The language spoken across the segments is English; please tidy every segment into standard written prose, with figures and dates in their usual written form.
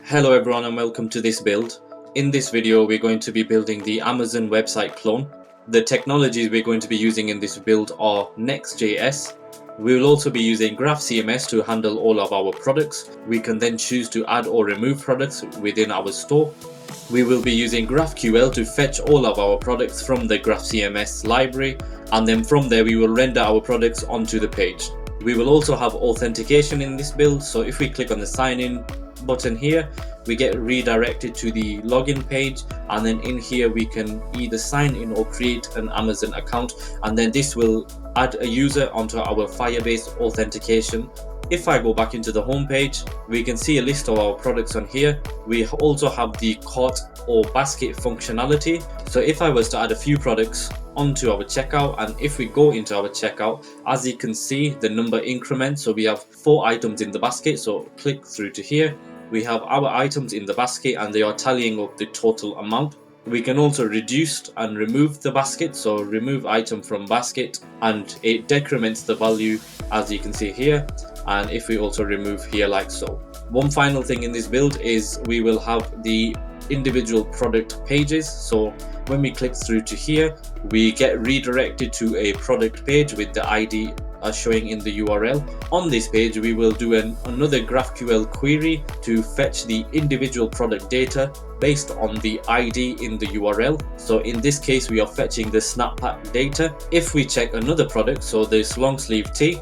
Hello everyone and welcome to this build. In this video we're going to be building the Amazon website clone. The technologies we're going to be using in this build are NextJS. We will also be using Graph CMS to handle all of our products. We can then choose to add or remove products within our store. We will be using GraphQL to fetch all of our products from the Graph CMS library, and then from there we will render our products onto the page. We will also have authentication in this build, so if we click on the sign in button here, we get redirected to the login page, and then in here we can either sign in or create an Amazon account, and then this will add a user onto our Firebase authentication. If I go back into the home page, we can see a list of our products on here. We also have the cart or basket functionality. So if I was to add a few products onto our checkout, and if we go into our checkout, as you can see, the number increments. So we have 4 items in the basket. So click through to here. We have our items in the basket and they are tallying up the total amount. We can also reduce and remove the basket, so remove item from basket, and it decrements the value as you can see here. And if we also remove here like so. One final thing in this build is we will have the individual product pages. So when we click through to here, we get redirected to a product page with the ID as showing in the URL. On this page we will do another GraphQL query to fetch the individual product data based on the ID in the URL. So in this case we are fetching the snapback data. If we check another product, so this long sleeve tee,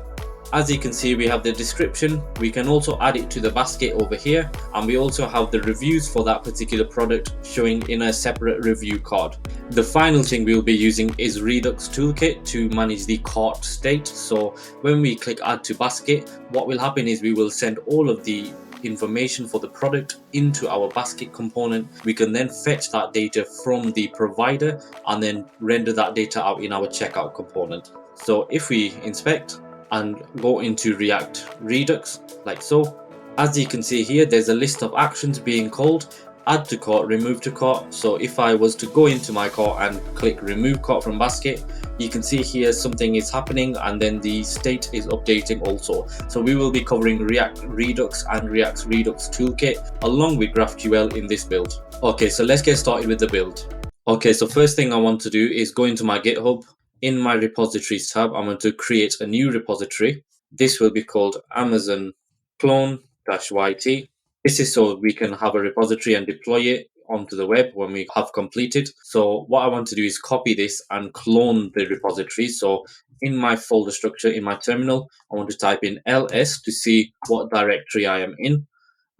as you can see we have the description. We can also add it to the basket over here, and we also have the reviews for that particular product showing in a separate review card. The final thing we'll be using is Redux Toolkit to manage the cart state. So when we click add to basket, what will happen is we will send all of the information for the product into our basket component. We can then fetch that data from the provider and then render that data out in our checkout component. So if we inspect and go into React Redux like so, as you can see here there's a list of actions being called: add to cart, remove to cart. So if I was to go into my cart and click remove cart from basket, you can see here something is happening and then the state is updating also. So we will be covering React Redux and React Redux Toolkit along with GraphQL in this build. Okay, so let's get started with the build. Okay, so first thing I want to do is go into my GitHub. In my repositories tab, I'm going to create a new repository. This will be called Amazon clone-yt. This is so we can have a repository and deploy it onto the web when we have completed. So what I want to do is copy this and clone the repository. So in my folder structure in my terminal, I want to type in ls to see what directory I am in.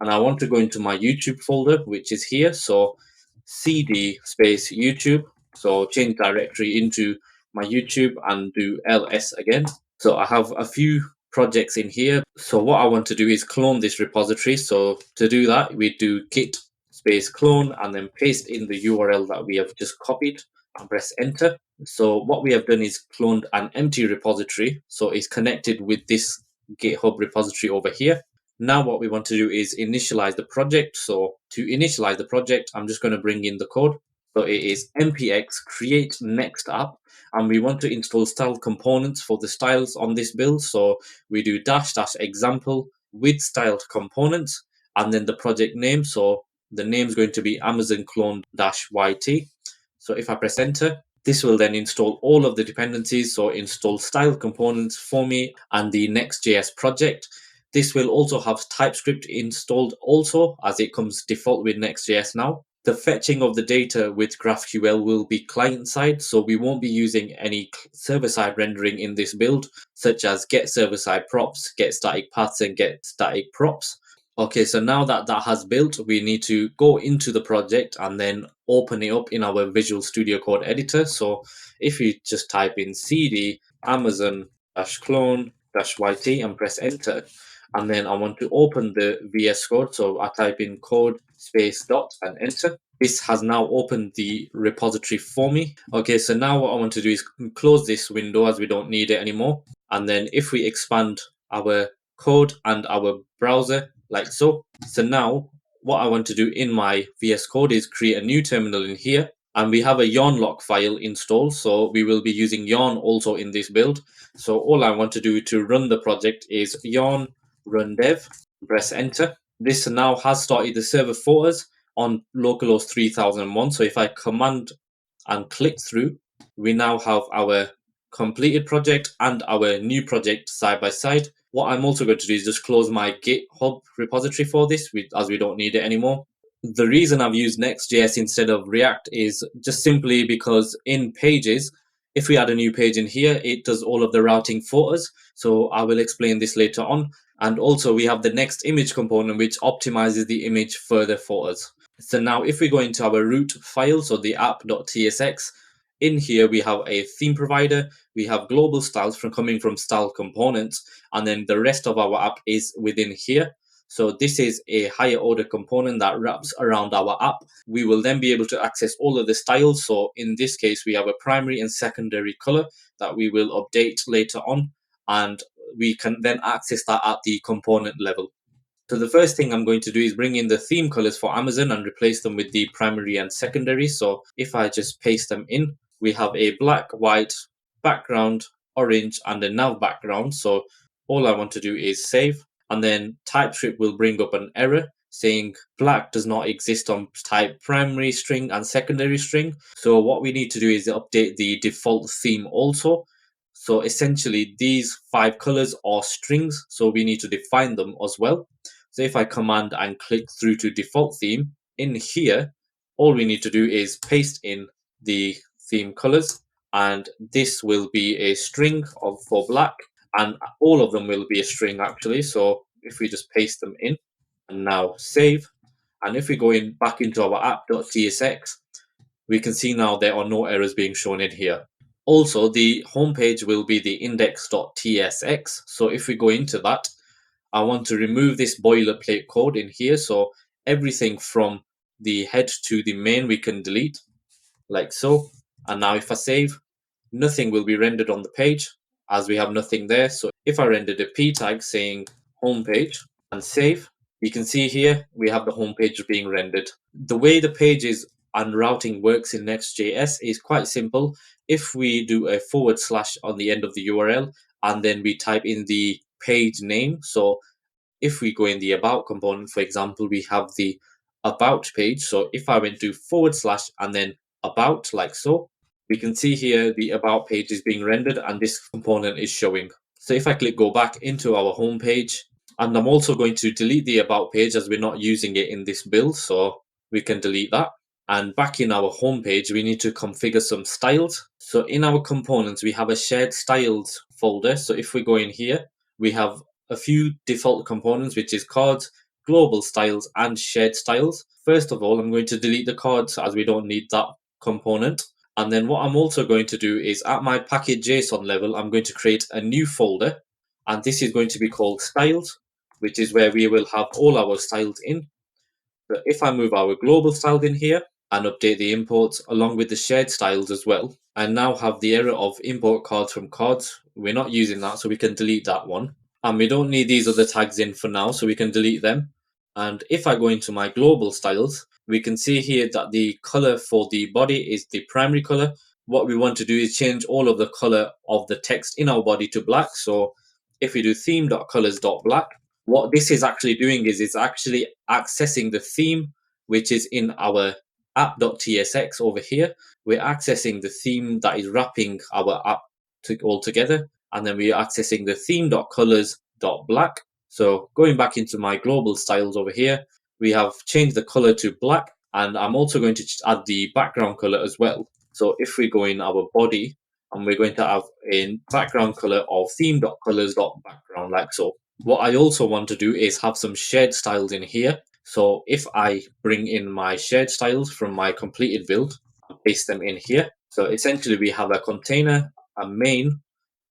And I want to go into my YouTube folder, which is here. So cd space YouTube. So change directory into my YouTube and do ls again. So I have a few projects in here. So what I want to do is clone this repository. So to do that, we do git space clone and then paste in the URL that we have just copied and press enter. So what we have done is cloned an empty repository. So it's connected with this GitHub repository over here. Now what we want to do is initialize the project. So to initialize the project, I'm just going to bring in the code. So it is npx create next app, and we want to install style components for the styles on this build. So we do -- example with styled components and then the project name. So the name is going to be Amazon clone-yt. So if I press enter, this will then install all of the dependencies. So install style components for me and the Next.js project. This will also have TypeScript installed also, as it comes default with Next.js now. The fetching of the data with GraphQL will be client-side, so we won't be using any server-side rendering in this build, such as get server-side props, get static paths, and get static props. Okay, so now that that has built, we need to go into the project and then open it up in our Visual Studio Code editor. So if you just type in cd amazon-clone-yt and press enter, and then I want to open the VS Code. So I type in code space dot and enter. This has now opened the repository for me. Okay, so now what I want to do is close this window as we don't need it anymore. And then if we expand our code and our browser like so. So now what I want to do in my VS Code is create a new terminal in here. And we have a yarn lock file installed, so we will be using yarn also in this build. So all I want to do to run the project is yarn run dev, press enter. This now has started the server for us on localhost 3001. So if I command and click through, we now have our completed project and our new project side by side. What I'm also going to do is just close my GitHub repository for this, as we don't need it anymore. The reason I've used Next.js instead of React is just simply because in Pages, if we add a new page in here, it does all of the routing for us. So I will explain this later on. And also we have the next image component, which optimizes the image further for us. So now if we go into our root file, so the app.tsx, in here we have a theme provider, we have global styles coming from style components, and then the rest of our app is within here. So this is a higher order component that wraps around our app. We will then be able to access all of the styles. So in this case, we have a primary and secondary color that we will update later on, and we can then access that at the component level. So the first thing I'm going to do is bring in the theme colors for Amazon and replace them with the primary and secondary. So if I just paste them in, we have a black, white background, orange, and a nav background. So all I want to do is save, and then TypeScript will bring up an error saying black does not exist on type primary string and secondary string. So what we need to do is update the default theme also. So essentially these 5 colors are strings, so we need to define them as well. So if I command and click through to default theme, in here, all we need to do is paste in the theme colors, and this will be a string for black, and all of them will be a string actually. So if we just paste them in and now save, and if we go in back into our app.tsx, we can see now there are no errors being shown in here. Also, the homepage will be the index.tsx. So if we go into that, I want to remove this boilerplate code in here. So everything from the head to the main we can delete like so. And now if I save, nothing will be rendered on the page as we have nothing there. So if I rendered a p tag saying homepage and save, you can see here we have the homepage being rendered. The way the pages and routing works in Next.js is quite simple. If we do a / on the end of the URL and then we type in the page name, so if we go in the about component, for example, we have the about page. So if I went to / and then about like so, we can see here the about page is being rendered and this component is showing. So if I click go back into our home page, and I'm also going to delete the about page as we're not using it in this build, so we can delete that. And back in our home page, we need to configure some styles. So in our components, we have a shared styles folder. So if we go in here, we have a few default components, which is cards, global styles, and shared styles. First of all, I'm going to delete the cards as we don't need that component. And then what I'm also going to do is at my package.json level, I'm going to create a new folder. And this is going to be called styles, which is where we will have all our styles in. So if I move our global styles in here and update the imports along with the shared styles as well, I now have the error of import cards from cards. We're not using that, so we can delete that one. And we don't need these other tags in for now, so we can delete them. And if I go into my global styles, we can see here that the color for the body is the primary color. What we want to do is change all of the color of the text in our body to black. So if we do theme.colors.black, what this is actually doing is it's actually accessing the theme, which is in our app.tsx over here. We're accessing the theme that is wrapping our app all together. And then we're accessing the theme.colors.black. So going back into my global styles over here, we have changed the color to black. And I'm also going to add the background color as well. So if we go in our body, and we're going to have a background color of theme.colors.background like so. What I also want to do is have some shared styles in here. So if I bring in my shared styles from my completed build, and paste them in here. So essentially we have a container, a main,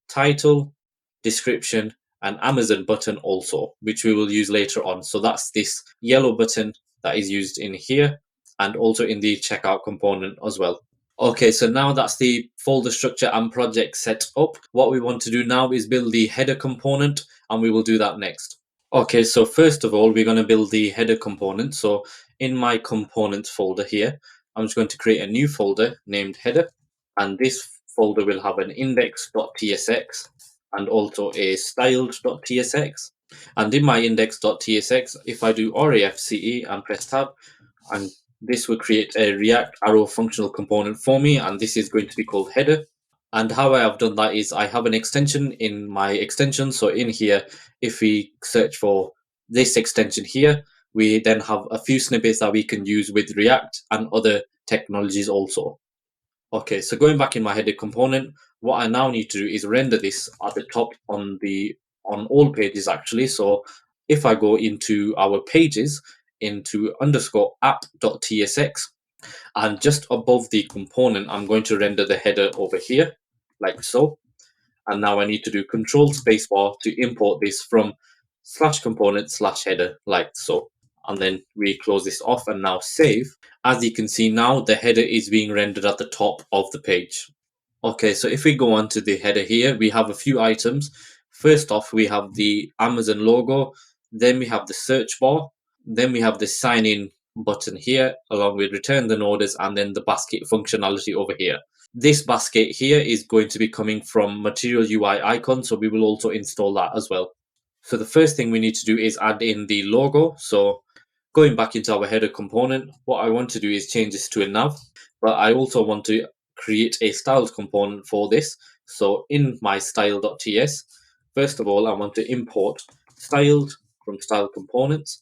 title, description, and Amazon button also, which we will use later on. So that's this yellow button that is used in here and also in the checkout component as well. Okay, so now that's the folder structure and project set up. What we want to do now is build the header component, and we will do that next. Okay, so first of all, we're going to build the header component. So in my components folder here, I'm just going to create a new folder named header, and this folder will have an index.tsx and also a styled.tsx. And in my index.tsx, if I do RAFCE and press tab, and this will create a React arrow functional component for me, and this is going to be called header. And how I have done that is I have an extension in my extension. So in here, if we search for this extension here, we then have a few snippets that we can use with React and other technologies also. Okay, so going back in my header component, what I now need to do is render this at the top on all pages actually. So if I go into our pages, into underscore app.tsx, and just above the component, I'm going to render the header over here, like so. And now I need to do control spacebar to import this from slash component slash header, like so. And then we close this off and now save. As you can see now, the header is being rendered at the top of the page. Okay, so if we go on to the header here, we have a few items. First off, we have the Amazon logo, then we have the search bar, then we have the sign in button here, along with return the orders, and then the basket functionality over here. This basket here is going to be coming from Material UI icon, so we will also install that as well. So the first thing we need to do is add in the logo. So going back into our header component, what I want to do is change this to a nav, but I also want to create a styled component for this. So in my style.ts, first of all, I want to import styled from style components.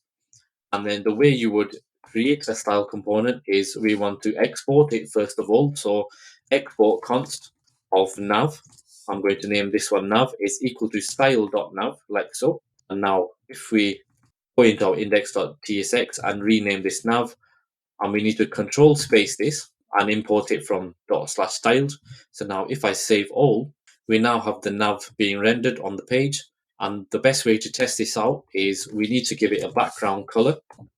And then the way you would create a style component is we want to export it first of all. So export const of nav. I'm going to name this one nav is equal to style.nav, like so. And now if we go into our index.tsx and rename this nav, and we need to control space this and import it from /styled. So now if I save all, we now have the nav being rendered on the page. And the best way to test this out is we need to give it a background color.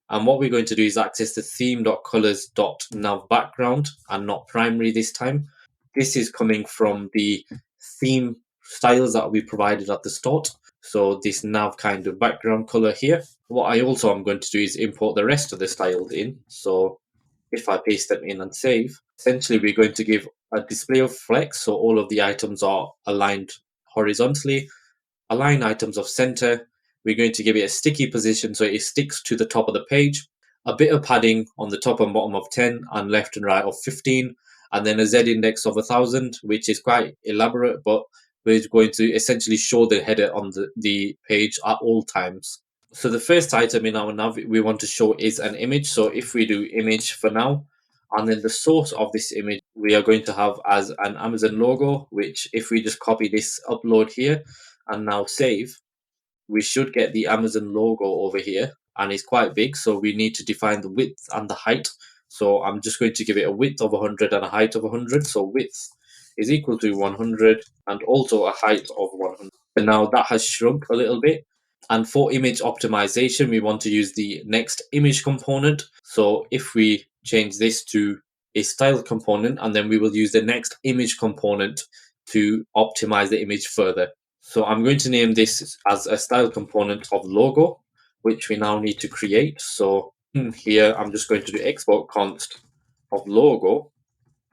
And what we're going to do is access the theme.colors.nav background and not primary this time. This is coming from the theme styles that we provided at the start. So this nav kind of background color here. What I also am going to do is import the rest of the styles in. So if I paste them in and save, essentially we're going to give a display of flex. So all of the items are aligned horizontally, align items of center. We're going to give it a sticky position so it sticks to the top of the page, a bit of padding on the top and bottom of 10 and left and right of 15, and then a Z index of 1000, which is quite elaborate, but we're going to essentially show the header on the page at all times. So the first item in our nav we want to show is an image. So if we do image for now, and then the source of this image we are going to have as an Amazon logo, which if we just copy this upload here and now save, we should get the Amazon logo over here, and it's quite big, so we need to define the width and the height. So I'm just going to give it a width of 100 and a height of 100. So width is equal to 100 and also a height of 100. And now that has shrunk a little bit. And for image optimization, we want to use the next image component. So if we change this to a style component, and then we will use the next image component to optimize the image further. So I'm going to name this as a style component of logo, which we now need to create. So here I'm just going to do export const of logo,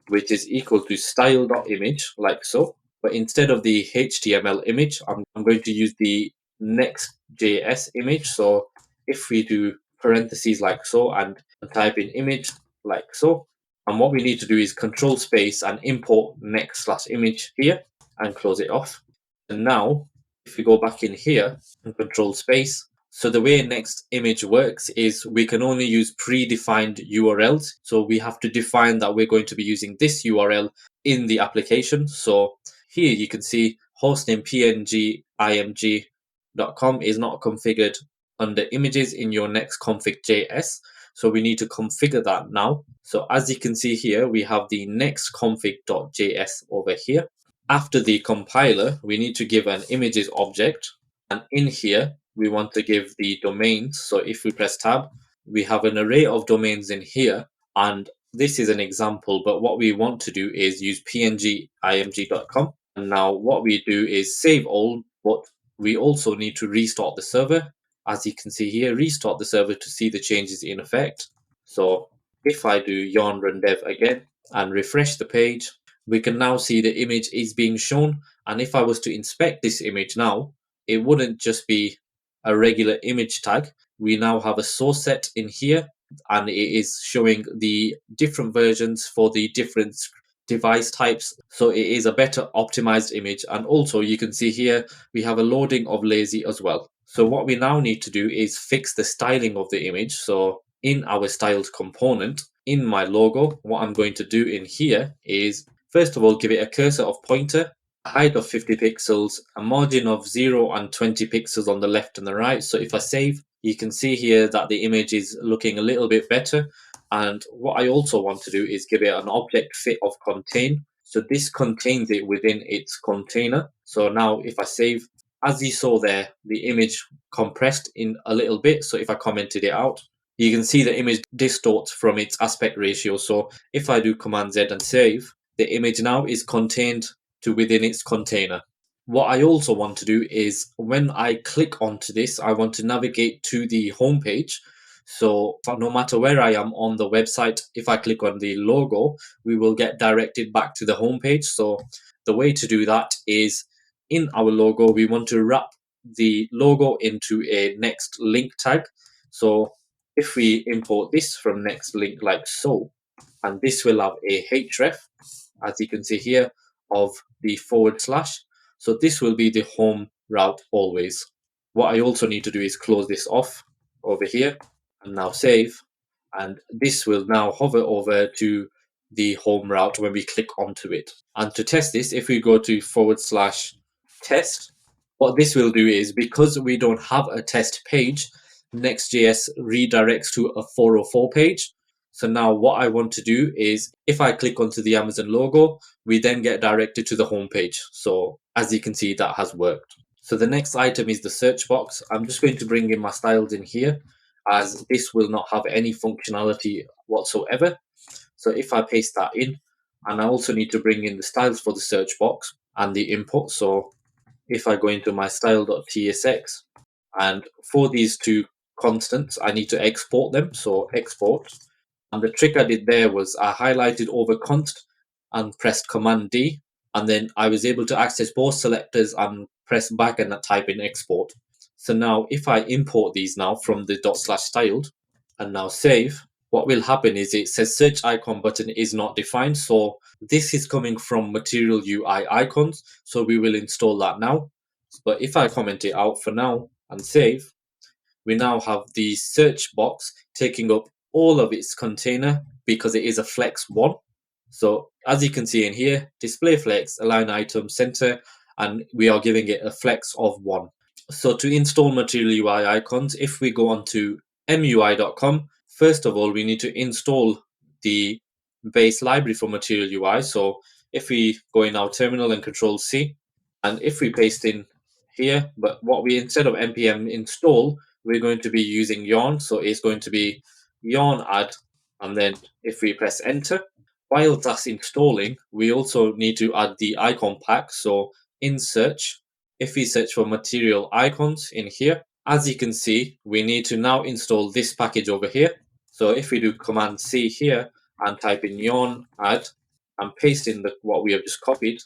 which is equal to style.image, like so. But instead of the HTML image, I'm going to use the NextJS image. So if we do parentheses like so and type in image like so, and what we need to do is control space and import next/image here and close it off. And now if we go back in here and control space, so the way next image works is we can only use predefined URLs. So we have to define that we're going to be using this URL in the application. So here you can see hostname png.img.com is not configured under images in your next config.js. So we need to configure that now. So as you can see here, we have the next config.js over here. After the compiler, we need to give an images object. And in here, we want to give the domains. So if we press tab, we have an array of domains in here. And this is an example, but what we want to do is use png.img.com. And now what we do is save all, but we also need to restart the server. As you can see here, restart the server to see the changes in effect. So if I do yarn run dev again and refresh the page, we can now see the image is being shown. And if I was to inspect this image now, it wouldn't just be a regular image tag, we now have a source set in here, and it is showing the different versions for the different device types. So it is a better optimized image. And also you can see here we have a loading of lazy as well. So what we now need to do is fix the styling of the image. So in our styled component, in my logo, what I'm going to do in here is, first of all, give it a cursor of pointer, a height of 50 pixels, a margin of 0 and 20 pixels on the left and the right. So if I save, you can see here that the image is looking a little bit better. And what I also want to do is give it an object fit of contain. So this contains it within its container. So now if I save, as you saw there, the image compressed in a little bit. So if I commented it out, you can see the image distorts from its aspect ratio. So if I do Command Z and save, the image now is contained to within its container. What I also want to do is when I click onto this, I want to navigate to the home page. So no matter where I am on the website, if I click on the logo, we will get directed back to the home page. So the way to do that is in our logo, we want to wrap the logo into a next link tag. So if we import this from next link like so, and this will have a href, as you can see here, of the /. So this will be the home route always. What I also need to do is close this off over here and now save. And this will now hover over to the home route when we click onto it. And to test this, if we go to /test, what this will do is, because we don't have a test page, Next.js redirects to a 404 page. So now what I want to do is, if I click onto the Amazon logo, we then get directed to the home page. So as you can see, that has worked. So the next item is the search box. I'm just going to bring in my styles in here, as this will not have any functionality whatsoever. So if I paste that in, and I also need to bring in the styles for the search box and the input. So if I go into my style.tsx, and for these two constants, I need to export them. So export. And the trick I did there was I highlighted over const and pressed Command D, and then I was able to access both selectors and press back and type in export. So now if I import these now from the /styled and now save, what will happen is it says search icon button is not defined. So this is coming from Material UI icons. So we will install that now. But if I comment it out for now and save, we now have the search box taking up all of its container because it is a flex 1. So as you can see in here, display flex, align item, center, and we are giving it a flex of 1. So to install Material UI icons, if we go on to mui.com, first of all, we need to install the base library for Material UI. So if we go in our terminal and Control C, and if we paste in here, but what we, instead of npm install, we're going to be using yarn. So it's going to be yarn add, and then if we press enter, while that's installing, we also need to add the icon pack. So in search, if we search for material icons in here, as you can see, we need to now install this package over here. So if we do Command C here and type in yarn add and paste in what we have just copied,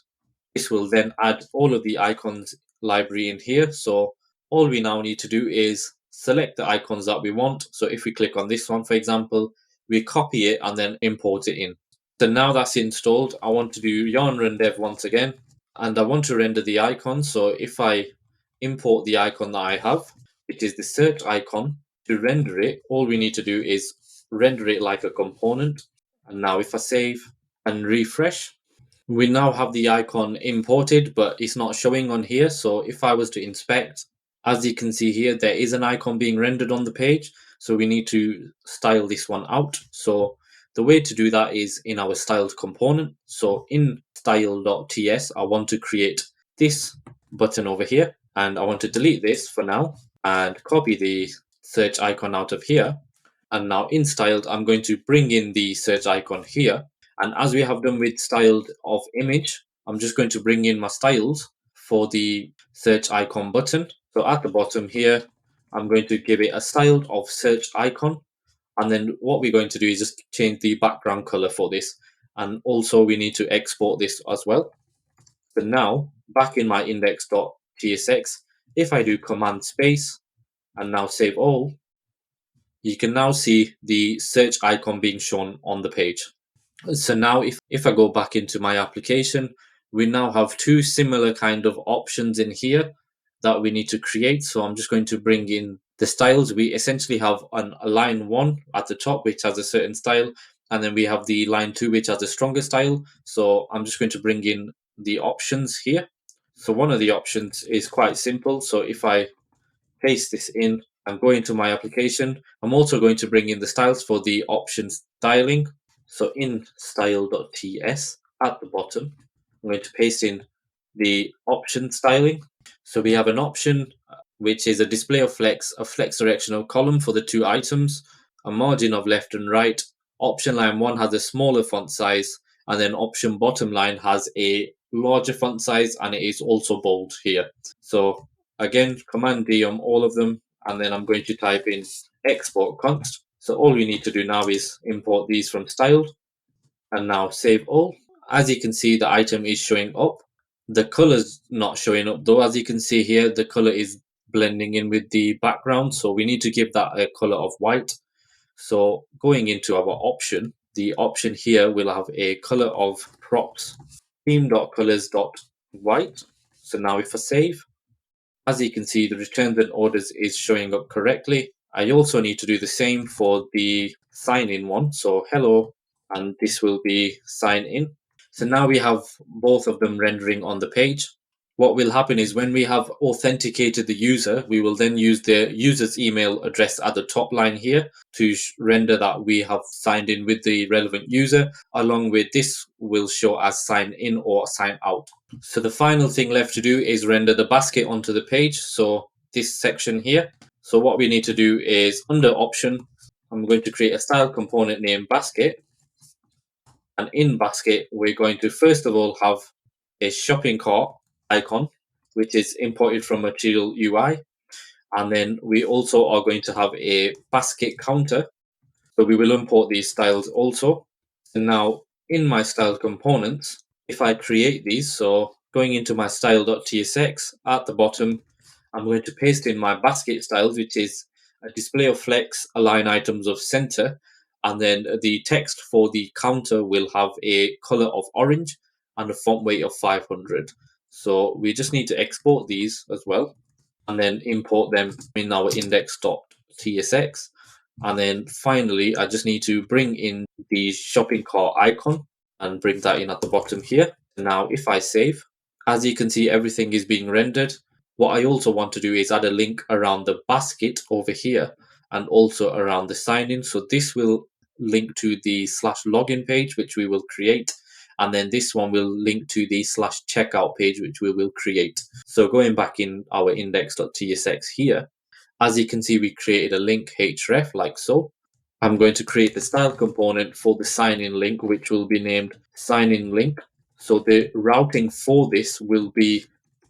this will then add all of the icons library in here. So all we now need to do is select the icons that we want. So if we click on this one, for example, we copy it and then import it in. So now that's installed, I want to do yarn run dev once again, and I want to render the icon. So if I import the icon that I have, which is the search icon, to render it, all we need to do is render it like a component. And now if I save and refresh, we now have the icon imported, but it's not showing on here. So if I was to inspect, as you can see here, there is an icon being rendered on the page. So we need to style this one out. So the way to do that is in our styled component. So in style.ts, I want to create this button over here, and I want to delete this for now and copy the search icon out of here. And now in styled, I'm going to bring in the search icon here. And as we have done with styled of image, I'm just going to bring in my styles for the search icon button. So at the bottom here, I'm going to give it a styled of search icon. And then what we're going to do is just change the background color for this. And also we need to export this as well. But now back in my index.tsx, if I do Command space and now save all, you can now see the search icon being shown on the page. So now if I go back into my application, we now have two similar kind of options in here that we need to create. So I'm just going to bring in the styles. We essentially have a line 1 at the top, which has a certain style, and then we have the line 2, which has a stronger style. So I'm just going to bring in the options here. So one of the options is quite simple. So if I paste this in and go into my application, I'm also going to bring in the styles for the options styling. So in style.ts at the bottom, I'm going to paste in the option styling. So we have an option which is a display of flex, a flex directional column for the two items, a margin of left and right. Option line 1 has a smaller font size, and then option bottom line has a larger font size, and it is also bold here. So again, Command D on all of them, and then I'm going to type in export const. So all we need to do now is import these from styled, and now save all. As you can see, the item is showing up. The color's not showing up though. As you can see here, the color is blending in with the background, so we need to give that a color of white. So going into our option, the option here will have a color of props theme.colors.white. So now if I save, as you can see, the returns and orders is showing up correctly. I also need to do the same for the sign in one. So hello, and this will be sign in. So now we have both of them rendering on the page. What will happen is when we have authenticated the user, we will then use the user's email address at the top line here to render that we have signed in with the relevant user. Along with this will show as sign in or sign out. So the final thing left to do is render the basket onto the page. So this section here. So what we need to do is under option, I'm going to create a style component named basket. And in basket, we're going to first of all have a shopping cart icon, which is imported from Material UI. And then we also are going to have a basket counter. So we will import these styles also. And now in my style components, if I create these, so going into my style.tsx at the bottom, I'm going to paste in my basket styles, which is a display of flex, align items of center, and then the text for the counter will have a color of orange and a font weight of 500. So we just need to export these as well and then import them in our index.tsx. And then finally, I just need to bring in the shopping cart icon and bring that in at the bottom here. Now, if I save, as you can see, everything is being rendered. What I also want to do is add a link around the basket over here and also around the sign in. So this will link to the /login page, which we will create. And then this one will link to the /checkout page, which we will create. So going back in our index.tsx here, as you can see, we created a link href like so. I'm going to create the style component for the sign in link, which will be named sign in link. So the routing for this will be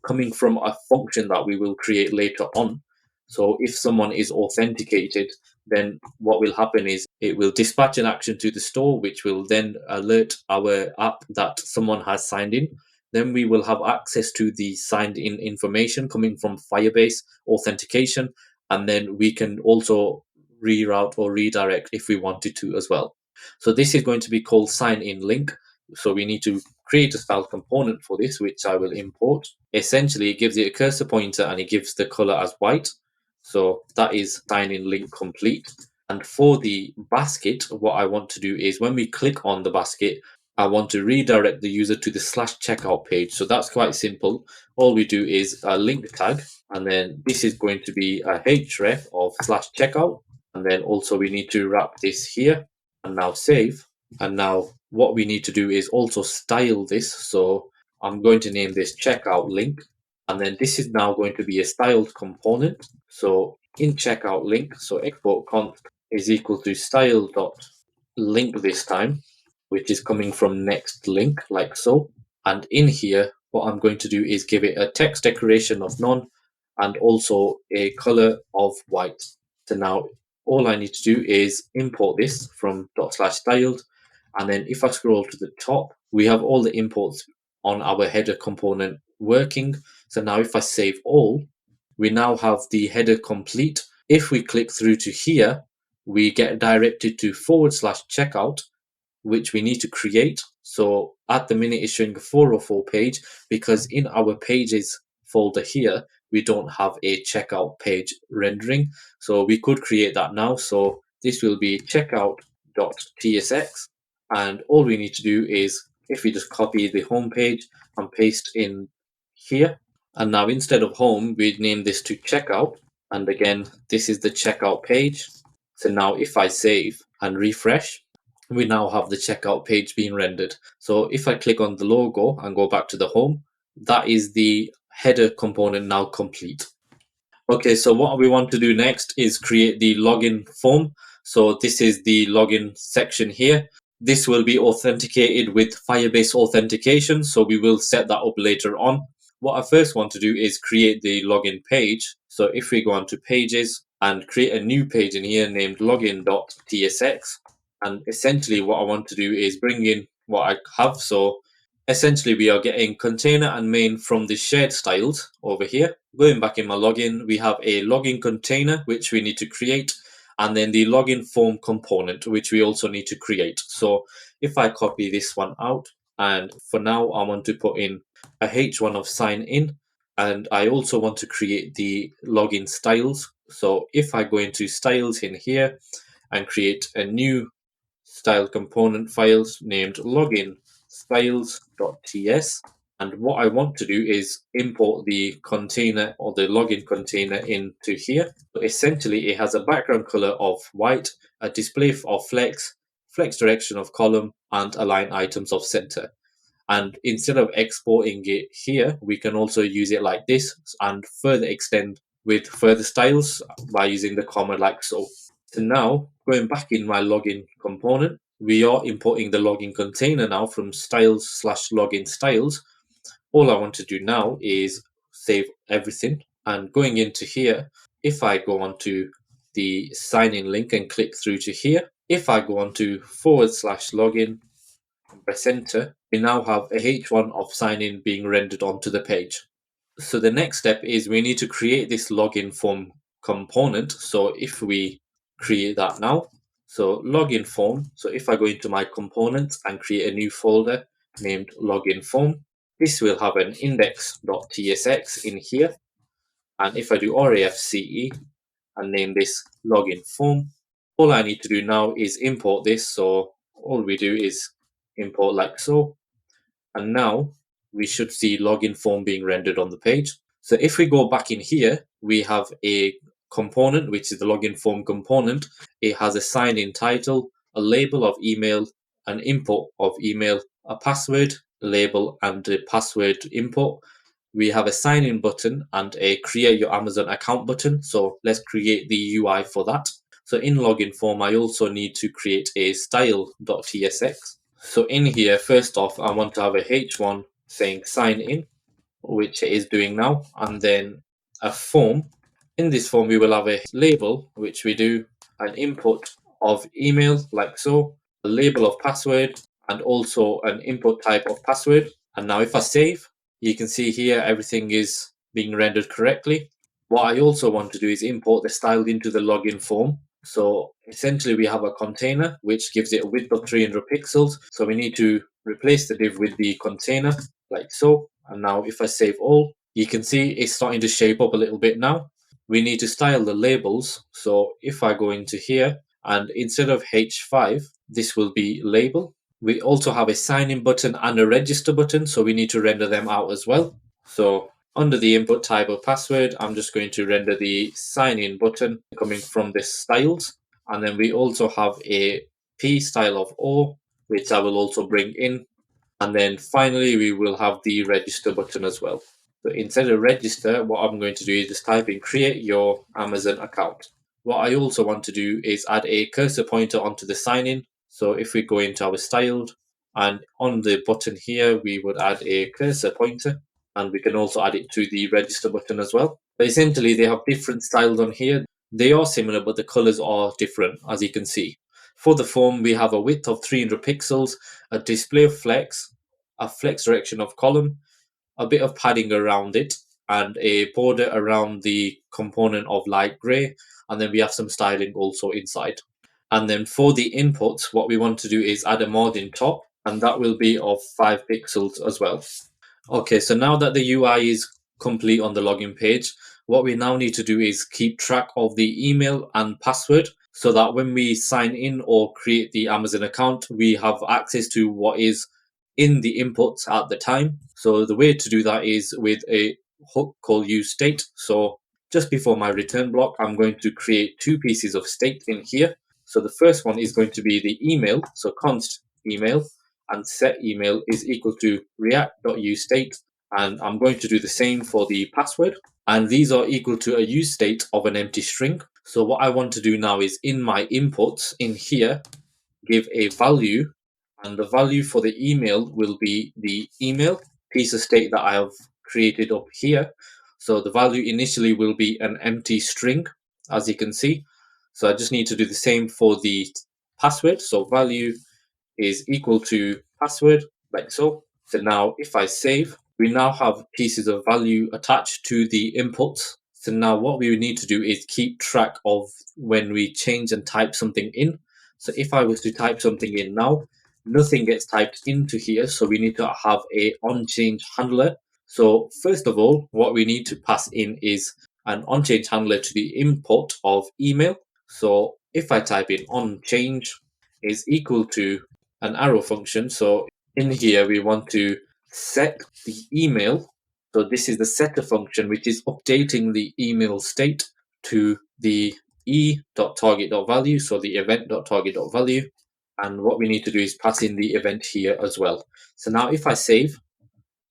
coming from a function that we will create later on. So if someone is authenticated, then what will happen is it will dispatch an action to the store, which will then alert our app that someone has signed in. Then we will have access to the signed in information coming from Firebase authentication. And then we can also reroute or redirect if we wanted to as well. So this is going to be called sign in link. So we need to create a style component for this, which I will import. Essentially, it gives it a cursor pointer and it gives the color as white. So that is sign in link complete. And for the basket, what I want to do is when we click on the basket, I want to redirect the user to the /checkout page. So that's quite simple. All we do is a link tag, and then this is going to be a href of /checkout. And then also we need to wrap this here and now save. And now what we need to do is also style this. So I'm going to name this checkout link. And then this is now going to be a styled component. So in checkout link, so export const is equal to style.link this time, which is coming from next link like so. And in here, what I'm going to do is give it a text decoration of none and also a color of white. So now all I need to do is import this from /styled. And then if I scroll to the top, we have all the imports on our header component working. So now if I save all, we now have the header complete. If we click through to here, we get directed to /checkout, which we need to create. So at the minute it's showing a 404 page because in our pages folder here, we don't have a checkout page rendering. So we could create that now. So this will be checkout.tsx. And all we need to do is if we just copy the home page and paste in here. And now instead of home, we name this to checkout. And again, this is the checkout page. So now if I save and refresh, we now have the checkout page being rendered. So if I click on the logo and go back to the home, that is the header component now complete. Okay, so what we want to do next is create the login form. So this is the login section here. This will be authenticated with Firebase authentication. So we will set that up later on. What I first want to do is create the login page. So if we go on to pages and create a new page in here named login.tsx, and essentially what I want to do is bring in what I have. So essentially we are getting container and main from the shared styles over here. Going back in my login, we have a login container which we need to create, and then the login form component which we also need to create. So if I copy this one out, and for now I want to put in a h1 of sign in, and I also want to create the login styles. So if I go into styles in here and create a new style component files named login styles.ts, and what I want to do is import the container or the login container into here. So essentially it has a background color of white, a display of flex direction of column, and align items of center. And instead of exporting it here, we can also use it like this and further extend with further styles by using the comma like so. So now, going back in my login component, we are importing the login container now from styles/login styles. All I want to do now is save everything. And going into here, if I go onto the sign in link and click through to here, if I go onto /login and press enter, we now have a h1 of sign in being rendered onto the page. So the next step is we need to create this login form component. So if we create that now, so login form. So if I go into my components and create a new folder named login form, this will have an index.tsx in here. And if I do rafce and name this login form, all I need to do now is import this. So all we do is import like so. And now we should see login form being rendered on the page. So if we go back in here, we have a component, which is the login form component. It has a sign in title, a label of email, an input of email, a password, a label, and a password input. We have a sign in button and a create your Amazon account button. So let's create the UI for that. So in login form, I also need to create a style.tsx. So in here, first off, I want to have a h1 saying sign in, which it is doing now, and then a form. In this form, we will have a label, which we do an input of email like so, a label of password, and also an input type of password. And now if I save, you can see here everything is being rendered correctly. What I also want to do is import the style into the login form. So essentially we have a container which gives it a width of 300 pixels. So we need to replace the div with the container like so. And now if I save all, you can see it's starting to shape up a little bit now. We need to style the labels. So if I go into here and instead of H5, this will be label. We also have a sign in button and a register button. So we need to render them out as well. So under the input type of password, I'm just going to render the sign in button coming from the styles. And then we also have a P style of O, which I will also bring in. And then finally, we will have the register button as well. So instead of register, what I'm going to do is just type in create your Amazon account. What I also want to do is add a cursor pointer onto the sign in. So if we go into our styled, and on the button here, we would add a cursor pointer, and we can also add it to the register button as well. But essentially, they have different styles on here. They are similar, but the colors are different, as you can see. For the form, we have a width of 300 pixels, a display of flex, a flex direction of column, a bit of padding around it, and a border around the component of light gray, and then we have some styling also inside. And then for the inputs, what we want to do is add a margin top, and that will be of 5 pixels as well. Okay, so now that the UI is complete on the login page, what we now need to do is keep track of the email and password so that when we sign in or create the Amazon account, we have access to what is in the inputs at the time. So the way to do that is with a hook called useState. So just before my return block, I'm going to create 2 pieces of state in here. So the first one is going to be the email, so const email, and set email is equal to react.useState, and I'm going to do the same for the password, and these are equal to a use state of an empty string. So what I want to do now is in my inputs in here give a value, and the value for the email will be the email piece of state that I have created up here. So the value initially will be an empty string, as you can see. So I just need to do the same for the password. So value is equal to password, like so. So now if I save, we now have pieces of value attached to the inputs. So now what we need to do is keep track of when we change and type something in. So if I was to type something in now, nothing gets typed into here. So we need to have a onChange handler. So first of all, what we need to pass in is an onChange handler to the input of email. So if I type in onChange is equal to an arrow function. So in here, we want to set the email. So this is the setter function, which is updating the email state to the e.target.value, so the event.target.value. And what we need to do is pass in the event here as well. So now if I save,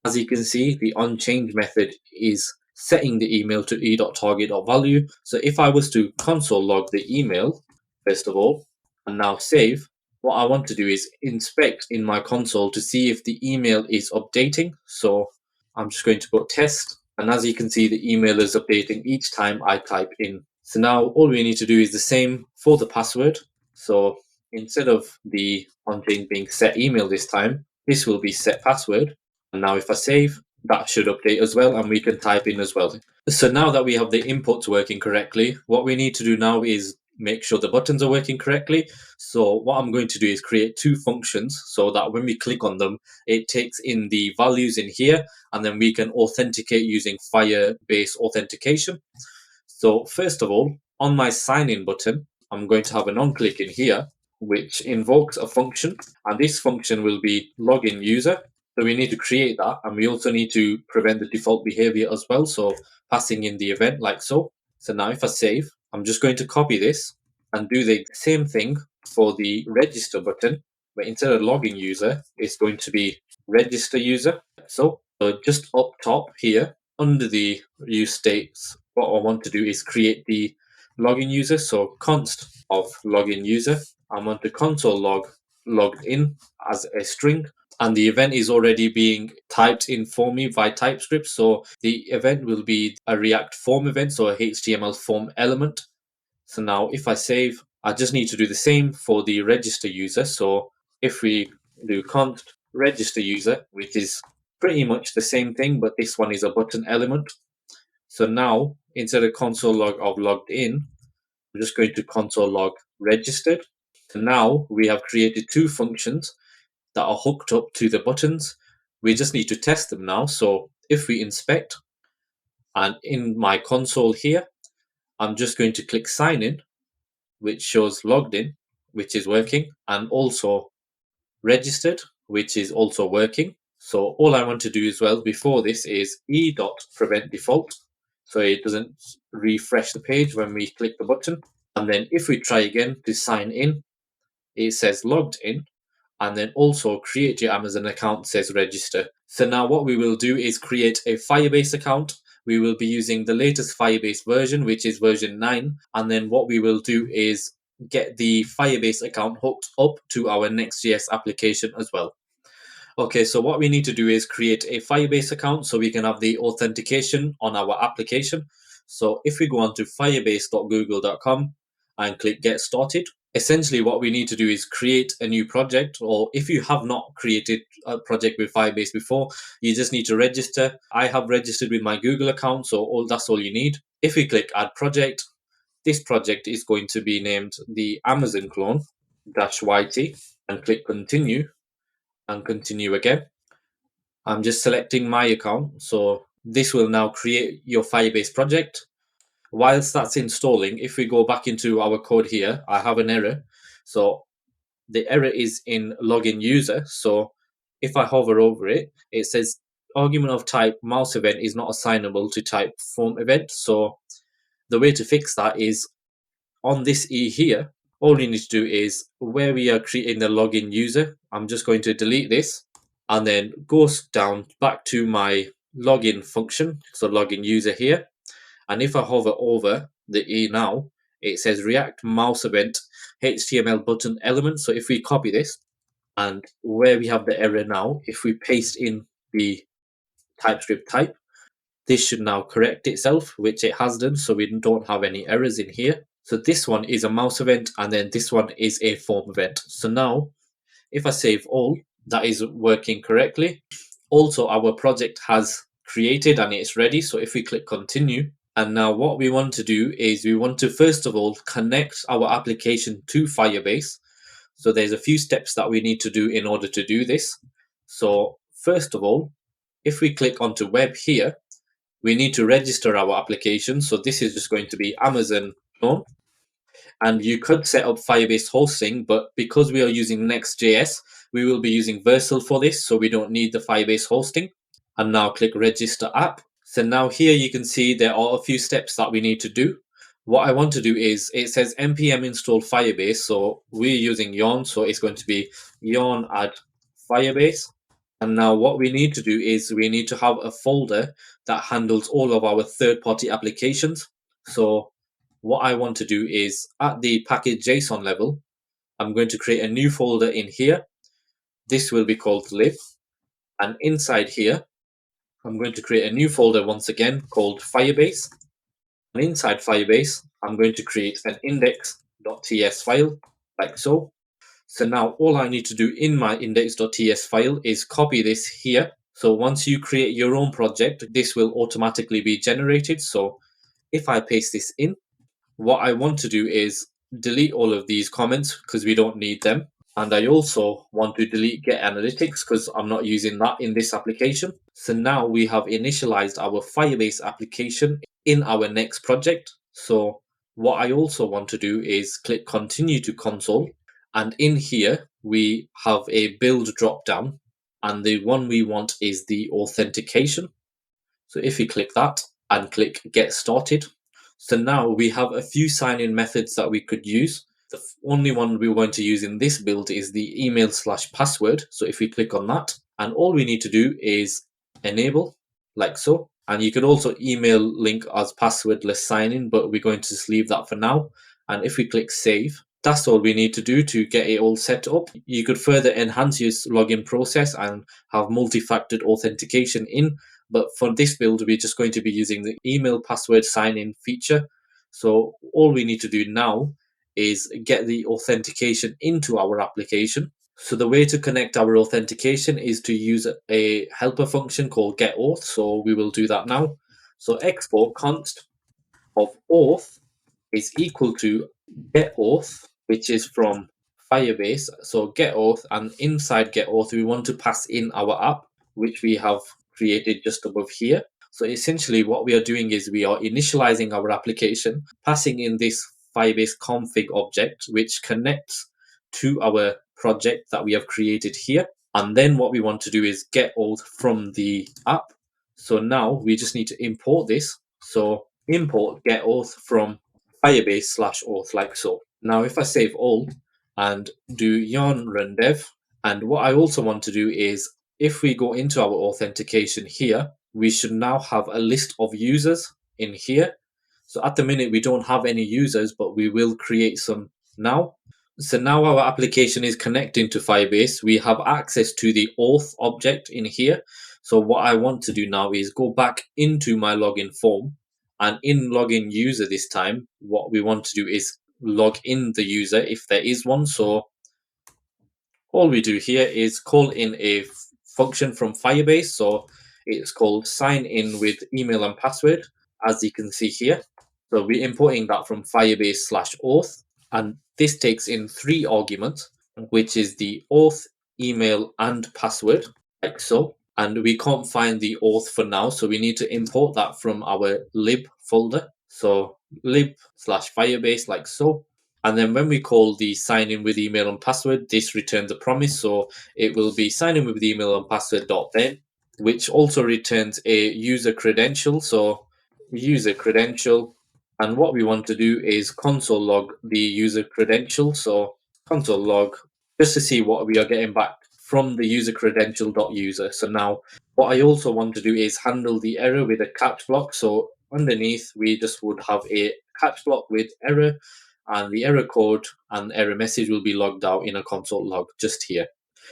as you can see, the onChange method is setting the email to e.target.value. So if I was to console log the email, first of all, and now save, what I want to do is inspect in my console to see if the email is updating. So I'm just going to put test, and as you can see, the email is updating each time I type in. So now all we need to do is the same for the password. So instead of the onChange being set email this time, this will be set password. And now if I save, that should update as well, and we can type in as well. So now that we have the inputs working correctly, what we need to do now is make sure the buttons are working correctly. So what I'm going to do is create 2 functions so that when we click on them, it takes in the values in here, and then we can authenticate using Firebase authentication. So first of all, on my sign in button, I'm going to have an onClick in here, which invokes a function, and this function will be login user. So we need to create that, and we also need to prevent the default behavior as well. So passing in the event like so. So now if I save, I'm just going to copy this and do the same thing for the register button, but instead of login user, it's going to be register user. So just up top here, under the use states, what I want to do is create the login user. So const of login user. I want the console log logged in as a string, and the event is already being typed in for me by TypeScript. So the event will be a React form event, so a HTML form element. So now if I save, I just need to do the same for the register user. So if we do const register user, which is pretty much the same thing, but this one is a button element. So now instead of console log of logged in, I'm just going to console log registered. So now we have created 2 functions that are hooked up to the buttons. We just need to test them now. So if we inspect, and in my console here, I'm just going to click sign in, which shows logged in, which is working, and also registered, which is also working. So all I want to do as well before this is e.prevent default, so it doesn't refresh the page when we click the button. And then if we try again to sign in, it says logged in, and then also create your Amazon account says register. So now what we will do is create a Firebase account. We will be using the latest Firebase version, which is version 9. And then what we will do is get the Firebase account hooked up to our Next.js application as well. Okay, so what we need to do is create a Firebase account so we can have the authentication on our application. So if we go on to firebase.google.com and click get started, essentially what we need to do is create a new project, or if you have not created a project with Firebase before, you just need to register. I have registered with my Google account, so that's all you need. If we click add project, This project is going to be named the Amazon clone -yt, and click continue and continue again. I'm just selecting my account, so this will now create your Firebase project. Whilst that's installing, if we go back into our code here, I have an error. So the error is in login user. So if I hover over it, it says argument of type mouse event is not assignable to type form event. So the way to fix that is on this E here, all you need to do is where we are creating the login user, I'm just going to delete this and then go down back to my login function, so login user here. And if I hover over the E now, it says React mouse event HTML button element. So if we copy this and where we have the error now, if we paste in the TypeScript type, this should now correct itself, which it has done. So we don't have any errors in here. So this one is a mouse event and then this one is a form event. So now if I save all, that is working correctly. Also, our project has created and it's ready. So if we click continue, and now what we want to do is we want to first of all connect our application to Firebase. So there's a few steps that we need to do in order to do this. So first of all, if we click onto web here, we need to register our application. So this is just going to be Amazon clone. And you could set up Firebase hosting, but because we are using Next.js, we will be using Vercel for this, so we don't need the Firebase hosting. And now click register app. So now here you can see there are a few steps that we need to do. What I want to do is, it says npm install Firebase, so we're using yarn, so it's going to be yarn add Firebase. And now what we need to do is we need to have a folder that handles all of our third-party applications. So what I want to do is at the package JSON level, I'm going to create a new folder in here. This will be called lib. And inside here, I'm going to create a new folder once again called Firebase. And inside Firebase, I'm going to create an index.ts file like so. So now all I need to do in my index.ts file is copy this here. So once you create your own project, this will automatically be generated. So if I paste this in, what I want to do is delete all of these comments because we don't need them. And I also want to delete get analytics because I'm not using that in this application. So now we have initialized our Firebase application in our next project. So what I also want to do is click continue to console. And in here, we have a build drop down. And the one we want is the authentication. So if we click that and click get started, so now we have a few sign-in methods that we could use. The only one we want to use in this build is the email/password. So if we click on that, and all we need to do is enable like so. And you can also email link as passwordless sign-in, but we're going to just leave that for now. And if we click save, that's all we need to do to get it all set up. You could further enhance your login process and have multi-factored authentication in. But for this build, we're just going to be using the email password sign-in feature. So all we need to do now is get the authentication into our application. So the way to connect our authentication is to use a helper function called getAuth. So we will do that now. So export const of auth is equal to getAuth, which is from Firebase. So getAuth, and inside getAuth, we want to pass in our app, which we have created just above here. So essentially what we are doing is we are initializing our application, passing in this Firebase config object, which connects to our project that we have created here. And then what we want to do is get auth from the app. So now we just need to import this. So import get auth from Firebase/auth like so. Now if I save all and do yarn run dev, and what I also want to do is if we go into our authentication here, we should now have a list of users in here. So at the minute, we don't have any users, but we will create some now. So now our application is connecting to Firebase. We have access to the auth object in here. So what I want to do now is go back into my login form, and in login user this time, what we want to do is log in the user if there is one. So all we do here is call in a function from Firebase. So it's called sign in with email and password, as you can see here. So we're importing that from Firebase/auth, and this takes in 3 arguments, which is the auth, email, and password, like so. And we can't find the auth for now, so we need to import that from our lib folder. So lib/Firebase, like so. And then when we call the sign in with email and password, this returns a promise. So it will be sign in with email and password dot then, which also returns a user credential. So user credential, and what we want to do is console log the user credential. So console log, just to see what we are getting back from the user credential.user. So now what I also want to do is handle the error with a catch block. So underneath we just would have a catch block with error, and the error code and error message will be logged out in a console log just here.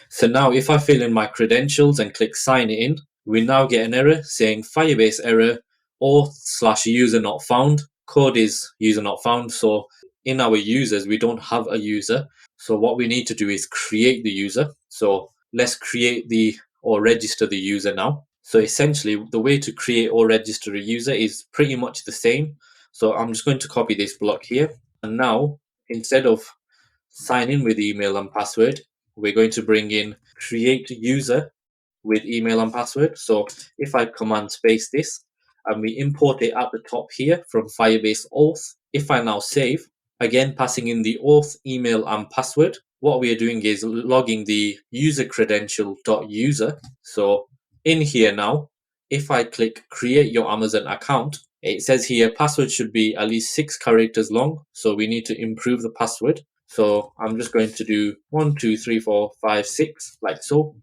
So now if I fill in my credentials and click sign in, we now get an error saying Firebase error auth/user not found. Code is user not found. So in our users, we don't have a user. So what we need to do is create the user. So let's create the or register the user now. So essentially the way to create or register a user is pretty much the same. So I'm just going to copy this block here. And now instead of sign in with email and password, we're going to bring in create user with email and password. So if I command space this and we import it at the top here from Firebase auth, if I now save, again passing in the auth, email, and password, what we are doing is logging the user credential.user. So in here now, if I click create your Amazon account, it says here password should be at least 6 characters long. So we need to improve the password. So I'm just going to do 1, 2, 3, 4, 5, 6, like so,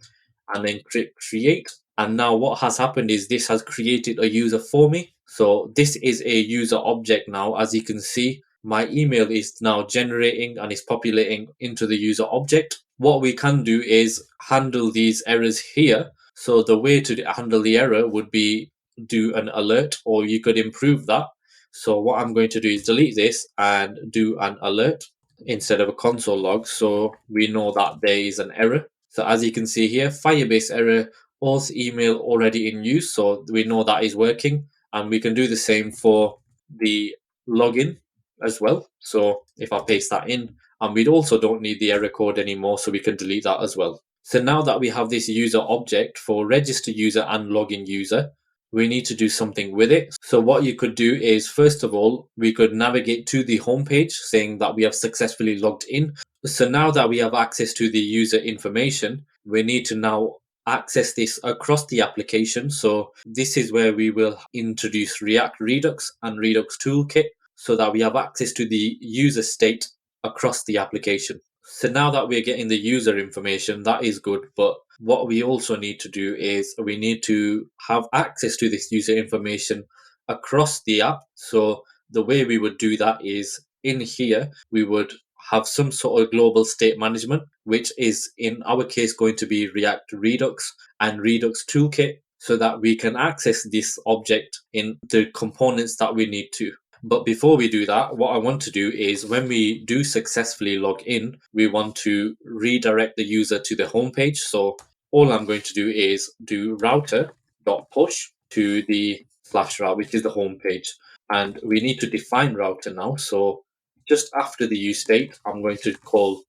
and then click create. And now what has happened is this has created a user for me. So this is a user object now. As you can see, my email is now generating and is populating into the user object. What we can do is handle these errors here. So the way to handle the error would be do an alert, or you could improve that. So what I'm going to do is delete this and do an alert instead of a console log, so we know that there is an error. So as you can see here, Firebase error, auth email already in use, so we know that is working. And we can do the same for the login as well. So if I paste that in, and we also don't need the error code anymore, so we can delete that as well. So now that we have this user object for register user and login user, we need to do something with it. So what you could do is, first of all, we could navigate to the home page saying that we have successfully logged in. So now that we have access to the user information, we need to now access this across the application. So this is where we will introduce React Redux and Redux Toolkit so that we have access to the user state across the application. So now that we're getting the user information, that is good. But what we also need to do is we need to have access to this user information across the app. So the way we would do that is in here, we would have some sort of global state management, which is in our case going to be React Redux and Redux Toolkit, so that we can access this object in the components that we need to. But before we do that, what I want to do is when we do successfully log in, we want to redirect the user to the home page. So all I'm going to do is do router.push to the /route, which is the home page. And we need to define router now. So just after the use state, I'm going to call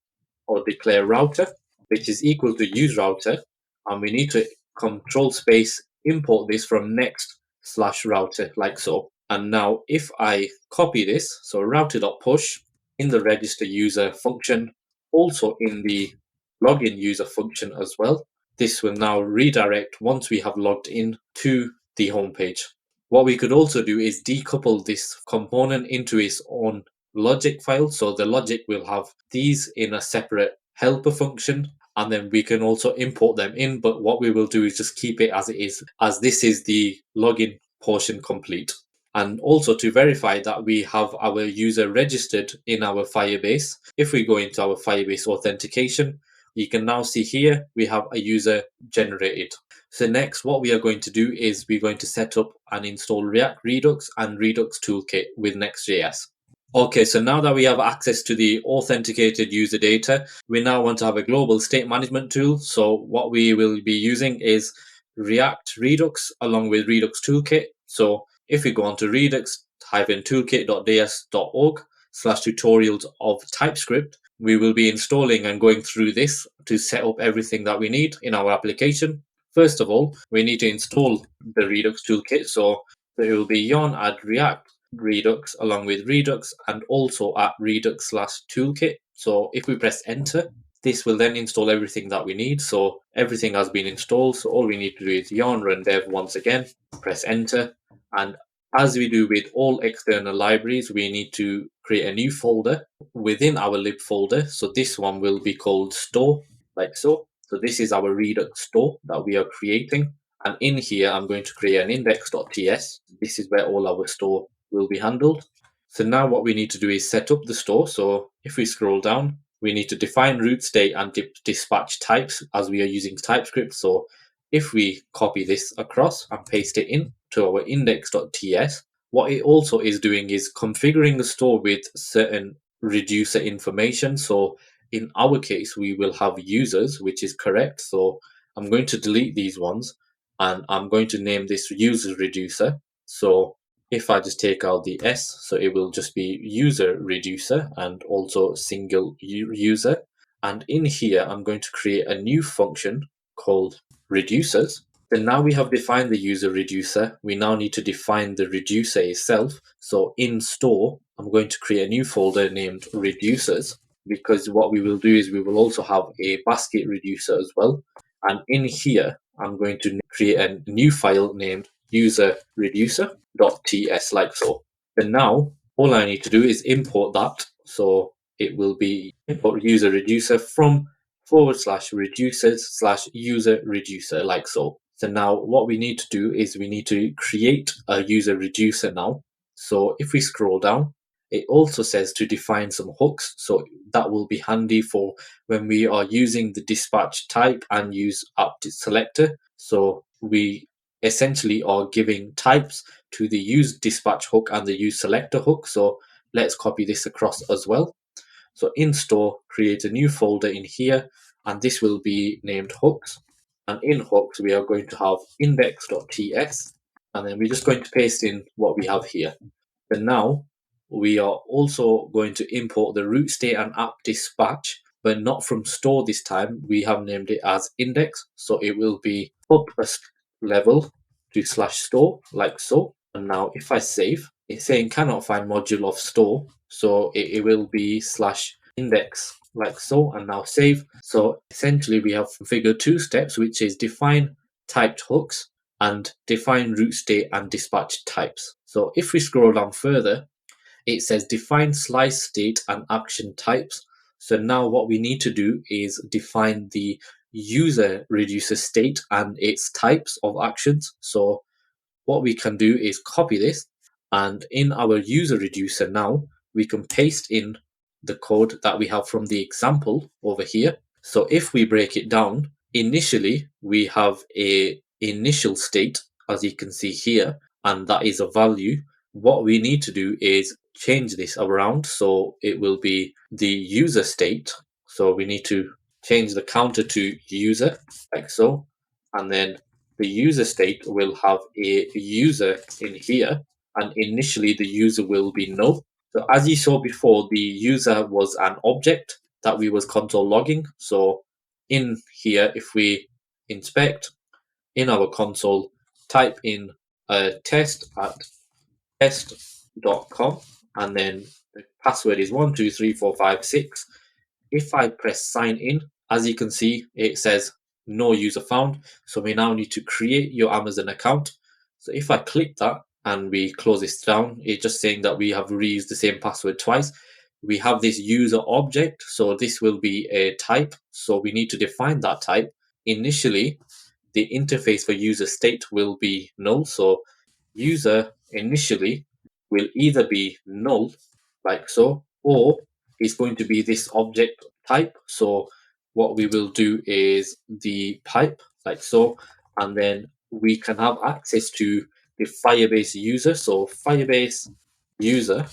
or declare router, which is equal to use router. And we need to control space import this from next/router, like so. And now if I copy this, so router.push in the register user function, also in the login user function as well, this will now redirect once we have logged in to the home page. What we could also do is decouple this component into its own logic file. So the logic will have these in a separate helper function, and then we can also import them in. But what we will do is just keep it as it is, as this is the login portion complete. And also to verify that we have our user registered in our Firebase, if we go into our Firebase authentication, you can now see here we have a user generated. So next, what we are going to do is we're going to set up and install React Redux and Redux Toolkit with Next.js. Okay, so now that we have access to the authenticated user data, we now want to have a global state management tool. So what we will be using is React Redux along with Redux Toolkit. So if we go on to Redux redux-toolkit.ds.org/tutorials of TypeScript. We will be installing and going through this to set up everything that we need in our application. First of all, we need to install the Redux toolkit. So it will be yarn add react Redux along with Redux and also at redux/toolkit. So if we press enter, this will then install everything that we need. So everything has been installed. So all we need to do is yarn run dev once again, press enter. And as we do with all external libraries, we need to create a new folder within our lib folder. So this one will be called store, like so. So this is our Redux store that we are creating. And in here, I'm going to create an index.ts. This is where all our store will be handled. So now what we need to do is set up the store. So if we scroll down, we need to define root state and dispatch types as we are using TypeScript. So if we copy this across and paste it in to our index.ts, what it also is doing is configuring the store with certain reducer information. So in our case, we will have users, which is correct. So I'm going to delete these ones and I'm going to name this user reducer. So if I just take out the S, so it will just be user reducer and also single user. And in here, I'm going to create a new function called reducers. Then now we have defined the user reducer, we now need to define the reducer itself. So in store, I'm going to create a new folder named reducers, because what we will do is we will also have a basket reducer as well. And in here, I'm going to create a new file named user reducer.ts, like so. And now all I need to do is import that. So it will be import user reducer from /reducers/user reducer, like so. So now what we need to do is we need to create a user reducer now. So if we scroll down, it also says to define some hooks. So that will be handy for when we are using the dispatch type and use app selector. So we essentially are giving types to the use dispatch hook and the use selector hook. So let's copy this across as well. So in store, create a new folder in here, and this will be named hooks. And in hooks, we are going to have index.ts, and then we're just going to paste in what we have here. Then now we are also going to import the root state and app dispatch, but not from store this time. We have named it as index, so it will be up a level to /store, like so. And now if I save, it's saying cannot find module of store, so it will be /index, like so, and now save. So essentially we have configured two steps, which is define typed hooks and define root state and dispatch types. So if we scroll down further, it says define slice state and action types. So now what we need to do is define the user reducer state and its types of actions. So what we can do is copy this, and in our user reducer now, we can paste in the code that we have from the example over here. So if we break it down, initially we have a initial state, as you can see here, and that is a value. What we need to do is change this around, so it will be the user state. So we need to change the counter to user, like so, and then the user state will have a user in here, and initially the user will be null. So as you saw before, the user was an object that we was console logging. So in here, if we inspect in our console, type in test at test.com, and then the password is 123456. If I press sign in, as you can see, it says no user found. So we now need to create your Amazon account. So if I click that and we close this down, it's just saying that we have reused the same password twice. We have this user object, so this will be a type. So we need to define that type. Initially, the interface for user state will be null. So user initially will either be null, like so, or it's going to be this object type. So what we will do is the pipe, like so, and then we can have access to the Firebase user. So Firebase user,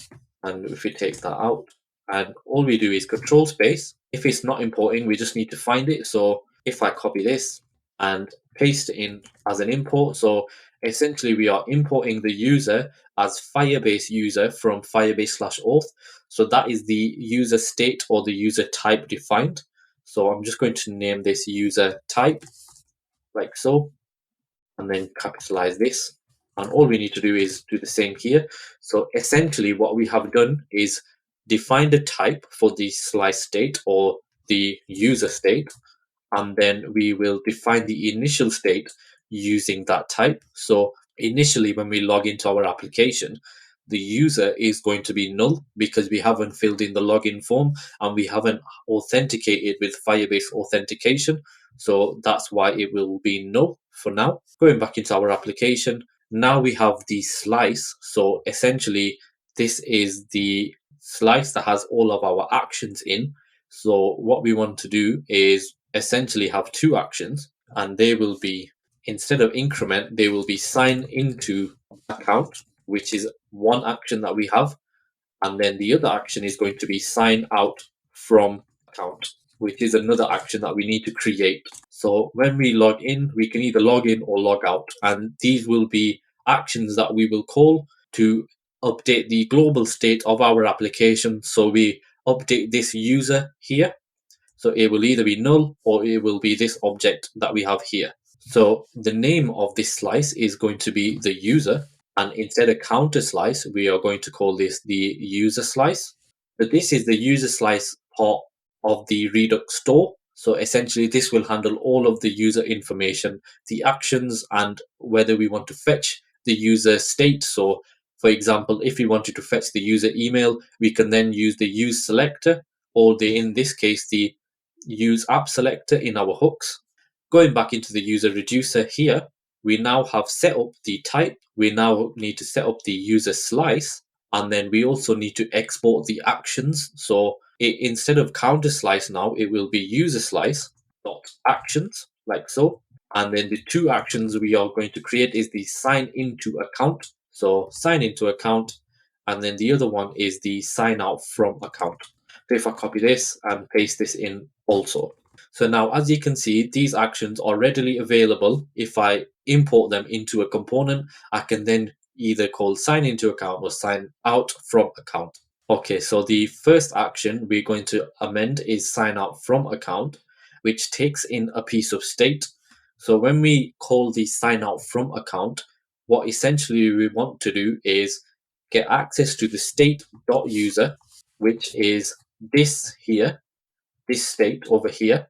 and if we take that out, and all we do is control space. If it's not importing, we just need to find it. So if I copy this and paste it in as an import, so essentially we are importing the user as Firebase user from Firebase/auth. So that is the user state or the user type defined. So I'm just going to name this user type like so, and then capitalize this. And all we need to do is do the same here. So essentially what we have done is define the type for the slice state or the user state, and then we will define the initial state using that type. So initially when we log into our application, the user is going to be null because we haven't filled in the login form and we haven't authenticated with Firebase authentication. So that's why it will be null for now. Going back into our application, now we have the slice. So essentially this is the slice that has all of our actions in. So what we want to do is essentially have two actions, and they will be, instead of increment, they will be sign into account, which is one action that we have, and then the other action is going to be sign out from account, which is another action that we need to create. So when we log in, we can either log in or log out, and these will be actions that we will call to update the global state of our application. So we update this user here, so it will either be null or it will be this object that we have here. So the name of this slice is going to be the user, and instead of counter slice, we are going to call this the user slice. So this is the user slice part of the Redux store. So essentially this will handle all of the user information, the actions, and whether we want to fetch the user state. So for example, if we wanted to fetch the user email, we can then use the use selector, or in this case, the use app selector in our hooks. Going back into the user reducer here, we now have set up the type. We now need to set up the user slice, and then we also need to export the actions. So instead of counter slice now, it will be user slice dot actions like so. And then the two actions we are going to create is the sign into account. So sign into account, and then the other one is the sign out from account. So if I copy this and paste this in also. So now, as you can see, these actions are readily available. If I import them into a component, I can then either call sign into account or sign out from account. Okay, so the first action we're going to amend is sign out from account, which takes in a piece of state. So when we call the sign out from account, what essentially we want to do is get access to the state.user, which is this here, this state over here,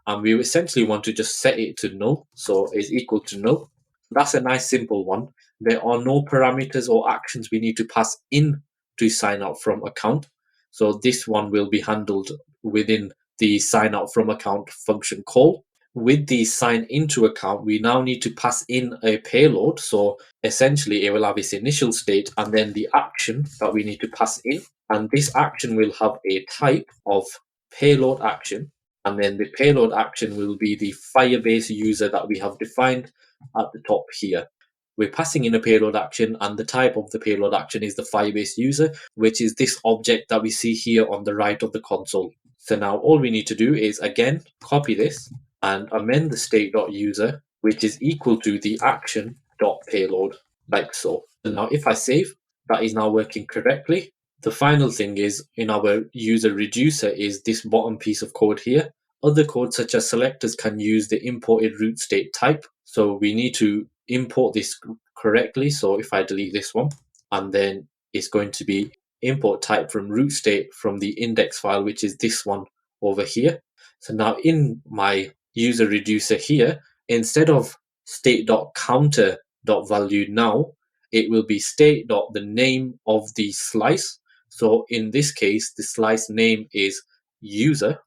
and we essentially want to just set it to null, so is equal to null. That's a nice simple one. There are no parameters or actions we need to pass in to sign out from account, so this one will be handled within the sign out from account function call. With the sign into account, we now need to pass in a payload. So essentially it will have its initial state and then the action that we need to pass in, and this action will have a type of payload action, and then the payload action will be the Firebase user that we have defined at the top here. We're passing in a payload action, and the type of the payload action is the Firebase user, which is this object that we see here on the right of the console. So now all we need to do is again copy this and amend the state.user, which is equal to the action.payload, like so. So now if I save, that is now working correctly. The final thing is in our user reducer is this bottom piece of code here. Other code such as selectors can use the imported root state type. So we need to import this correctly. So if I delete this one, and then it's going to be import type from root state from the index file, which is this one over here. So now in my user reducer here, instead of state.counter.value now, it will be state.the name of the slice. So in this case, the slice name is user.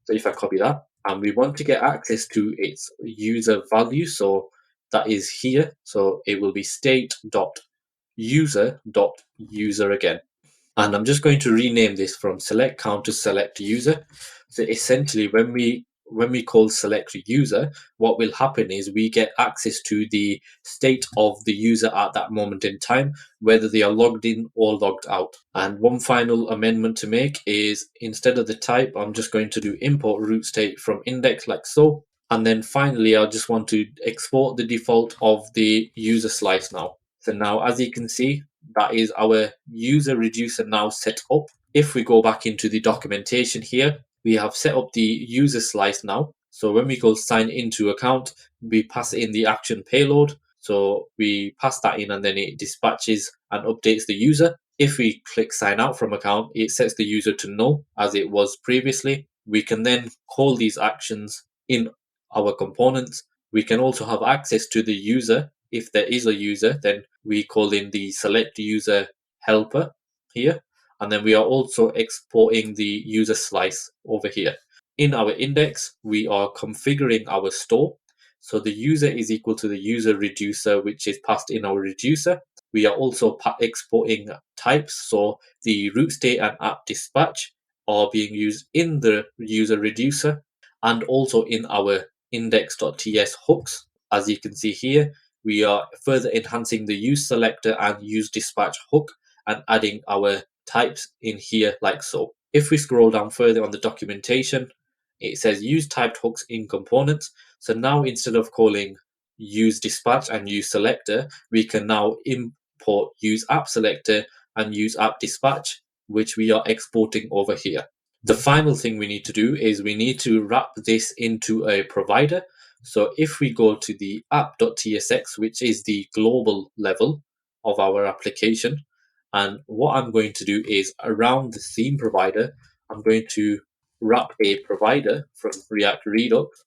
So if I copy that, and we want to get access to its user value, so that is here. So it will be state.user.user again. And I'm just going to rename this from select count to select user. So essentially when we call select user, what will happen is we get access to the state of the user at that moment in time, whether they are logged in or logged out. And one final amendment to make is instead of the type, I'm just going to do import root state from index like so. And then finally, I just want to export the default of the user slice now. So now, as you can see, that is our user reducer now set up. If we go back into the documentation here, we have set up the user slice now. So when we go sign into account, we pass in the action payload. So we pass that in and then it dispatches and updates the user. If we click sign out from account, it sets the user to null as it was previously. We can then call these actions in our components. We can also have access to the user. If there is a user, then we call in the select user helper here. And then we are also exporting the user slice over here. In our index, we are configuring our store. So the user is equal to the user reducer, which is passed in our reducer. We are also exporting types. So the root state and app dispatch are being used in the user reducer and also in our index.ts hooks. As you can see here, we are further enhancing the use selector and use dispatch hook and adding our types in here like so. If we scroll down further on the documentation, it says use typed hooks in components. So now instead of calling use dispatch and use selector, we can now import use app selector and use app dispatch, which we are exporting over here. The final thing we need to do is we need to wrap this into a provider. So if we go to the app.tsx, which is the global level of our application, and what I'm going to do is around the theme provider, I'm going to wrap a provider from React Redux,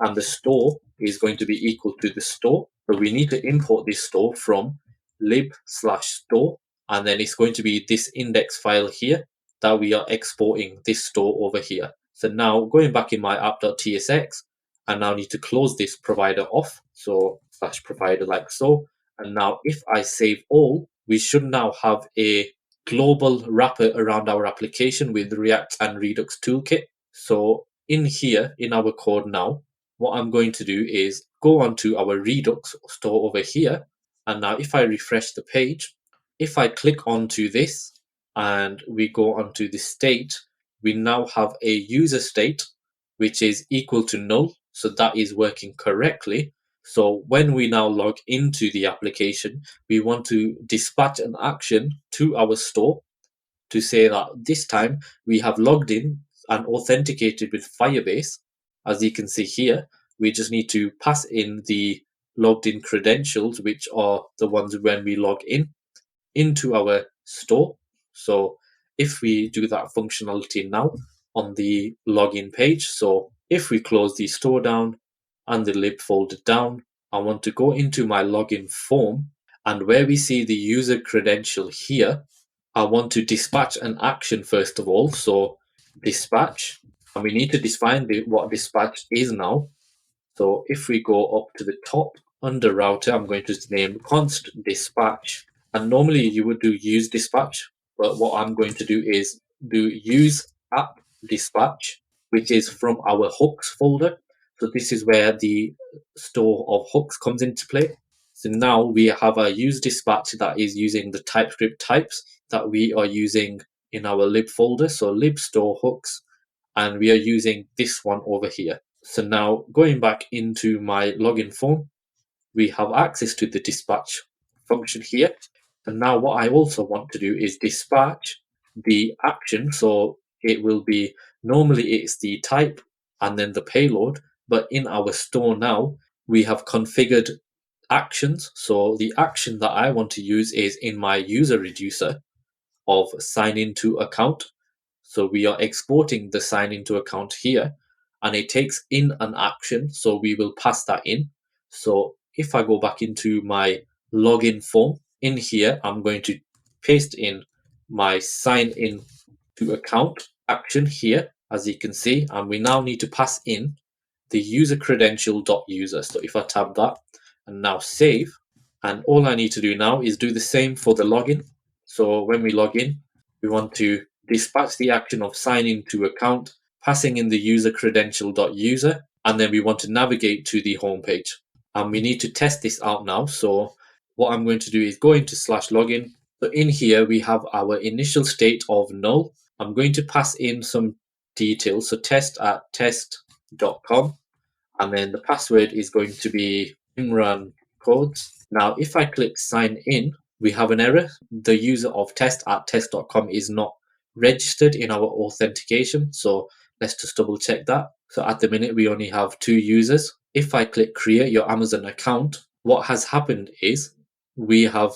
and the store is going to be equal to the store. So we need to import this store from lib/store, and then it's going to be this index file here that we are exporting this store over here. So now going back in my app.tsx, I now need to close this provider off. So /provider like so. And now if I save all, we should now have a global wrapper around our application with React and Redux Toolkit. So in here, in our code now, what I'm going to do is go onto our Redux store over here. And now if I refresh the page, if I click onto this and we go onto the state, we now have a user state, which is equal to null. So that is working correctly. So when we now log into the application, we want to dispatch an action to our store to say that this time we have logged in and authenticated with Firebase. As you can see here, we just need to pass in the logged in credentials, which are the ones when we log in, into our store. So if we do that functionality now on the login page, so if we close the store down and the lib folder down, I want to go into my login form, and where we see the user credential here, I want to dispatch an action first of all. So dispatch, and we need to define what dispatch is now. So if we go up to the top under router, I'm going to name const dispatch. And normally you would do use dispatch, but what I'm going to do is do use app dispatch, which is from our hooks folder. So this is where the store of hooks comes into play. So now we have a use dispatch that is using the TypeScript types that we are using in our lib folder. So lib store hooks, and we are using this one over here. So now going back into my login form, we have access to the dispatch function here. And now what I also want to do is dispatch the action. So it will be, normally it's the type and then the payload, but in our store now, we have configured actions. So the action that I want to use is in my user reducer of sign into account. So we are exporting the sign into account here, and it takes in an action. So we will pass that in. So if I go back into my login form in here, I'm going to paste in my sign in to account action here, as you can see, and we now need to pass in the user credential.user. So if I tab that and now save, and all I need to do now is do the same for the login. So when we log in, we want to dispatch the action of signing to account, passing in the user credential.user, and then we want to navigate to the home page. And we need to test this out now. So what I'm going to do is go into /login. So in here, we have our initial state of null. I'm going to pass in some details. So test@test.com. and then the password is going to be Imran codes. Now, if I click sign in, we have an error. The user of test@test.com is not registered in our authentication. So let's just double check that. So at the minute, we only have 2 users. If I click create your Amazon account, what has happened is we have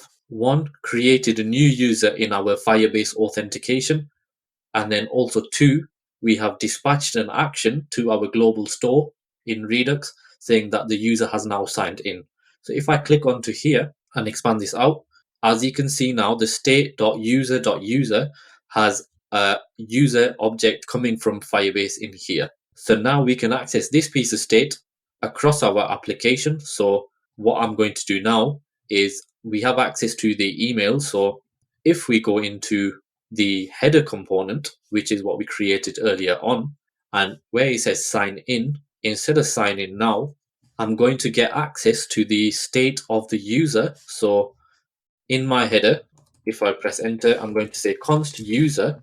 created a new user in our Firebase authentication, and then also 2, we have dispatched an action to our global store in Redux saying that the user has now signed in. So if I click onto here and expand this out, as you can see now, the state.user.user has a user object coming from Firebase in here. So now we can access this piece of state across our application. So what I'm going to do now is we have access to the email. So if we go into the header component, which is what we created earlier on, and where it says sign in, instead of sign in now, I'm going to get access to the state of the user. So in my header, if I press enter, I'm going to say const user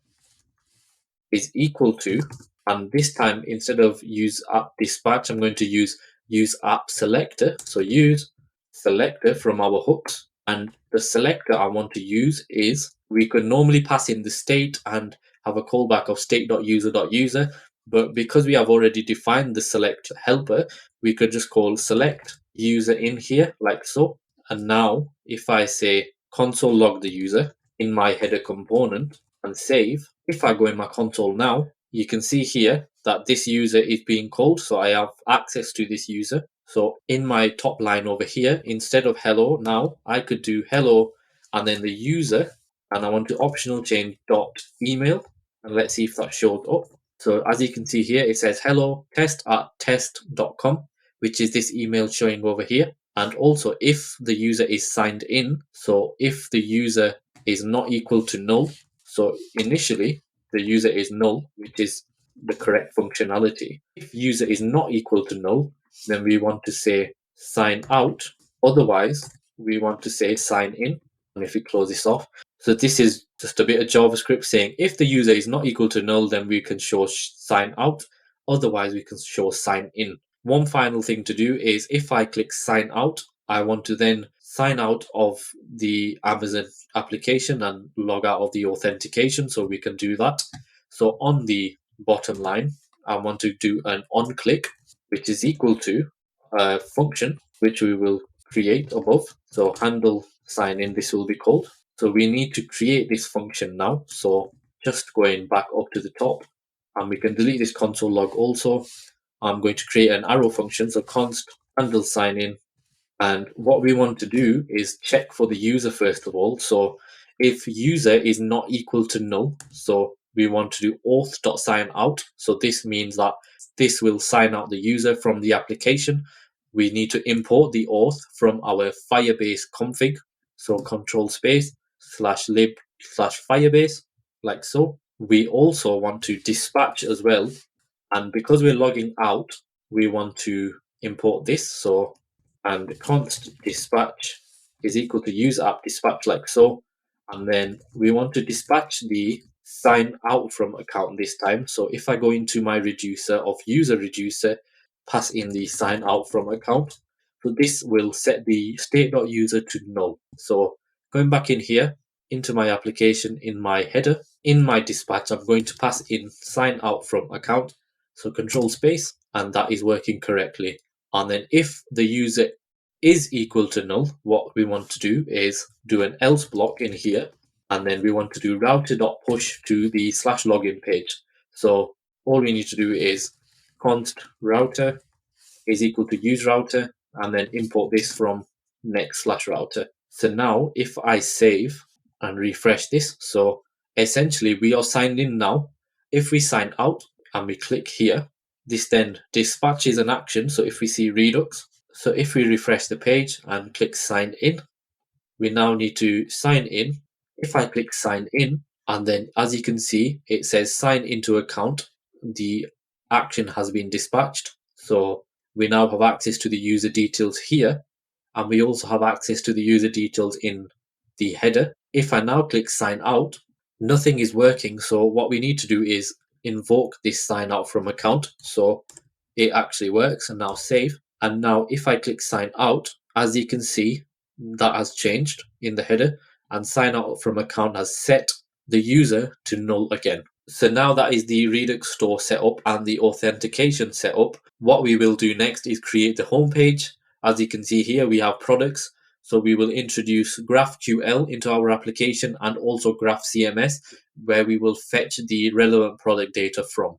is equal to, and this time instead of use app dispatch, I'm going to use app selector. So use selector from our hooks, and the selector I want to use is, we could normally pass in the state and have a callback of state.user.user, but because we have already defined the select helper, we could just call select user in here like so. And now if I say console log the user in my header component and save, if I go in my console now, you can see here that this user is being called, so I have access to this user. So in my top line over here, instead of hello now, I could do hello and then the user, and I want to optional change dot email, and let's see if that showed up. So as you can see here, it says hello test@test.com, which is this email showing over here. And also if the user is signed in, so if the user is not equal to null, so initially the user is null, which is the correct functionality. If user is not equal to null, then we want to say sign out. Otherwise, we want to say sign in. And if we close this off, so this is just a bit of JavaScript saying if the user is not equal to null, then we can show sign out. Otherwise, we can show sign in. One final thing to do is if I click sign out, I want to then sign out of the Amazon application and log out of the authentication, so we can do that. So on the bottom line, I want to do an on click, which is equal to a function which we will create above. So handle sign in, this will be called. So we need to create this function now. So just going back up to the top, and we can delete this console log also. I'm going to create an arrow function, so const handle sign in. And what we want to do is check for the user first of all. So if user is not equal to null, so we want to do auth.signout. So this means that this will sign out the user from the application. We need to import the auth from our Firebase config. So control space /lib/Firebase, like so. We also want to dispatch as well. And because we're logging out, we want to import this. So, and const dispatch is equal to use app dispatch like so. And then we want to dispatch the sign out from account this time. So if I go into my reducer of user reducer, pass in the sign out from account. So this will set the state.user to null. So going back in here into my application, in my header, in my dispatch, I'm going to pass in sign out from account. So control space, and that is working correctly. And then if the user is equal to null, what we want to do is do an else block in here, and then we want to do router.push to the /login page. So all we need to do is const router is equal to use router, and then import this from next/router. So now if I save and refresh this, so essentially we are signed in now. If we sign out and we click here, this then dispatches an action. So if we see Redux, so if we refresh the page and click sign in, we now need to sign in. If I click sign in, and then as you can see, it says sign into account, the action has been dispatched. So we now have access to the user details here, and we also have access to the user details in the header. If I now click sign out, nothing is working. So what we need to do is invoke this sign out from account. So it actually works. And now save. And now if I click sign out, as you can see, that has changed in the header, and sign out from account has set the user to null again. So now that is the Redux store setup and the authentication setup. What we will do next is create the homepage. As you can see here, we have products. So we will introduce GraphQL into our application and also Graph CMS, where we will fetch the relevant product data from.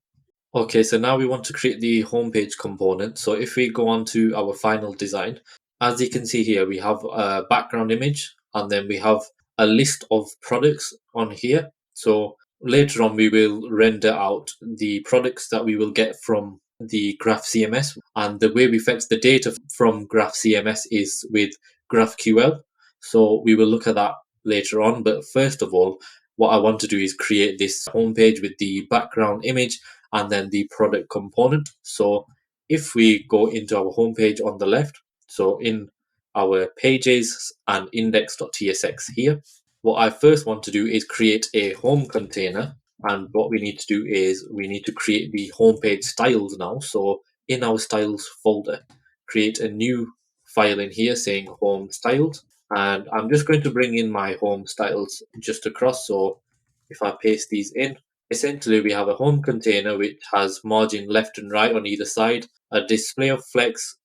Okay, so now we want to create the homepage component. So if we go on to our final design, as you can see here, we have a background image and then we have a list of products on here. So later on, we will render out the products that we will get from the Graph CMS. And the way we fetch the data from Graph CMS is with GraphQL. So we will look at that later on. But first of all, what I want to do is create this homepage with the background image and then the product component. So if we go into our homepage on the left, so in our pages and index.tsx here, what I first want to do is create a home container. And what we need to do is we need to create the homepage styles now. So in our styles folder, create a new file in here saying home styles. And I'm just going to bring in my home styles just across. So if I paste these in, essentially we have a home container which has margin left and right on either side, a display of flex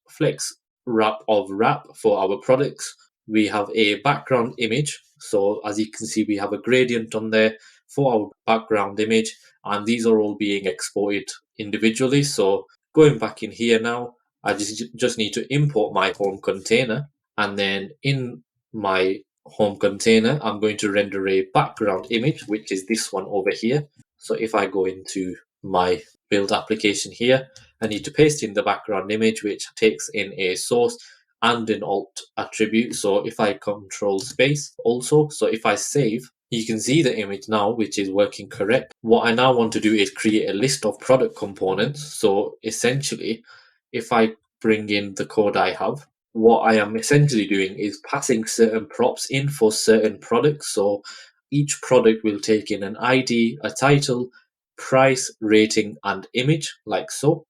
wrap of wrap for our products. We have a background image. So as you can see, we have a gradient on there for our background image, and these are all being exported individually. So going back in here now, I just need to import my home container, and then in my home container, I'm going to render a background image, which is this one over here. So if I go into my build application here, I need to paste in the background image, which takes in a source and an alt attribute. So if I control space also, so if I save, you can see the image now, which is working correct. What I now want to do is create a list of product components. So essentially, if I bring in the code I have, what I am essentially doing is passing certain props in for certain products. So each product will take in an ID, a title, price, rating, and image, like so.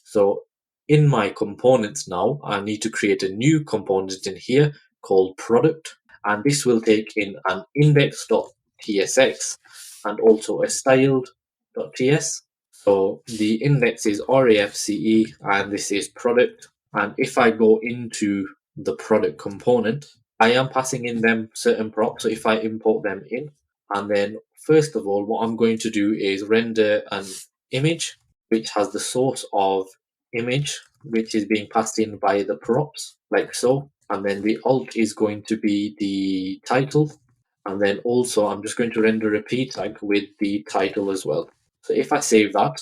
So in my components now, I need to create a new component in here called product. And this will take in an index.tsx and also a styled.ts. So the index is RAFCE and this is product. And if I go into the product component, I am passing in them certain props. So if I import them in, and then first of all, what I'm going to do is render an image which has the source of image, which is being passed in by the props, like so. And then the alt is going to be the title. And then also I'm just going to render a p tag with the title as well. So if I save that,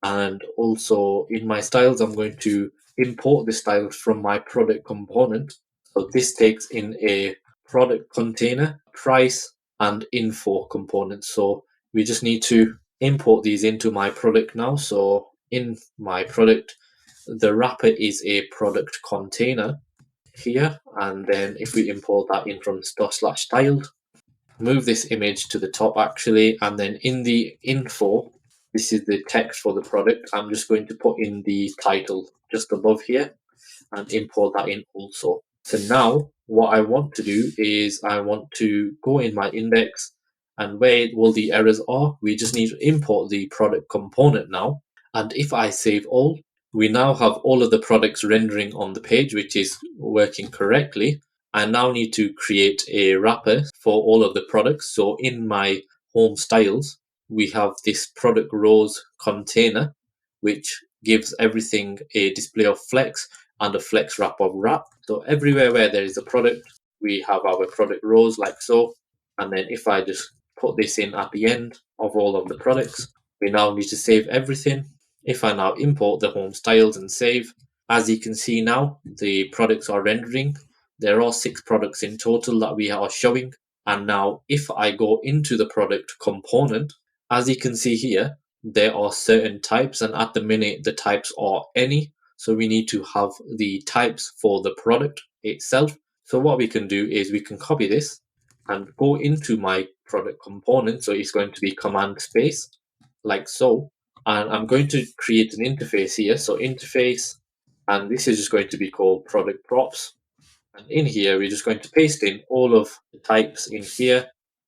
and also in my styles, I'm going to import the styles from my product component. So this takes in a product container, price, and info components. So we just need to import these into my product now. So in my product, the wrapper is a product container here. And then if we import that in from /styled, move this image to the top actually, and then in the info, this is the text for the product. I'm just going to put in the title just above here and import that in also. So now what I want to do is I want to go in my index, and where all the errors are, we just need to import the product component now. And if I save all, we now have all of the products rendering on the page, which is working correctly. I now need to create a wrapper for all of the products. So in my home styles, we have this product rows container, which gives everything a display of flex and a flex wrap of wrap. So everywhere where there is a product, we have our product rows like so. And then if I just put this in at the end of all of the products, we now need to save everything. If I now import the home styles and save, as you can see now, the products are rendering. There are 6 products in total that we are showing. And now if I go into the product component, as you can see here, there are certain types, and at the minute the types are any. So we need to have the types for the product itself. So what we can do is we can copy this and go into my product component. So it's going to be command space like so. and I'm going to create an interface here. So interface, and this is just going to be called product props. And in here, we're just going to paste in all of the types in here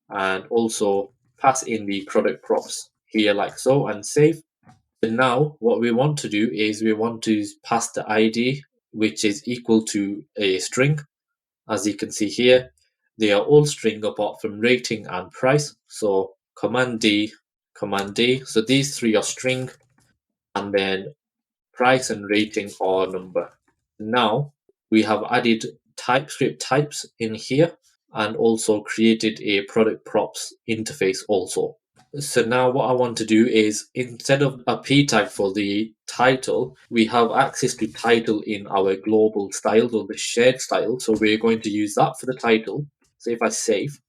and also pass in the product props here like so and save. And now what we want to do is we want to pass the ID, which is equal to a string. As you can see here, they are all string apart from rating and price. So command D, command D. So these three are string, and then price and rating are number. Now we have added TypeScript types in here and also created a product props interface also. So now what I want to do is, instead of a p tag for the title, we have access to title in our global styles or the shared style. So we're going to use that for the title. So if I save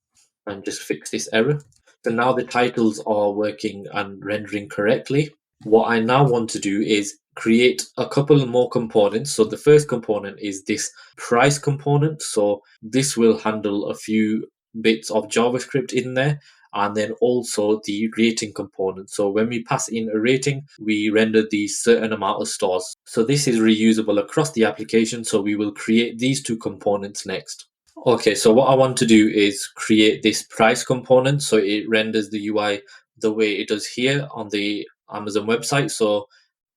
and just fix this error, so now the titles are working and rendering correctly. What I now want to do is create a couple more components. So the first component is this price component. So this will handle a few bits of JavaScript in there, and then also the rating component. So when we pass in a rating, we render the certain amount of stars. So this is reusable across the application. So we will create these two components next. Okay, so what I want to do is create this price component so it renders the UI the way it does here on the Amazon website. So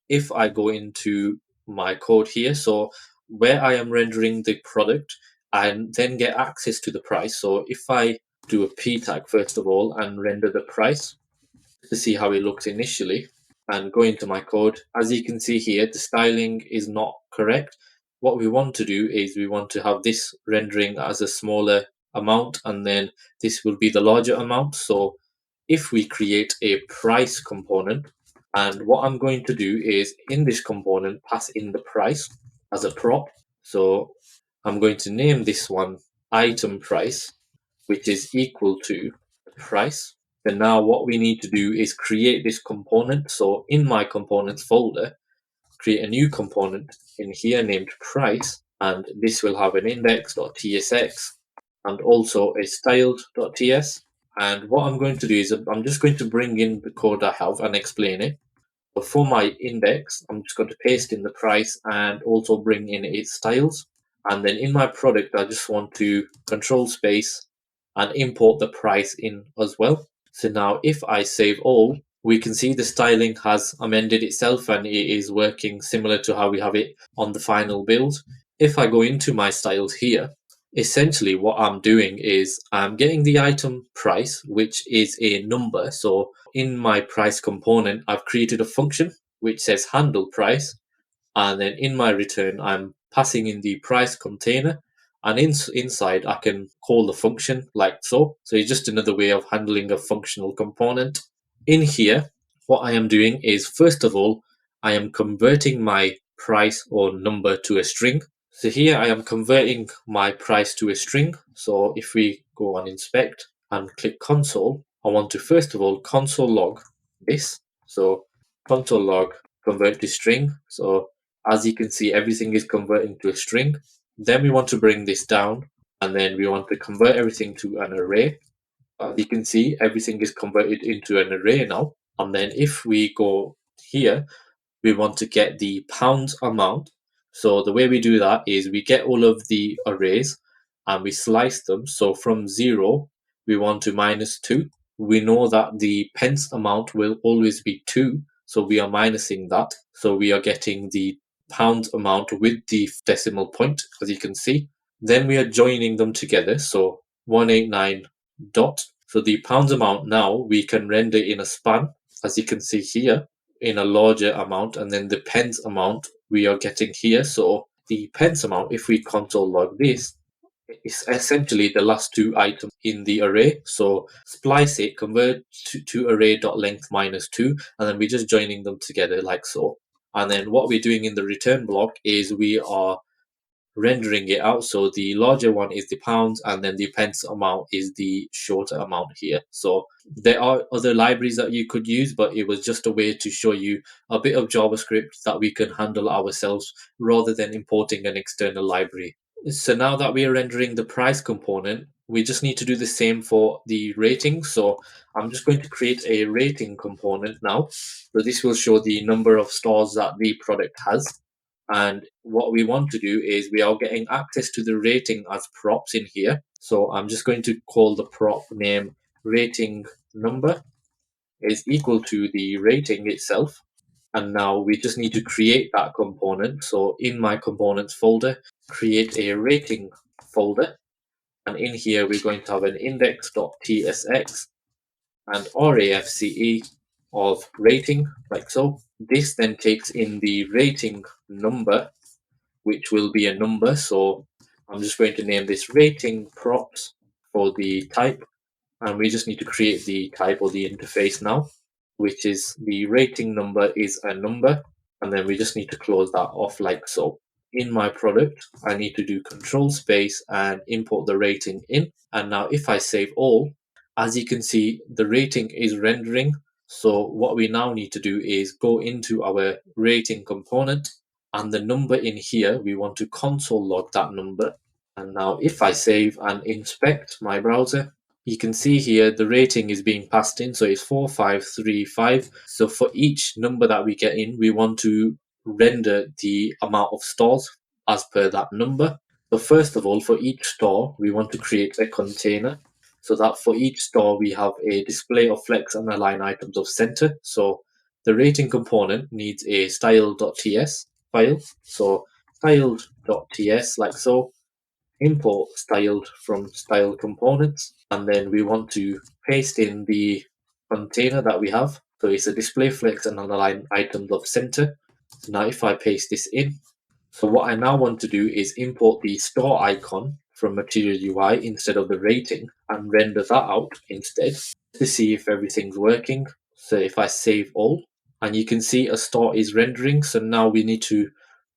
if I go into my code here, so where I am rendering the product, I then get access to the price. So if I do a p tag first of all and render the price to see how it looks initially and go into my code, as you can see here, the styling is not correct. What we want to do is we want to have this rendering as a smaller amount, and then this will be the larger amount. So if we create a price component, and what I'm going to do is in this component pass in the price as a prop. So I'm going to name this one item price, which is equal to the price. And now what we need to do is create this component. So in my components folder, create a new component in here named price, and this will have an index.tsx and also a styled.ts. And what I'm going to do is I'm just going to bring in the code I have and explain it. So for my index, I'm just going to paste in the price and also bring in its styles. And then in my product, I just want to control space and import the price in as well. So now if I save all, we can see the styling has amended itself and it is working similar to how we have it on the final build. If I go into my styles here, essentially what I'm doing is I'm getting the item price, which is a number. So in my price component, I've created a function which says handle price, and then in my return, I'm passing in the price container, and inside I can call the function like so. So it's just another way of handling a functional component. In here, what I am doing is, first of all, I am converting my price or number to a string. So here I am converting my price to a string. So if we go on inspect and click console, I want to first of all console log this. So console log convert to string. So as you can see, everything is converting to a string. Then we want to bring this down, and then we want to convert everything to an array. As you can see, everything is converted into an array now. And then if we go here, we want to get the pounds amount. So the way we do that is we get all of the arrays and we slice them. So from 0, we want to -2. We know that the pence amount will always be 2. So we are minusing that. So we are getting the pounds amount with the decimal point, as you can see. Then we are joining them together. So 189 dot. So the pounds amount now we can render in a span, as you can see here, in a larger amount, and then the pence amount we are getting here. So the pence amount, if we console log this, is essentially the last two items in the array. So splice it, convert to array.length -2, and then we're just joining them together like so. And then what we're doing in the return block is we are rendering it out. So the larger one is the pounds, and then the pence amount is the shorter amount here. So there are other libraries that you could use, but it was just a way to show you a bit of JavaScript that we can handle ourselves rather than importing an external library. So now that we are rendering the price component, we just need to do the same for the rating. So I'm just going to create a rating component now. So this will show the number of stars that the product has. And what we want to do is we are getting access to the rating as props in here. So I'm just going to call the prop name rating number is equal to the rating itself. And now we just need to create that component. So in my components folder, create a rating folder. And in here, we're going to have an index.tsx and RAFCE of rating, like so. This then takes in the rating number, which will be a number. So I'm just going to name this rating props for the type. And we just need to create the type or the interface now, which is the rating number is a number. And then we just need to close that off like so. In my product, I need to do control space and import the rating in. And now if I save all, as you can see, the rating is rendering. So what we now need to do is go into our rating component, and the number in here, we want to console log that number. And now if I save and inspect my browser, you can see here the rating is being passed in, so it's 4535. So for each number that we get in, we want to render the amount of stars as per that number. So first of all, for each star, we want to create a container so that for each star we have a display of flex and align items of center. So the rating component needs a style.ts file. So styled.ts like so. Import styled from style components, and then we want to paste in the container that we have. So it's a display flex and align items of center. So now if I paste this in, so what I now want to do is import the store icon from Material UI instead of the rating and render that out instead to see if everything's working. So if I save all, and you can see a star is rendering. So now we need to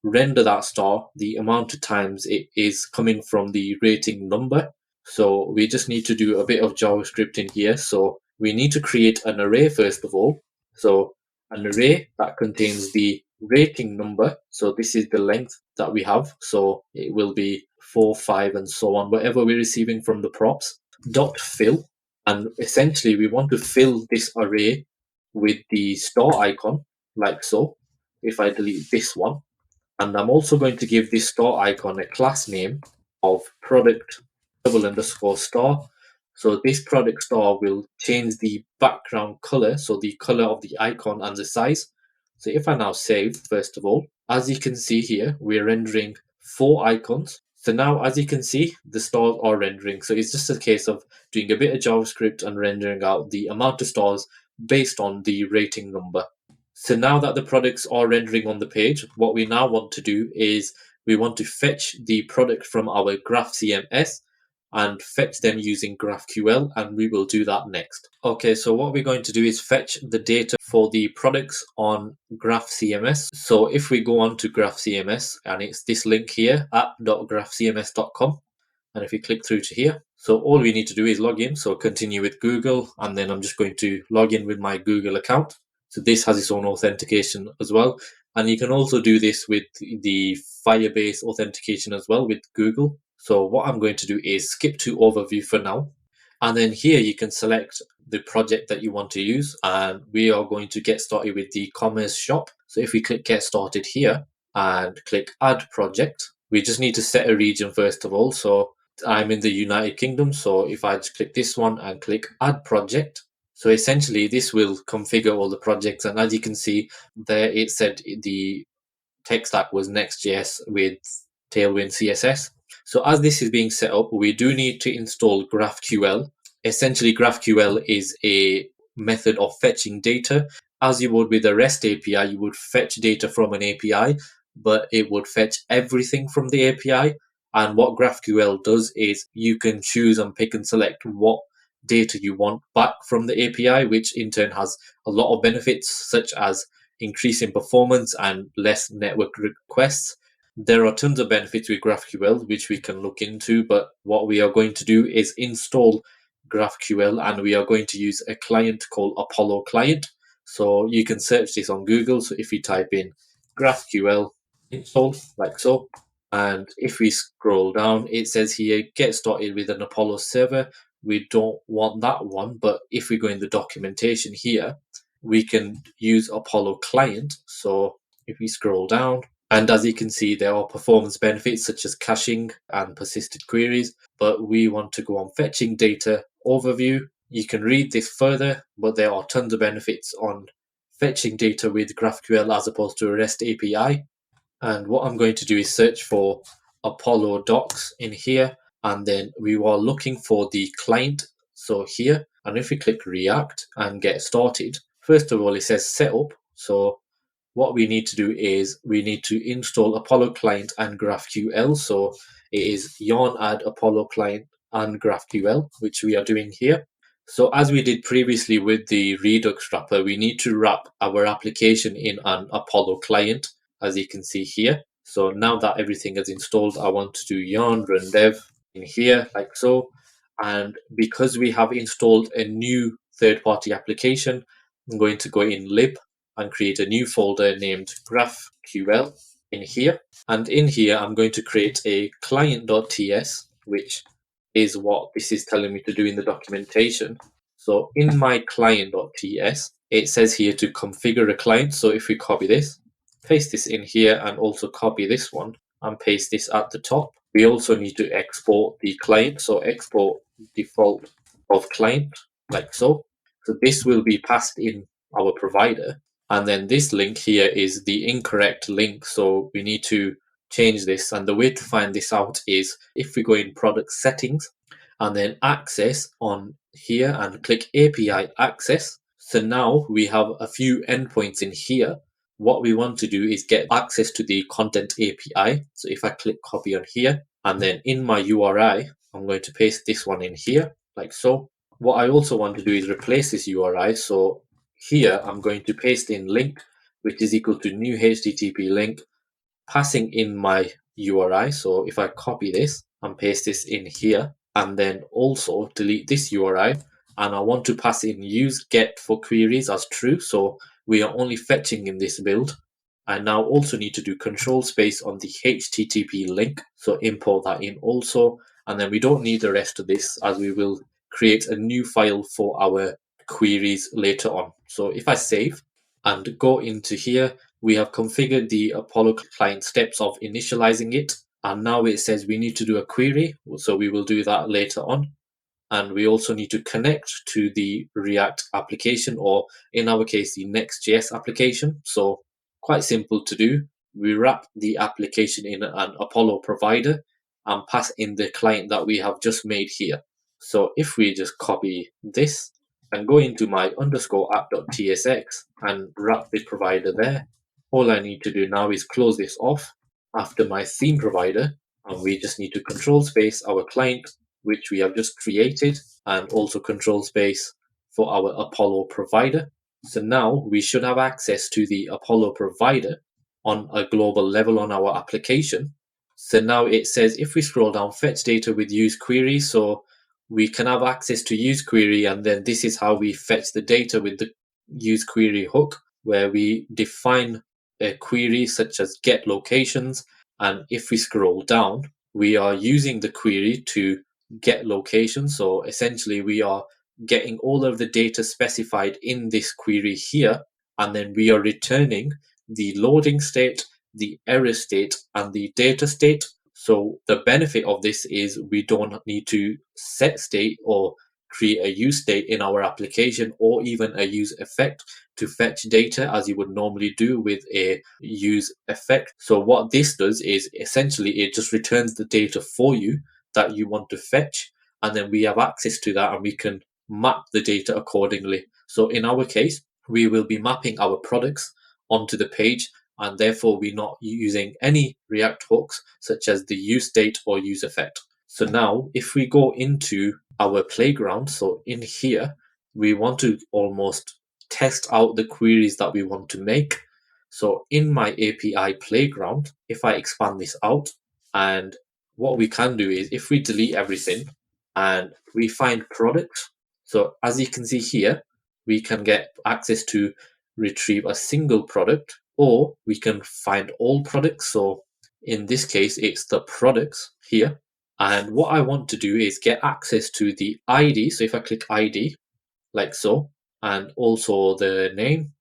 render that star the amount of times it is coming from the rating number. So we just need to do a bit of JavaScript in here. So we need to create an array first of all. So an array that contains the rating number. So this is the length that we have. So it will be 4, 5, and so on, whatever we're receiving from the props. Dot fill. And essentially we want to fill this array with the star icon, like so. If I delete this one, and I'm also going to give this star icon a class name of product _star. So this product star will change the background color, so the color of the icon and the size. So if I now save, first of all, as you can see here, we're rendering 4 icons. So now, as you can see, the stars are rendering. So it's just a case of doing a bit of JavaScript and rendering out the amount of stars based on the rating number. So now that the products are rendering on the page, what we now want to do is we want to fetch the product from our Graph CMS and fetch them using GraphQL, and we will do that next. Okay, so what we're going to do is fetch the data for the products on Graph CMS. So if we go on to Graph CMS, and it's this link here, app.graphcms.com, and if we click through to here, so all we need to do is log in. So continue with Google, and then I'm just going to log in with my Google account. So this has its own authentication as well. And you can also do this with the Firebase authentication as well with Google. So what I'm going to do is skip to overview for now. And then here you can select the project that you want to use. And we are going to get started with the commerce shop. So if we click get started here and click add project, we just need to set a region first of all. So I'm in the United Kingdom. So if I just click this one and click add project, so essentially this will configure all the projects. And as you can see there, it said the tech stack was Next.js with Tailwind CSS. So as this is being set up, we do need to install GraphQL. Essentially, GraphQL is a method of fetching data. As you would with a REST API, you would fetch data from an API, but it would fetch everything from the API. And what GraphQL does is you can choose and pick and select what data you want back from the API, which in turn has a lot of benefits, such as increasing performance and less network requests. There are tons of benefits with GraphQL, which we can look into, but what we are going to do is install GraphQL, and we are going to use a client called Apollo Client. So you can search this on Google. So if you type in GraphQL install, like so, And if we scroll down, it says here, get started with an Apollo server. We don't want that one, but if we go in the documentation here, we can use Apollo client. So if we scroll down, and as you can see, there are performance benefits such as caching and persisted queries, but we want to go on fetching data overview. You can read this further, but there are tons of benefits on fetching data with GraphQL as opposed to a REST API. And what I'm going to do is search for Apollo docs in here, and then we are looking for the client. So here, and if we click React and get started, first of all, it says setup. So what we need to do is we need to install Apollo client and GraphQL. So it is yarn add Apollo client and GraphQL, which we are doing here. So as we did previously with the Redux wrapper, we need to wrap our application in an Apollo client, as you can see here. So now that everything is installed, I want to do yarn run dev in here like so. And because we have installed a new third-party application, I'm going to go in lib and create a new folder named GraphQL in here. And in here, I'm going to create a client.ts, which is what this is telling me to do in the documentation. So in my client.ts, it says here to configure a client. So if we copy this, paste this in here, and also copy this one and paste this at the top. We also need to export the client. So export default of client like so. So this will be passed in our provider. And then this link here is the incorrect link. So we need to change this. And the way to find this out is if we go in product settings and then access on here and click API access. So now we have a few endpoints in here. What we want to do is get access to the content API. So if I click copy on here and then in my URI, I'm going to paste this one in here like so. What I also want to do is replace this URI. So here I'm going to paste in link, which is equal to new HTTP link, passing in my URI. So if I copy this and paste this in here, and then also delete this URI, and I want to pass in use get for queries as true. So we are only fetching in this build. I now also need to do control space on the HTTP link. So import that in also. And then we don't need the rest of this as we will create a new file for our queries later on. So if I save and go into here, we have configured the Apollo client steps of initializing it. And now it says we need to do a query. So we will do that later on. And we also need to connect to the React application, or in our case, the Next.js application. So quite simple to do. We wrap the application in an Apollo provider and pass in the client that we have just made here. So if we just copy this and go into my underscore app.tsx and wrap the provider there, all I need to do now is close this off after my theme provider, and we just need to control space our client, which we have just created, and also control space for our Apollo provider. So now we should have access to the Apollo provider on a global level on our application. So now it says if we scroll down, fetch data with use query. So we can have access to use query, and then this is how we fetch the data with the use query hook, where we define a query such as get locations. And if we scroll down, we are using the query to get location. So essentially we are getting all of the data specified in this query here, and then we are returning the loading state, the error state, and the data state. So the benefit of this is we don't need to set state or create a use state in our application, or even a use effect to fetch data as you would normally do with a use effect. So what this does is essentially it just returns the data for you that you want to fetch, and then we have access to that and we can map the data accordingly. So in our case, we will be mapping our products onto the page, and therefore we're not using any React hooks such as the use state or use effect. So now if we go into our playground, so in here, we want to almost test out the queries that we want to make. So in my API playground, if I expand this out, and what we can do is if we delete everything and we find products, so as you can see here, we can get access to retrieve a single product, or we can find all products. So In this case, it's the products here. And what I want to do is get access to the ID. So if I click ID, like so, and also the name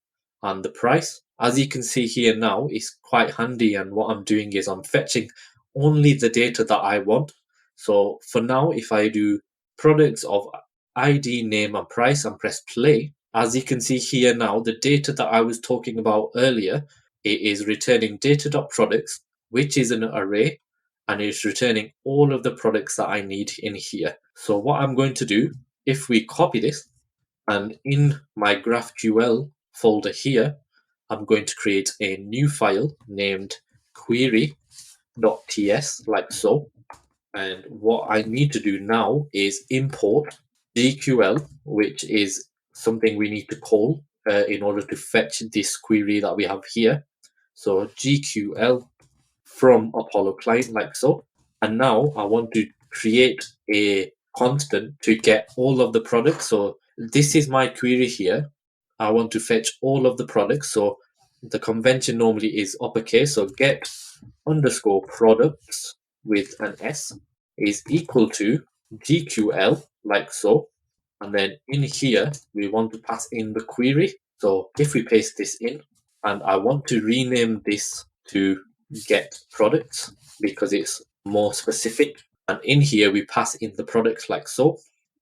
and the price. As you can see here now, it's quite handy, and what I'm doing is I'm fetching only the data that I want. So for now, if I do products of ID, name and price and press play, as you can see here now, the data that I was talking about earlier, it is returning data.products, which is an array, and it's returning all of the products that I need in here. So what I'm going to do, if we copy this, and in my GraphQL folder here, I'm going to create a new file named query.ts, like so. And what I need to do now is import GQL, which is something we need to call in order to fetch this query that we have here. So GQL from Apollo client, like so. And now I want to create a constant to get all of the products. So this is my query here. I want to fetch all of the products. So the convention normally is uppercase. So get underscore products with an S is equal to GQL, like so. And then in here, we want to pass in the query. So if we paste this in, and I want to rename this to get products because it's more specific. And in here, we pass in the products like so.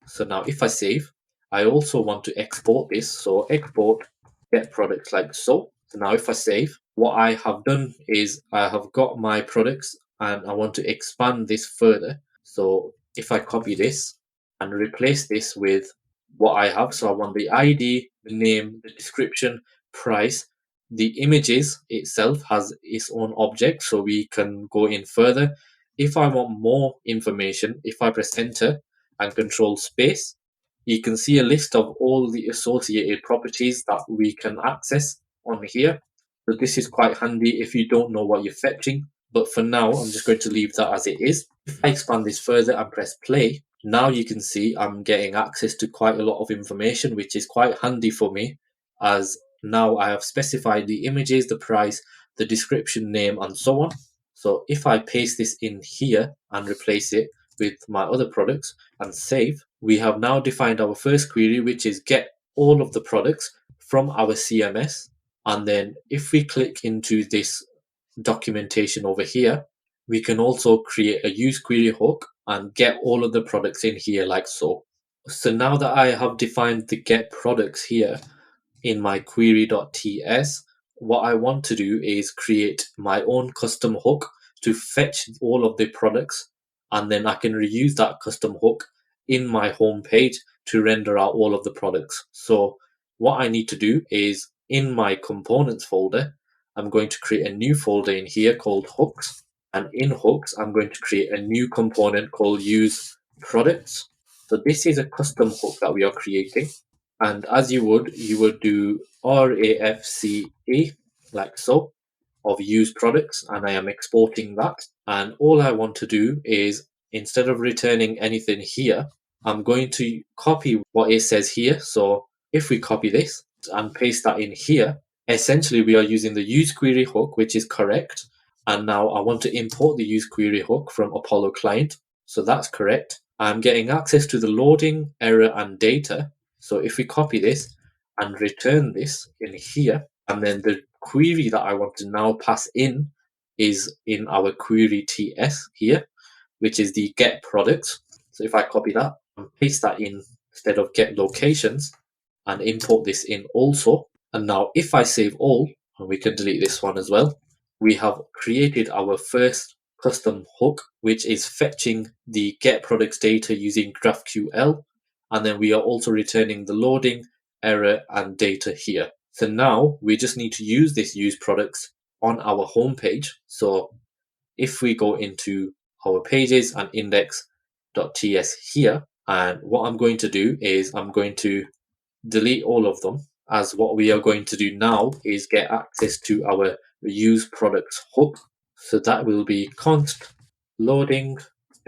So now if I save, I also want to export this. So export get products like so. So now if I save, what I have done is I have got my products and I want to expand this further. So if I copy this and replace this with what I have, so I want the ID, the name, the description, price. The images itself has its own object, so we can go in further. If I want more information, if I press enter and control space, you can see a list of all the associated properties that we can access on here. So this is quite handy if you don't know what you're fetching. But for now, I'm just going to leave that as it is. If I expand this further and press play, now you can see I'm getting access to quite a lot of information, which is quite handy for me, as now I have specified the images, the price, the description, name, and so on. So if I paste this in here and replace it with my other products and save, we have now defined our first query, which is get all of the products from our CMS. And then if we click into this documentation over here, we can also create a use query hook and get all of the products in here like so. So now that I have defined the get products here in my query.ts, what I want to do is create my own custom hook to fetch all of the products, and then I can reuse that custom hook in my home page to render out all of the products. So what I need to do is in my components folder, I'm going to create a new folder in here called hooks. And in hooks, I'm going to create a new component called use products. So this is a custom hook that we are creating. And as you would do RAFCE, like so, of use products, and I am exporting that. And all I want to do is, instead of returning anything here, I'm going to copy what it says here. So if we copy this and paste that in here, essentially we are using the use query hook, which is correct. And now I want to import the use query hook from Apollo client. So that's correct. I'm getting access to the loading, error, and data. So if we copy this and return this in here, and then the query that I want to now pass in is in our query TS here, which is the get products. So if I copy that and paste that in instead of get locations and import this in also, and now if I save all, and we can delete this one as well, we have created our first custom hook, which is fetching the get products data using GraphQL, and then we are also returning the loading, error, and data here. So now we just need to use this use products on our home page. So if we go into our pages and index.ts here, and what I'm going to do is I'm going to delete all of them, as what we are going to do now is get access to our use products hook. So that will be const loading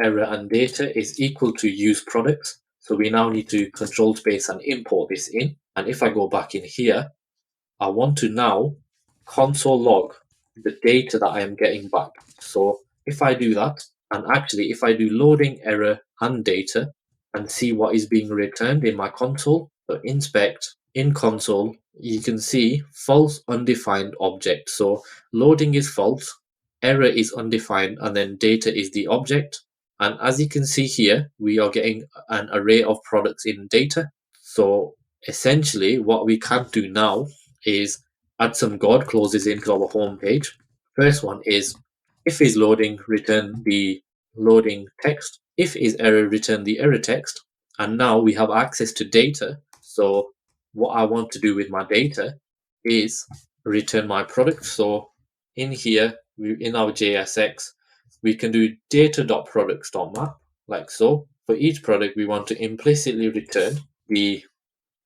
error and data is equal to use products. So we now need to control space and import this in. And if I go back in here, I want to now console log the data that I am getting back. So if I do that, and actually if I do loading error and data and see what is being returned in my console, so inspect in console, you can see false undefined object. So loading is false, error is undefined, and then data is the object. And as you can see here, we are getting an array of products in data. So essentially what we can do now is add some guard clauses into our home page. First one is if is loading, return the loading text. If is error, return the error text. And now we have access to data. So what I want to do with my data is return my product. So in here, in our JSX, we can do data.products.map like so. For each product, we want to implicitly return the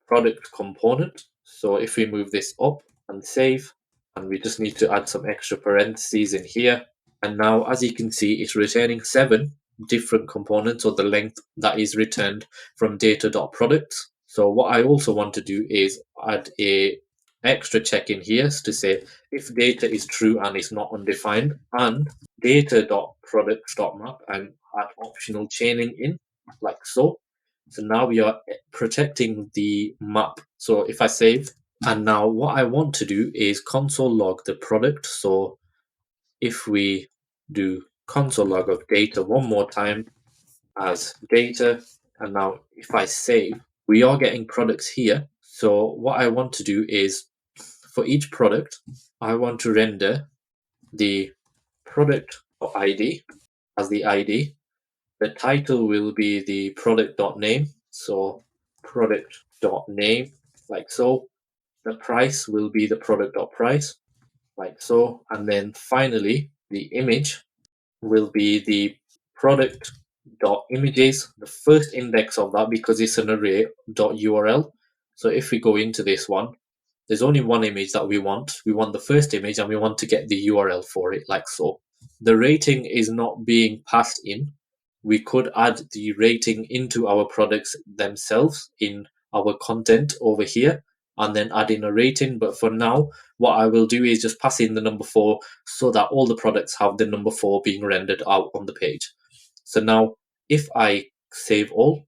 product component. So if we move this up and save, and we just need to add some extra parentheses in here. And now, as you can see, it's returning 7 different components, or the length that is returned from data.products. So what I also want to do is add a extra check in here to say if data is true and it's not undefined, and data.products.map, and add optional chaining in like so. So now we are protecting the map. So if I save, and now what I want to do is console log the product. So if we do console log of data one more time as data, and now if I save, we are getting products here. So what I want to do is for each product, I want to render the product ID as the ID. The title will be the product.name. So product.name like so. The price will be the product.price like so. And then finally, the image will be the product.images, the first index of that, because it's an array .url. So if we go into this one, there's only one image that we want. We want the first image and we want to get the URL for it like so. The rating is not being passed in. We could add the rating into our products themselves in our content over here and then add in a rating. But for now, what I will do is just pass in the number 4 so that all the products have the number 4 being rendered out on the page. So now if I save all,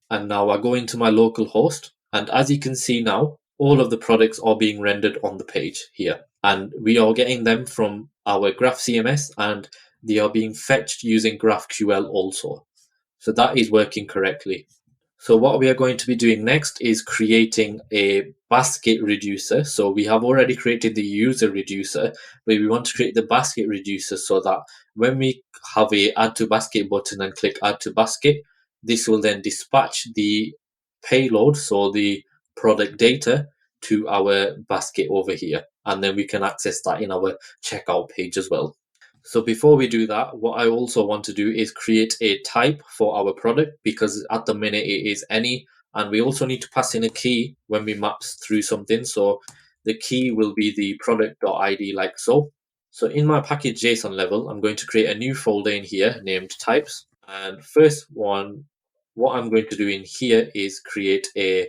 and now I go into my local host, and as you can see now, all of the products are being rendered on the page here. And we are getting them from our Graph CMS, and they are being fetched using GraphQL also. So that is working correctly. So what we are going to be doing next is creating a basket reducer. So we have already created the user reducer, but we want to create the basket reducer so that when we have a add to basket button and click add to basket, this will then dispatch the payload, so the product data, to our basket over here. And then we can access that in our checkout page as well. So before we do that, what I also want to do is create a type for our product, because at the minute it is any, and we also need to pass in a key when we maps through something. So the key will be the product.id like so. So in my package.json level, I'm going to create a new folder in here named types. And first one, what I'm going to do in here is create a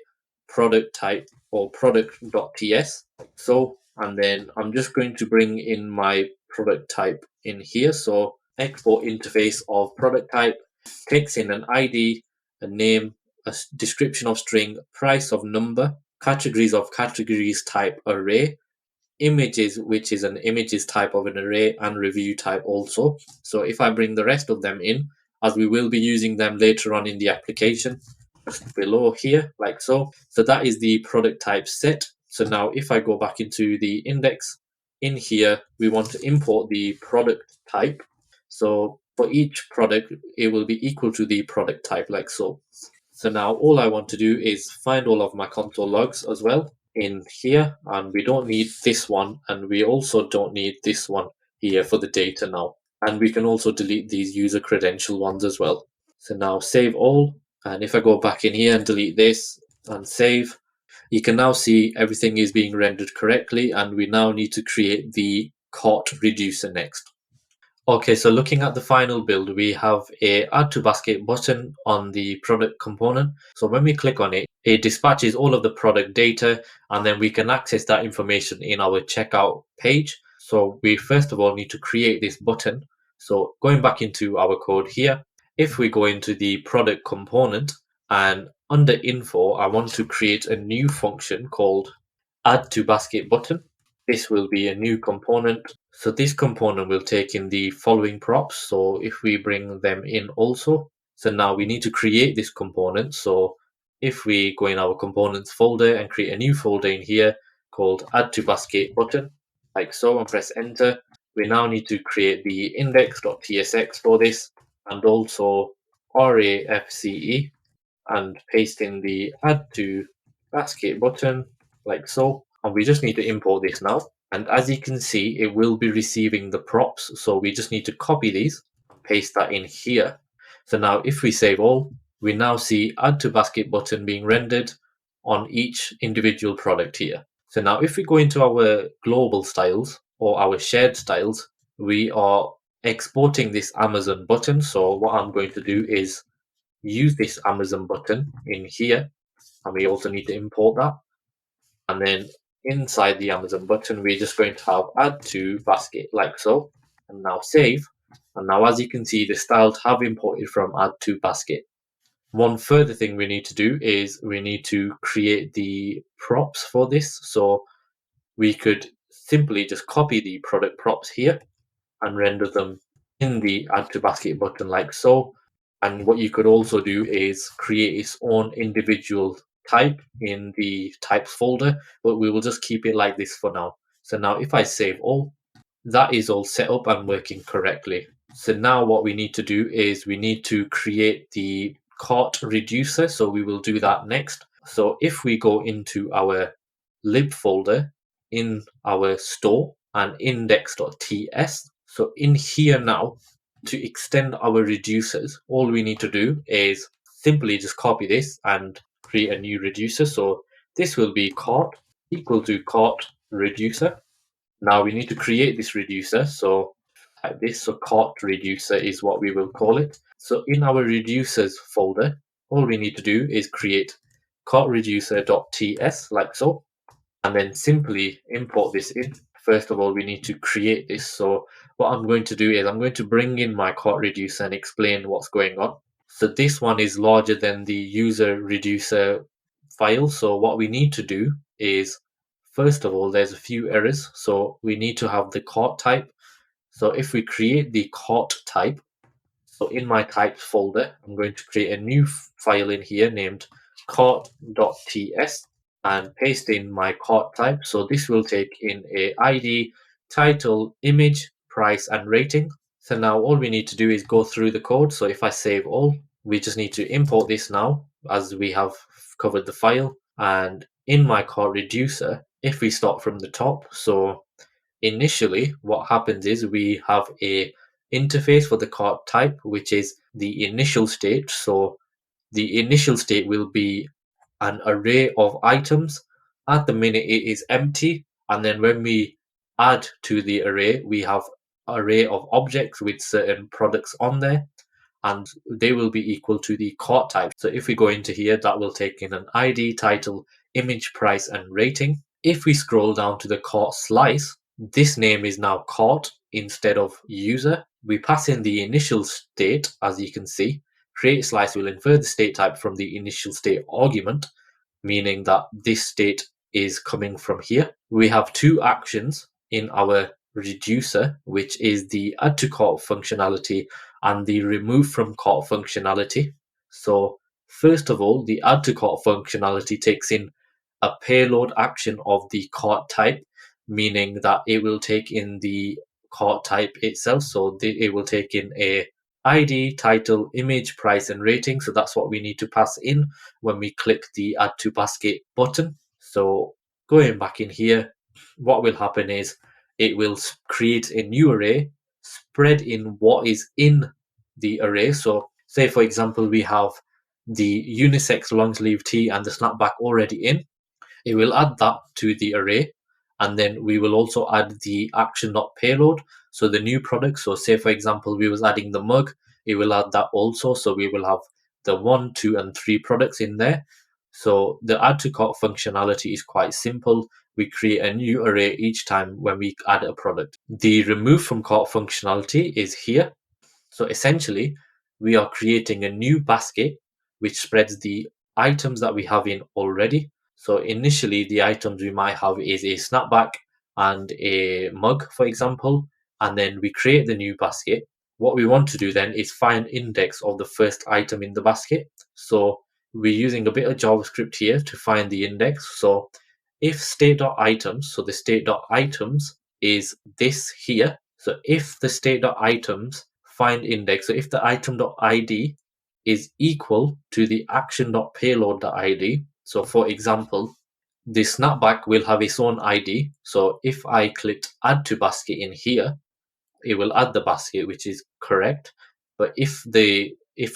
product type or product.ts. So, and then I'm just going to bring in my product type in here. So export interface of product type takes in an ID, a name, a description of string, price of number, categories of categories type array, images, which is an images type of an array, and review type also. So if I bring the rest of them in, as we will be using them later on in the application, just below here like so. So that is the product type set. So now if I go back into the index, in here we want to import the product type. So for each product it will be equal to the product type like so. So now all I want to do is find all of my console logs as well in here, and we don't need this one, and we also don't need this one here for the data now. And we can also delete these user credential ones as well. So now save all, and if I go back in here and delete this and save, you can now see everything is being rendered correctly, and we now need to create the cart reducer next. Okay, so looking at the final build, we have a add to basket button on the product component. So when we click on it, it dispatches all of the product data, and then we can access that information in our checkout page. So we first of all need to create this button. So going back into our code here, if we go into the product component and under info, I want to create a new function called add to basket button. This will be a new component. So this component will take in the following props. So if we bring them in also, so now we need to create this component. So if we go in our components folder and create a new folder in here called add to basket button, like so, and press enter, we now need to create the index.tsx for this and also rafce and paste in the add to basket button like so, and we just need to import this now. And as you can see, it will be receiving the props, so we just need to copy these, paste that in here. So now if we save all, we now see add to basket button being rendered on each individual product here. So now if we go into our global styles or our shared styles, we are exporting this Amazon button. So what I'm going to do is use this Amazon button in here, and we also need to import that. And then inside the Amazon button, we're just going to have add to basket like so, and now save. And now as you can see, the styles have imported from add to basket. One further thing we need to do is we need to create the props for this. So we could simply just copy the product props here and render them in the add to basket button like so. And what you could also do is create its own individual type in the types folder, but we will just keep it like this for now. So now if I save all, that is all set up and working correctly. So now what we need to do is we need to create the cart reducer. So we will do that next. So if we go into our lib folder in our store and index.ts, so in here now, to extend our reducers, all we need to do is simply just copy this and create a new reducer. So this will be cart equal to cart reducer. Now we need to create this reducer. So type this, so cart reducer is what we will call it. So in our reducers folder, all we need to do is create cart reducer.ts like so, and then simply import this in. First of all, we need to create this. So what I'm going to do is I'm going to bring in my cart reducer and explain what's going on. So this one is larger than the user reducer file. So what we need to do is, first of all, there's a few errors. So we need to have the cart type. So if we create the cart type, so in my types folder, I'm going to create a new file in here named cart.ts and paste in my cart type. So this will take in a ID, title, image, price, and rating. So now all we need to do is go through the code. So if I save all, we just need to import this now as we have covered the file. And in my cart reducer, if we start from the top, so initially what happens is we have a interface for the cart type, which is the initial state. So the initial state will be an array of items. At the minute it is empty, and then when we add to the array, we have array of objects with certain products on there, and they will be equal to the cart type. So if we go into here, that will take in an ID, title, image, price, and rating. If we scroll down to the cart slice, this name is now cart instead of user. We pass in the initial state, as you can see. Create slice will infer the state type from the initial state argument, meaning that this state is coming from here. We have two actions in our reducer, which is the add to cart functionality and the remove from cart functionality. So first of all, the add to cart functionality takes in a payload action of the cart type, meaning that it will take in the cart type itself. So it will take in a ID, title, image, price, and rating. So that's what we need to pass in when we click the add to basket button. So going back in here, what will happen is it will create a new array, spread in what is in the array. So say for example, we have the unisex long sleeve tee and the snapback already in. It will add that to the array, and then we will also add the action.payload, so the new product. So say for example we was adding the mug, it will add that also. So we will have the 1, 2, and 3 products in there. So the add to cart functionality is quite simple. we create a new array each time when we add a product. The remove from cart functionality is here. So essentially, we are creating a new basket which spreads the items that we have in already. So initially, the items we might have is a snapback and a mug, for example, and then we create the new basket. What we want to do then is find index of the first item in the basket. So we're using a bit of JavaScript here to find the index. So if state.items, so the state.items is this here. So if the state.items find index, so if the item.id is equal to the action.payload.id, so for example, the snapback will have its own ID. So if I clicked add to basket in here, it will add the basket, which is correct. But if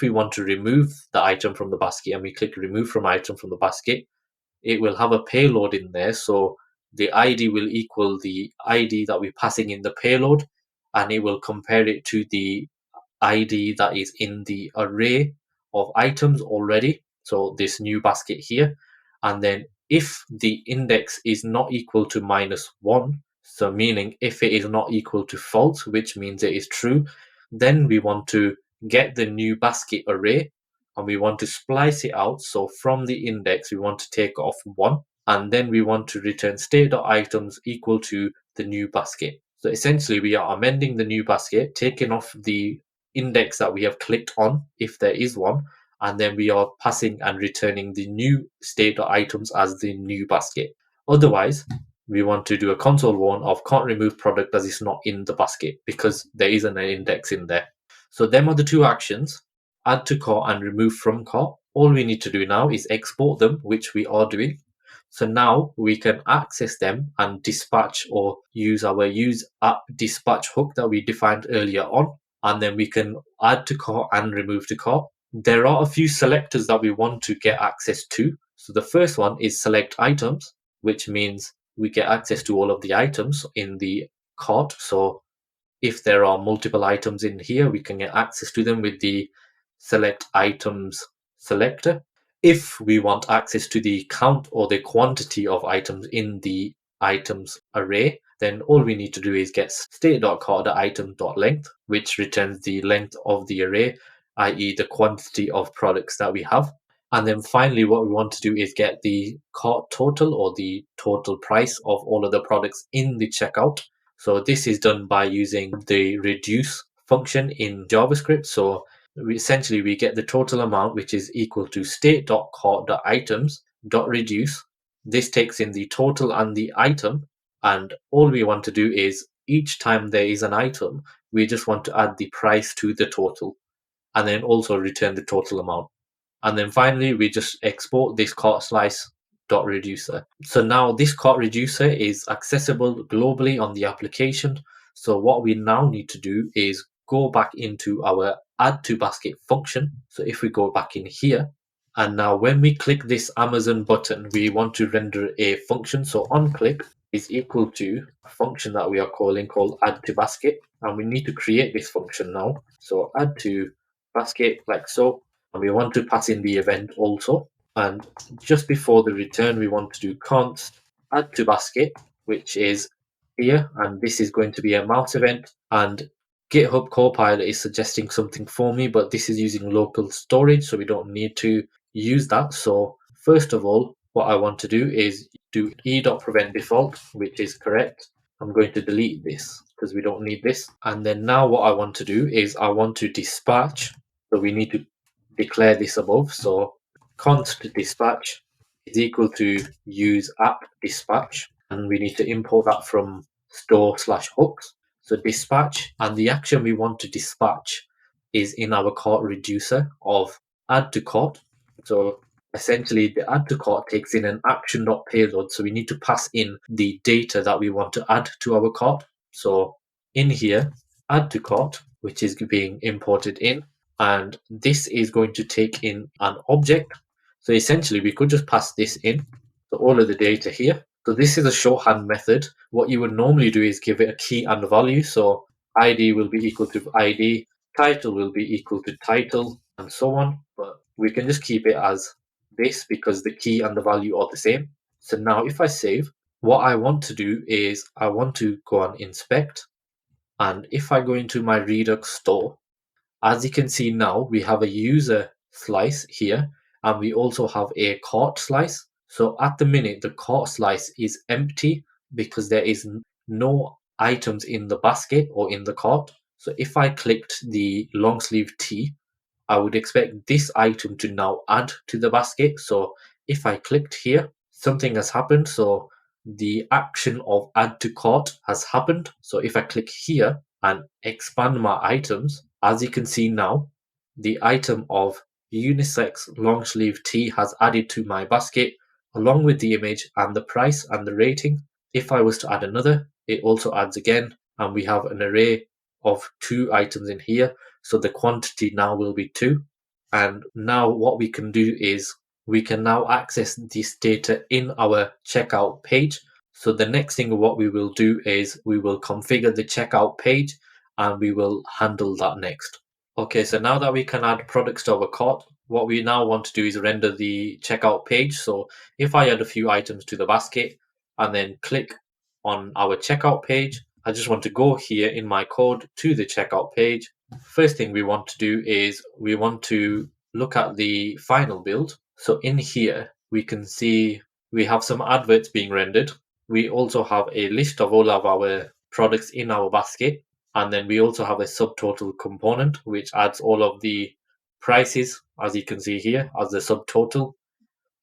we want to remove the item from the basket and we click remove from item from the basket, it will have a payload in there. So the ID will equal the ID that we're passing in the payload, and it will compare it to the ID that is in the array of items already. So this new basket here. And then if the index is not equal to -1, so meaning if it is not equal to false, which means it is true, then we want to get the new basket array and we want to splice it out. So from the index, we want to take off 1, and then we want to return state.items equal to the new basket. So essentially, we are amending the new basket, taking off the index that we have clicked on, if there is one, and then we are passing and returning the new state.items as the new basket. Otherwise, we want to do a console warn of can't remove product as it's not in the basket because there isn't an index in there. So them are the two actions, add to cart and remove from cart. All we need to do now is export them, which we are doing. So now we can access them and dispatch or use our use app dispatch hook that we defined earlier on. And then we can add to cart and remove to cart. There are a few selectors that we want to get access to. So the first one is select items, which means we get access to all of the items in the cart. So if there are multiple items in here, we can get access to them with the select items selector. If we want access to the count or the quantity of items in the items array, then all we need to do is get state.cart.item.length, which returns the length of the array, i.e. the quantity of products that we have. And then finally, what we want to do is get the cart total or the total price of all of the products in the checkout. So this is done by using the reduce function in JavaScript. So essentially we get the total amount, which is equal to state.cart.items.reduce. This takes in the total and the item, and all we want to do is each time there is an item, we just want to add the price to the total and then also return the total amount. And then finally, we just export this cart slice dot reducer. So now this cart reducer is accessible globally on the application. So what we now need to do is go back into our add to basket function. So if we go back in here, and now when we click this Amazon button, we want to render a function. So on click is equal to a function that we are calling called add to basket. And we need to create this function now. So add to basket like so. And we want to pass in the event also. And just before the return, we want to do const add to basket, which is here. And this is going to be a mouse event. And GitHub Copilot is suggesting something for me, but this is using local storage, so we don't need to use that. So first of all, what I want to do is do e.prevent default, which is correct. I'm going to delete this because we don't need this. And then now what I want to do is I want to dispatch. So we need to declare this above. So const dispatch is equal to use app dispatch, and we need to import that from store/hooks. So dispatch, and the action we want to dispatch is in our cart reducer of add to cart. So essentially the add to cart takes in an action.payload. So we need to pass in the data that we want to add to our cart. So in here, add to cart, which is being imported in, and this is going to take in an object. So essentially we could just pass this in. So all of the data here. So this is a shorthand method. What you would normally do is give it a key and a value. So ID will be equal to ID, title will be equal to title, and so on. But we can just keep it as this because the key and the value are the same. So now if I save, what I want to do is I want to go on inspect, and if I go into my Redux store, as you can see now, we have a user slice here, and we also have a cart slice. So at the minute, the cart slice is empty because there is no items in the basket or in the cart. So if I clicked the long sleeve T, I would expect this item to now add to the basket. So if I clicked here, something has happened. So the action of add to cart has happened. So if I click here and expand my items, as you can see now, the item of unisex long sleeve tee has added to my basket along with the image and the price and the rating. If I was to add another, it also adds again, and we have an array of 2 items in here. So the quantity now will be 2. And now what we can do is we can now access this data in our checkout page. So the next thing what we will do is we will configure the checkout page, and we will handle that next. Okay, so now that we can add products to our cart, what we now want to do is render the checkout page. So if I add a few items to the basket and then click on our checkout page, I just want to go here in my code to the checkout page. First thing we want to do is we want to look at the final build. So in here, we can see we have some adverts being rendered. We also have a list of all of our products in our basket. And then we also have a subtotal component, which adds all of the prices, as you can see here, as the subtotal.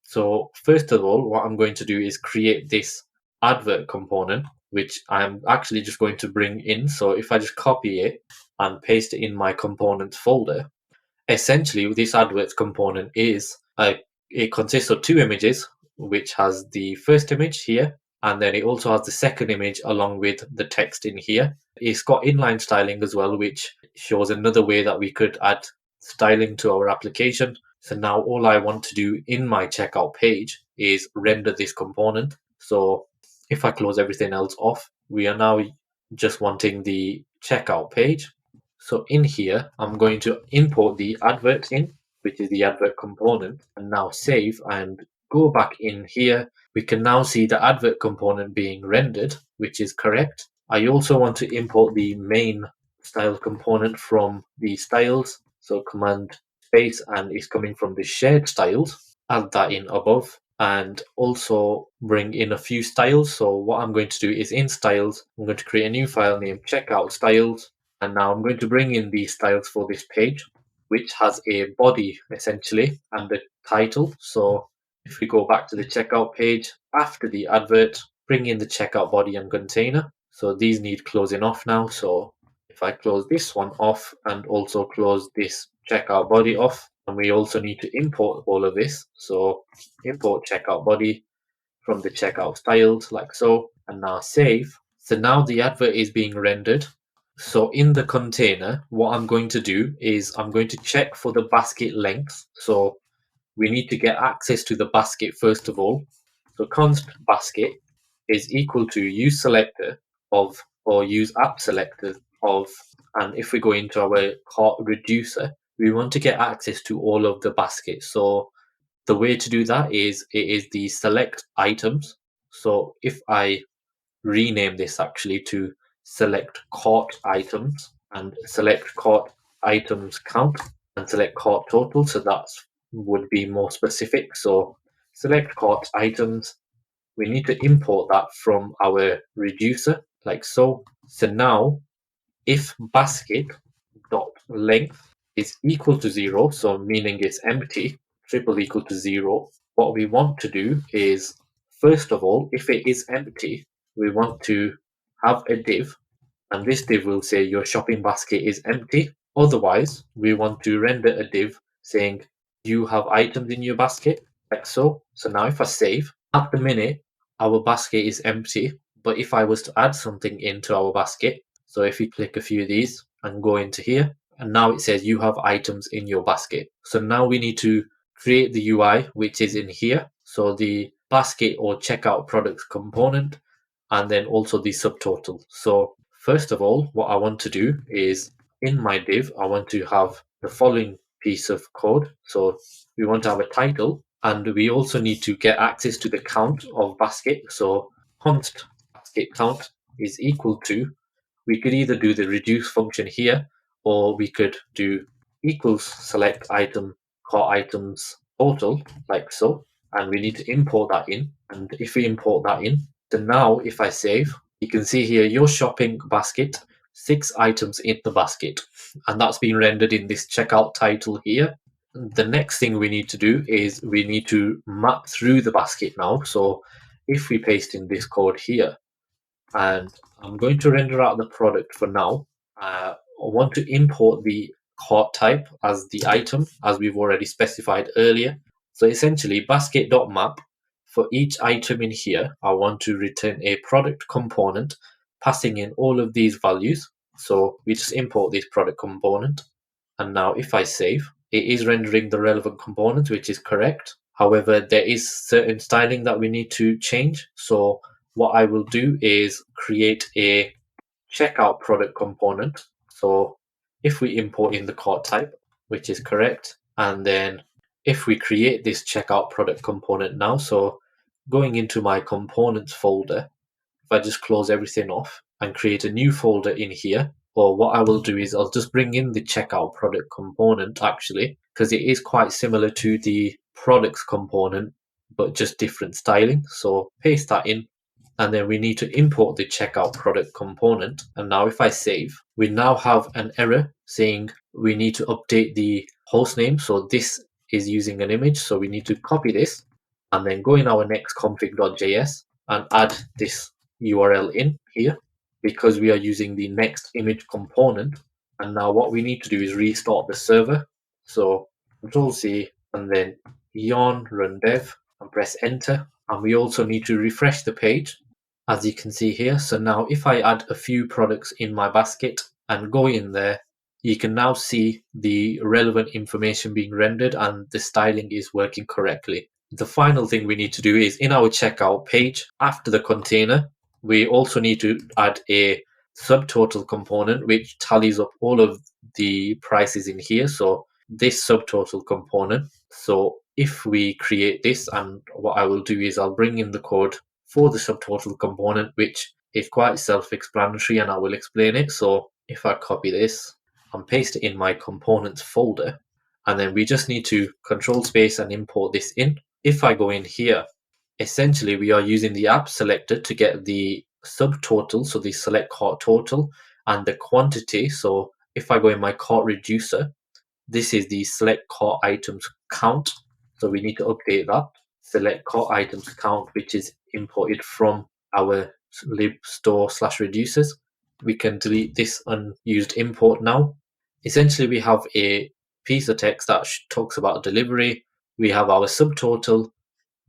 So first of all, what I'm going to do is create this advert component, which I'm actually just going to bring in. So if I just copy it and paste it in my components folder, essentially this adverts component is it consists of 2 images, which has the first image here, and then it also has the second image along with the text in here. It's got inline styling as well, which shows another way that we could add styling to our application. So now all I want to do in my checkout page is render this component. So if I close everything else off, we are now just wanting the checkout page. So in here, I'm going to import the advert in, which is the advert component, and now save and go back in here. We can now see the advert component being rendered, which is correct. I also want to import the main style component from the styles. So command space, and it's coming from the shared styles. Add that in above, and also bring in a few styles. So what I'm going to do is in styles, I'm going to create a new file named checkout styles. And now I'm going to bring in the styles for this page, which has a body essentially and the title. So if we go back to the checkout page after the advert, bring in the checkout body and container. So these need closing off now. So if I close this one off and also close this checkout body off, and we also need to import all of this. So import checkout body from the checkout styles like so, and now save. So now the advert is being rendered. So in the container, what I'm going to do is I'm going to check for the basket length. So we need to get access to the basket first of all. So const basket is equal to use selector of, or use app selector of, and if we go into our cart reducer, we want to get access to all of the baskets. So the way to do that is it is the select items. So if I rename this actually to select cart items and select cart items count and select cart total, so that would be more specific. So select cart items, we need to import that from our reducer like so. So now if basket dot length is equal to 0, so meaning it's empty, triple equal to 0, what we want to do is, first of all, if it is empty, we want to have a div, and this div will say your shopping basket is empty. Otherwise, we want to render a div saying you have items in your basket, like so. So now if I save, at the minute, our basket is empty, but if I was to add something into our basket, so if you click a few of these and go into here, and now it says you have items in your basket. So now we need to create the UI, which is in here. So the basket or checkout products component, and then also the subtotal. So first of all, what I want to do is in my div, I want to have the following piece of code. So we want to have a title, and we also need to get access to the count of basket. So const basket count is equal to, we could either do the reduce function here, or we could do equals select item cart items total, like so, and we need to import that in. And if we import that in, then now if I save, you can see here your shopping basket, 6 items in the basket, and that's been rendered in this checkout title here. The next thing we need to do is we need to map through the basket now. So if we paste in this code here, and I'm going to render out the product for now. I want to import the cart type as the item, as we've already specified earlier. So essentially, basket.map, for each item in here, I want to return a product component, passing in all of these values. So we just import this product component. And now if I save, it is rendering the relevant component, which is correct. However, there is certain styling that we need to change. So what I will do is create a checkout product component. So if we import in the cart type, which is correct, and then if we create this checkout product component now, so going into my components folder, if I just close everything off and create a new folder in here, or what I will do is I'll just bring in the checkout product component actually, because it is quite similar to the products component, but just different styling. So paste that in, and then we need to import the checkout product component. And now if I save, we now have an error saying we need to update the host name. So this is using an image. So we need to copy this and then go in our next config.js and add this URL in here, because we are using the next image component. And now what we need to do is restart the server. So Control C and then yarn run dev and press enter. And we also need to refresh the page, as you can see here. So now if I add a few products in my basket and go in there, you can now see the relevant information being rendered and the styling is working correctly. The final thing we need to do is in our checkout page, after the container, we also need to add a subtotal component which tallies up all of the prices in here. So this subtotal component. So if we create this, and what I will do is I'll bring in the code for the subtotal component, which is quite self-explanatory, and I will explain it. So if I copy this and paste it in my components folder, and then we just need to control space and import this in. If I go in here, essentially we are using the app selector to get the subtotal, so the select cart total, and the quantity. So if I go in my cart reducer, this is the select cart items count. So we need to update that. Select cart items count, which is imported from our lib store/reducers. We can delete this unused import now. Essentially, we have a piece of text that talks about delivery. We have our subtotal,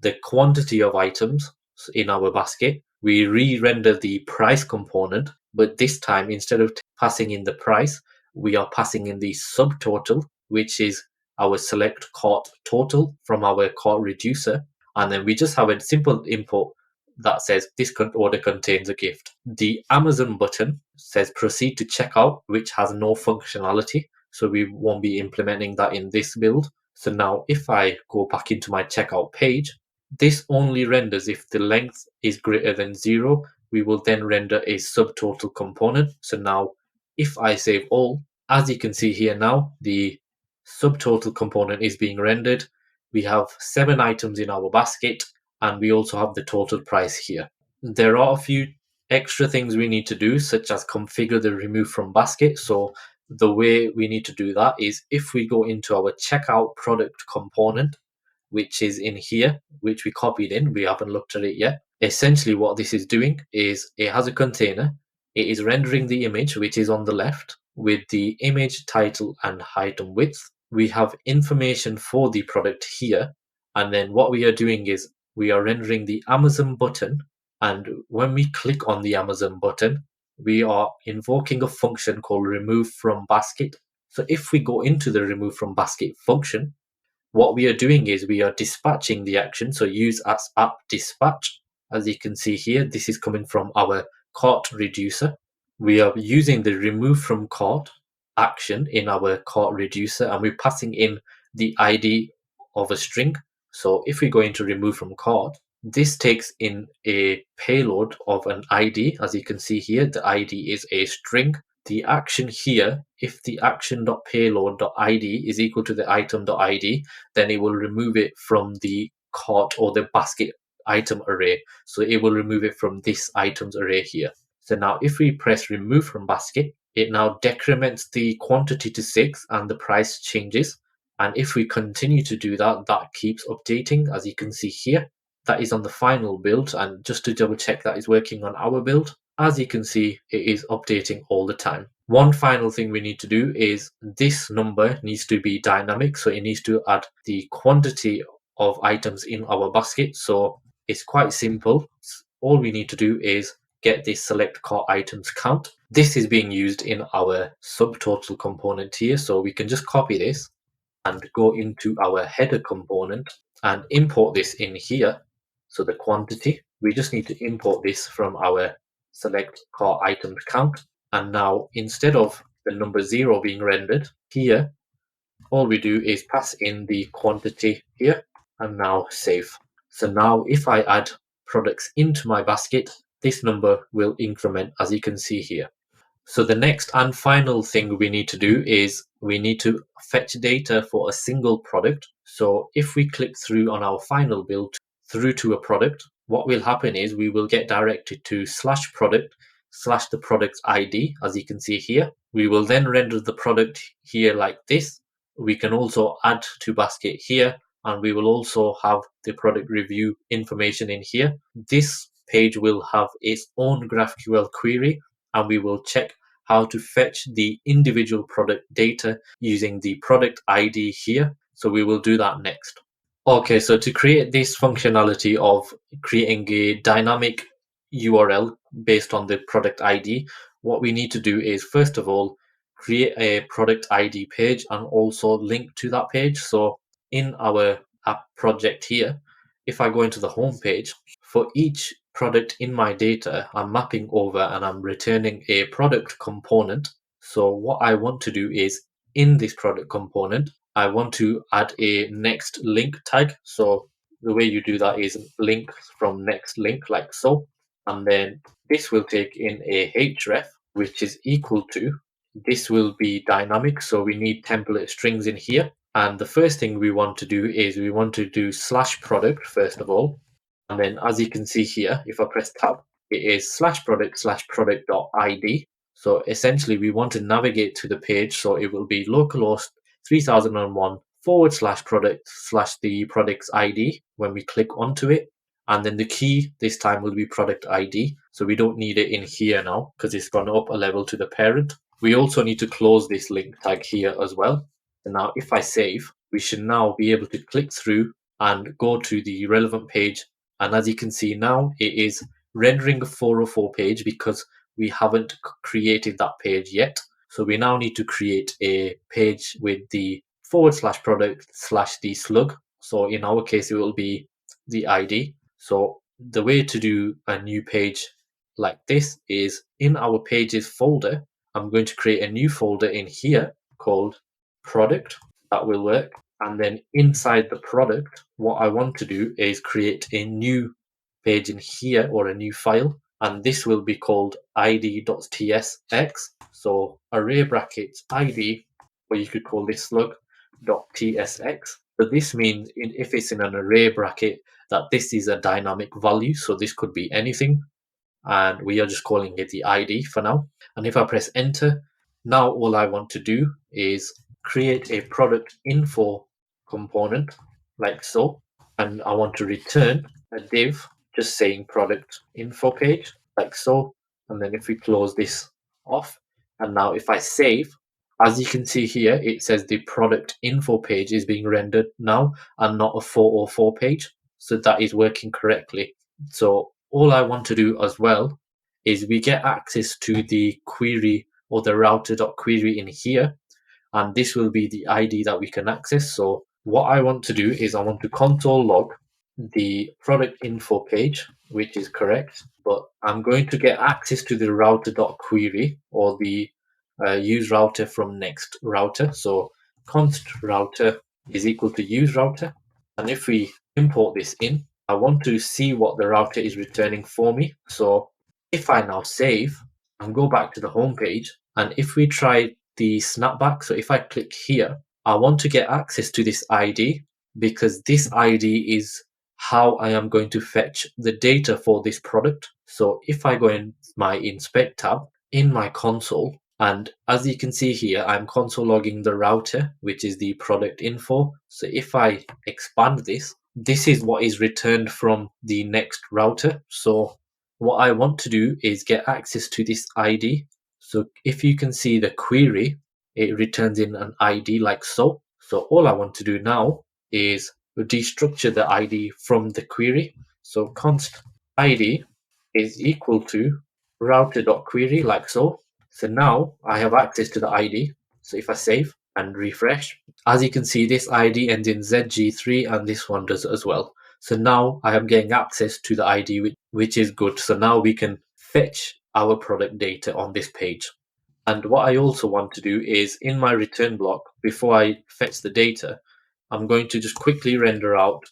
the quantity of items in our basket. We re-render the price component, but this time instead of passing in the price, we are passing in the subtotal, which is our select cart total from our cart reducer. And then we just have a simple import that says this order contains a gift. The Amazon button says proceed to checkout, which has no functionality. So we won't be implementing that in this build. So now if I go back into my checkout page, this only renders if the length is greater than 0. We will then render a subtotal component. So now if I save all, as you can see here now, the subtotal component is being rendered. We have 7 items in our basket, and we also have the total price here. There are a few extra things we need to do, such as configure the remove from basket. So the way we need to do that is if we go into our checkout product component, which is in here, which we copied in, we haven't looked at it yet. Essentially what this is doing is it has a container. It is rendering the image, which is on the left, with the image title and height and width. We have information for the product here. And then what we are doing is we are rendering the Amazon button. And when we click on the Amazon button, we are invoking a function called remove from basket. So if we go into the remove from basket function, what we are doing is we are dispatching the action. So use as app dispatch. As you can see here, this is coming from our cart reducer. We are using the remove from cart action in our cart reducer, and we're passing in the ID of a string. So if we go into remove from cart, This takes in a payload of an ID. As you can see here, the ID is a string. The action here, if the action.payload.id is equal to the item.id, then it will remove it from the cart or the basket item array. So it will remove it from this items array here. So now if we press remove from basket, it now decrements the quantity to 6 and the price changes. And if we continue to do that, that keeps updating, as you can see here. That is on the final build, and just to double check that is working on our build, as you can see, it is updating all the time. One final thing we need to do is this number needs to be dynamic, so it needs to add the quantity of items in our basket. So it's quite simple. All we need to do is get this select cart items count. This is being used in our subtotal component here, so we can just copy this and go into our header component and import this in here. So the quantity, we just need to import this from our select cart items count. And now instead of the number 0 being rendered here, all we do is pass in the quantity here and now save. So now if I add products into my basket, this number will increment, as you can see here. So the next and final thing we need to do is we need to fetch data for a single product. So if we click through on our final build through to a product, what will happen is we will get directed to /product / the product's ID, as you can see here. We will then render the product here like this. We can also add to basket here, and we will also have the product review information in here. This page will have its own GraphQL query, and we will check how to fetch the individual product data using the product ID here. So we will do that next. Okay, so to create this functionality of creating a dynamic URL based on the product ID, what we need to do is first of all create a product ID page and also link to that page. So in our app project here, if I go into the home page, for each product in my data, I'm mapping over and I'm returning a product component. So what I want to do is in this product component, I want to add a next link tag. So the way you do that is link from next link like so. And then this will take in a href, which is equal to, this will be dynamic. So we need template strings in here. And the first thing we want to do is we want to do /product first of all. And then as you can see here, if I press tab, it is /product / product.id. So essentially we want to navigate to the page. So it will be localhost 3001 / product / the product's ID when we click onto it. And then the key this time will be product ID. So we don't need it in here now because it's gone up a level to the parent. We also need to close this link tag here as well. And now if I save, we should now be able to click through and go to the relevant page. And as you can see now, it is rendering a 404 page because we haven't created that page yet. So we now need to create a page with the /product / the slug. So in our case, it will be the ID. So the way to do a new page like this is in our pages folder, I'm going to create a new folder in here called product. That will work. And then inside the product, what I want to do is create a new page in here or a new file. And this will be called id.tsx. So array brackets id, or you could call this slug.tsx. So this means if it's in an array bracket, that this is a dynamic value. So this could be anything. And we are just calling it the ID for now. And if I press enter, now all I want to do is create a product info component like so. And I want to return a div just saying product info page like so. And then if we close this off, and now if I save, as you can see here, it says the product info page is being rendered now and not a 404 page. So that is working correctly. So all I want to do as well is we get access to the query or the router.query in here. And this will be the ID that we can access. So what I want to do is I want to console log the product info page, which is correct, but I'm going to get access to the router.query or the use router from next router. So const router is equal to use router. And if we import this in, I want to see what the router is returning for me. So if I now save and go back to the home page, and if we try the snapback, so if I click here, I want to get access to this ID because this ID is how I am going to fetch the data for this product. So if I go in my inspect tab in my console, and as you can see here, I'm console logging the router, which is the product info. So if I expand this, this is what is returned from the next router. So what I want to do is get access to this ID. So if you can see the query, it returns in an ID like so. So all I want to do now is destructure the ID from the query. So const ID is equal to router.query like so. So now I have access to the ID. So if I save and refresh, as you can see, this ID ends in ZG3 and this one does as well. So now I am getting access to the ID, which is good. So now we can fetch our product data on this page. And what I also want to do is in my return block, before I fetch the data, I'm going to just quickly render out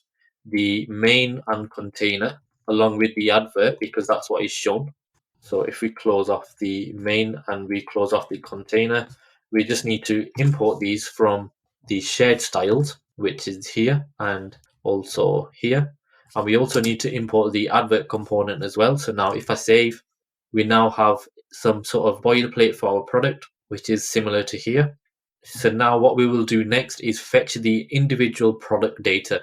the main and container along with the advert because that's what is shown. So if we close off the main and we close off the container, we just need to import these from the shared styles, which is here and also here. And we also need to import the advert component as well. So now if I save, we now have some sort of boilerplate for our product, which is similar to here. So now what we will do next is fetch the individual product data.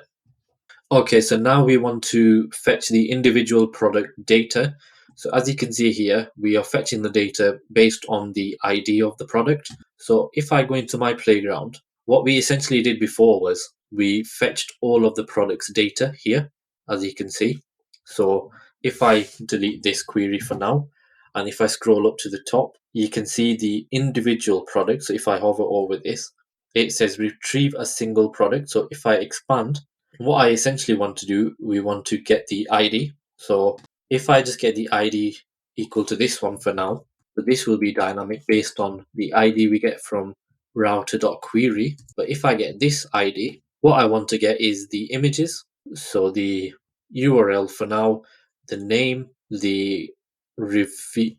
Okay, so now we want to fetch the individual product data. So as you can see here, we are fetching the data based on the ID of the product. So if I go into my playground, what we essentially did before was we fetched all of the product's data here, as you can see. So if I delete this query for now, and if I scroll up to the top, you can see the individual product. So if I hover over this, it says retrieve a single product. So if I expand, what I essentially want to do, we want to get the ID. So if I just get the ID equal to this one for now, but this will be dynamic based on the ID we get from router.query. But if I get this ID, what I want to get is the images. So the URL for now, the name, the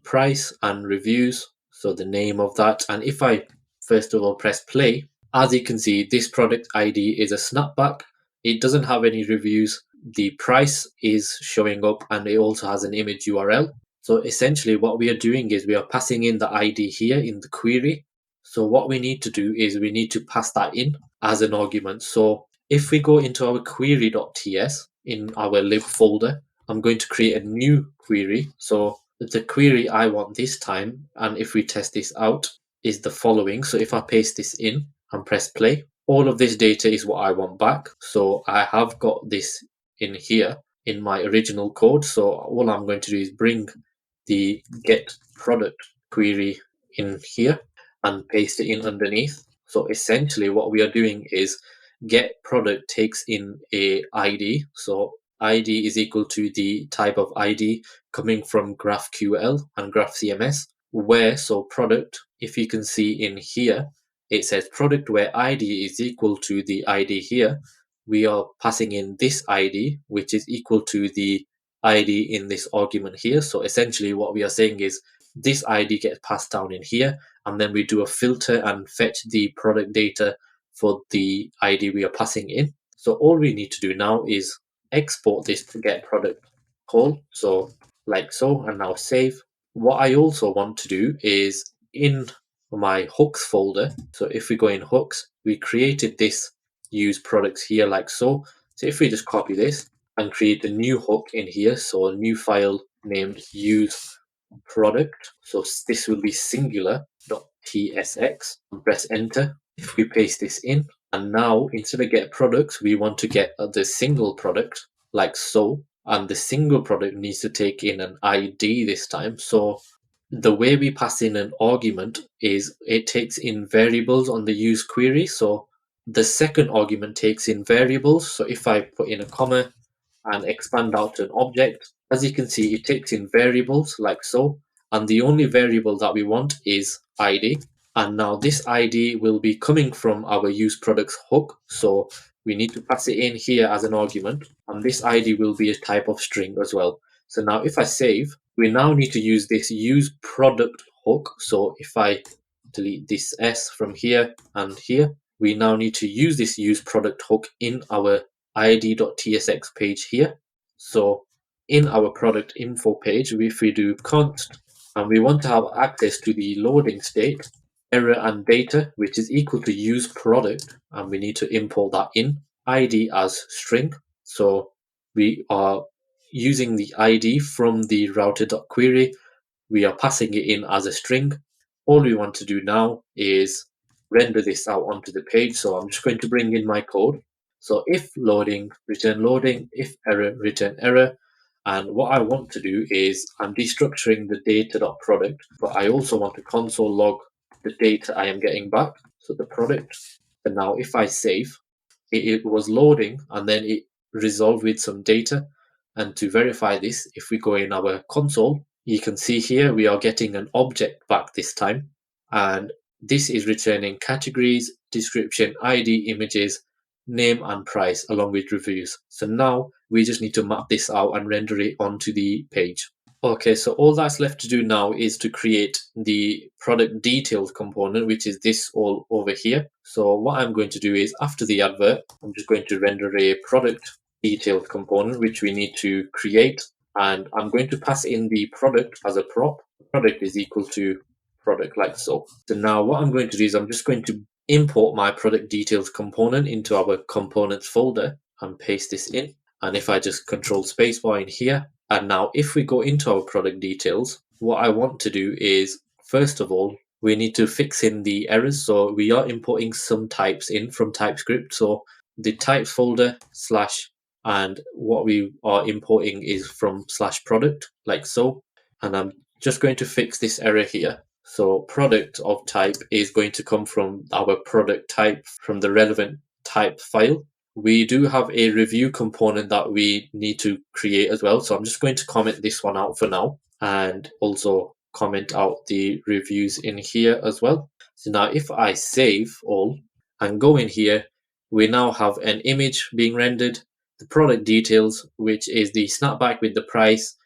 price and reviews. So the name of that. And if I first of all press play, as you can see, this product ID is a snapback. It doesn't have any reviews. The price is showing up and it also has an image URL. So essentially what we are doing is we are passing in the ID here in the query. So what we need to do is we need to pass that in as an argument. So if we go into our query.ts in our lib folder, I'm going to create a new query. So the query I want this time, and if we test this out, is the following. So if I paste this in and press play, all of this data is what I want back. So I have got this in here in my original code. So all I'm going to do is bring the get product query in here and paste it in underneath. So essentially what we are doing is get product takes in a ID. So ID is equal to the type of ID coming from GraphQL and Graph CMS, where so product, if you can see in here, it says product where ID is equal to the ID here. We are passing in this ID, which is equal to the ID in this argument here. So essentially what we are saying is this ID gets passed down in here, and then we do a filter and fetch the product data for the ID we are passing in. So all we need to do now is export this to get product call. So like so, and now save. What I also want to do is in my hooks folder. So if we go in hooks, we created this use products here like so. So if we just copy this and create a new hook in here, so a new file named use product. So this will be singular.tsx and press enter. If we paste this in, and now instead of get products, we want to get the single product like so. And the single product needs to take in an ID this time. So the way we pass in an argument is it takes in variables on the use query. So the second argument takes in variables. So if I put in a comma and expand out to an object, as you can see, it takes in variables like so. And the only variable that we want is ID. And now this ID will be coming from our use products hook. So we need to pass it in here as an argument. And this ID will be a type of string as well. So now if I save, we now need to use this use product hook. So if I delete this S from here and here, we now need to use this use product hook in our id.tsx page here. So in our product info page, if we do const and we want to have access to the loading state, error and data, which is equal to use product, and we need to import that in id as string. So we are using the id from the router.query. We are passing it in as a string. All we want to do now is render this out onto the page. So I'm just going to bring in my code. So if loading, return loading, if error, return error. And what I want to do is I'm destructuring the data.product, but I also want to console log the data I am getting back. So the product. And now if I save, it was loading and then it resolved with some data. And to verify this, if we go in our console, you can see here we are getting an object back this time. And this is returning categories, description, ID, images, name and price along with reviews. So now we just need to map this out and render it onto the page. Okay, so all that's left to do now is to create the product details component, which is this all over here. So what I'm going to do is after the advert, I'm just going to render a product details component, which we need to create. And I'm going to pass in the product as a prop. Product is equal to product like so. So now what I'm going to do is I'm just going to import my product details component into our components folder and paste this in. And if I just control spacebar in here, and now if we go into our product details, what I want to do is, first of all, we need to fix in the errors. So we are importing some types in from TypeScript. So the types folder slash, and what we are importing is from slash product like so. And I'm just going to fix this error here. So product of type is going to come from our product type from the relevant type file. We do have a review component that we need to create as well. So I'm just going to comment this one out for now and also comment out the reviews in here as well. So now if I save all and go in here, we now have an image being rendered, the product details, which is the snapback with the price,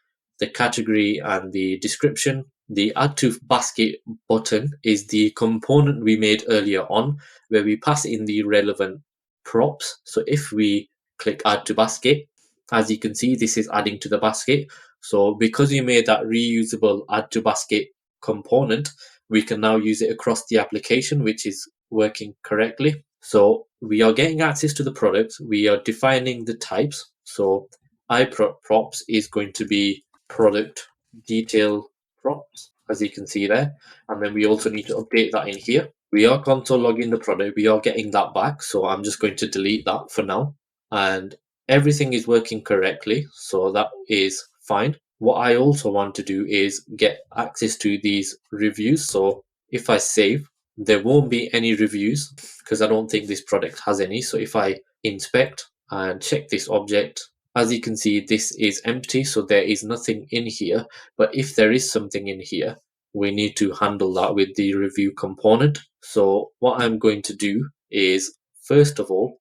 the category and the description. The add to basket button is the component we made earlier on where we pass in the relevant props. So if we click add to basket, as you can see, this is adding to the basket. So because we made that reusable add to basket component, we can now use it across the application, which is working correctly. So we are getting access to the product. We are defining the types. So iProps is going to be product detail props, as you can see there. And then we also need to update that in here. We are console logging the product. We are getting that back. So I'm just going to delete that for now. And everything is working correctly. So that is fine. What I also want to do is get access to these reviews. So if I save, there won't be any reviews because I don't think this product has any. So if I inspect and check this object, as you can see, this is empty. So there is nothing in here. But if there is something in here, we need to handle that with the review component. So what I'm going to do is, first of all,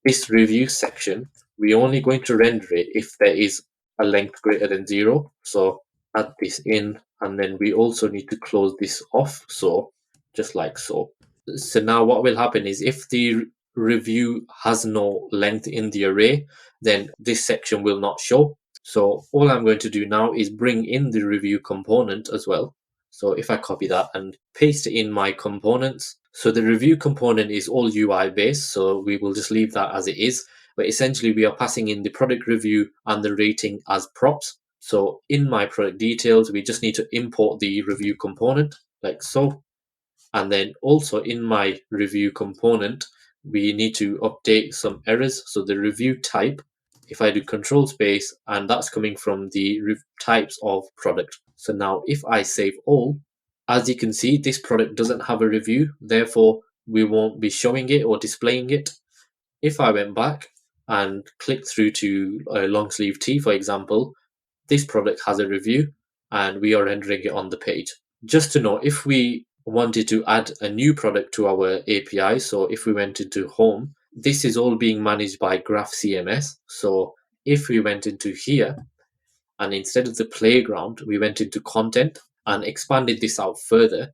this review section, we're only going to render it if there is a length greater than 0. So add this in, and then we also need to close this off. So just like so. So now what will happen is if the review has no length in the array, then this section will not show. So all I'm going to do now is bring in the review component as well. So if I copy that and paste it in my components, so the review component is all UI based, so we will just leave that as it is. But essentially we are passing in the product review and the rating as props. So in my product details, we just need to import the review component like so. And then also in my review component, we need to update some errors. So the review type, if I do control space, and that's coming from the types of product. So now if I save all, as you can see, this product doesn't have a review. Therefore, we won't be showing it or displaying it. If I went back and clicked through to a long sleeve tee, for example, this product has a review and we are rendering it on the page. Just to know, if we wanted to add a new product to our API, so if we went into home, this is all being managed by Graph CMS. So if we went into here and instead of the playground, we went into content and expanded this out further,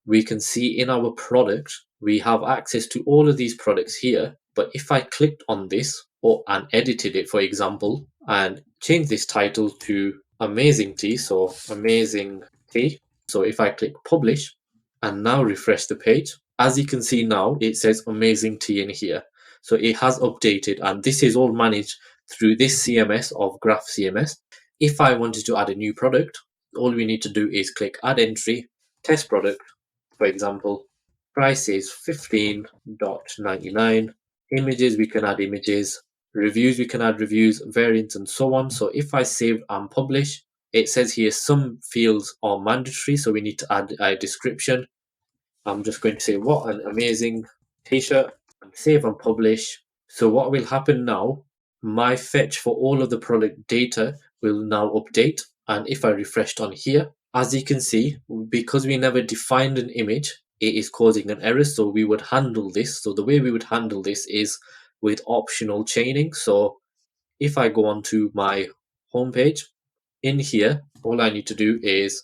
we can see in our product, we have access to all of these products here. But if I clicked on this and edited it, for example, and change this title to Amazing Tea, so Amazing Tea. So if I click publish and now refresh the page, as you can see now, it says Amazing Tea in here. So it has updated, and this is all managed through this CMS of Graph CMS. If I wanted to add a new product, all we need to do is click add entry, test product. For example, price is 15.99. Images, we can add images. Reviews, we can add reviews, variants, and so on. So if I save and publish, it says here some fields are mandatory, so we need to add a description. I'm just going to say, what an amazing t-shirt, and save and publish. So what will happen now, my fetch for all of the product data will now update. And if I refreshed on here, as you can see, because we never defined an image, it is causing an error. So we would handle this. So the way we would handle this is with optional chaining. So if I go onto my homepage, in here, all I need to do is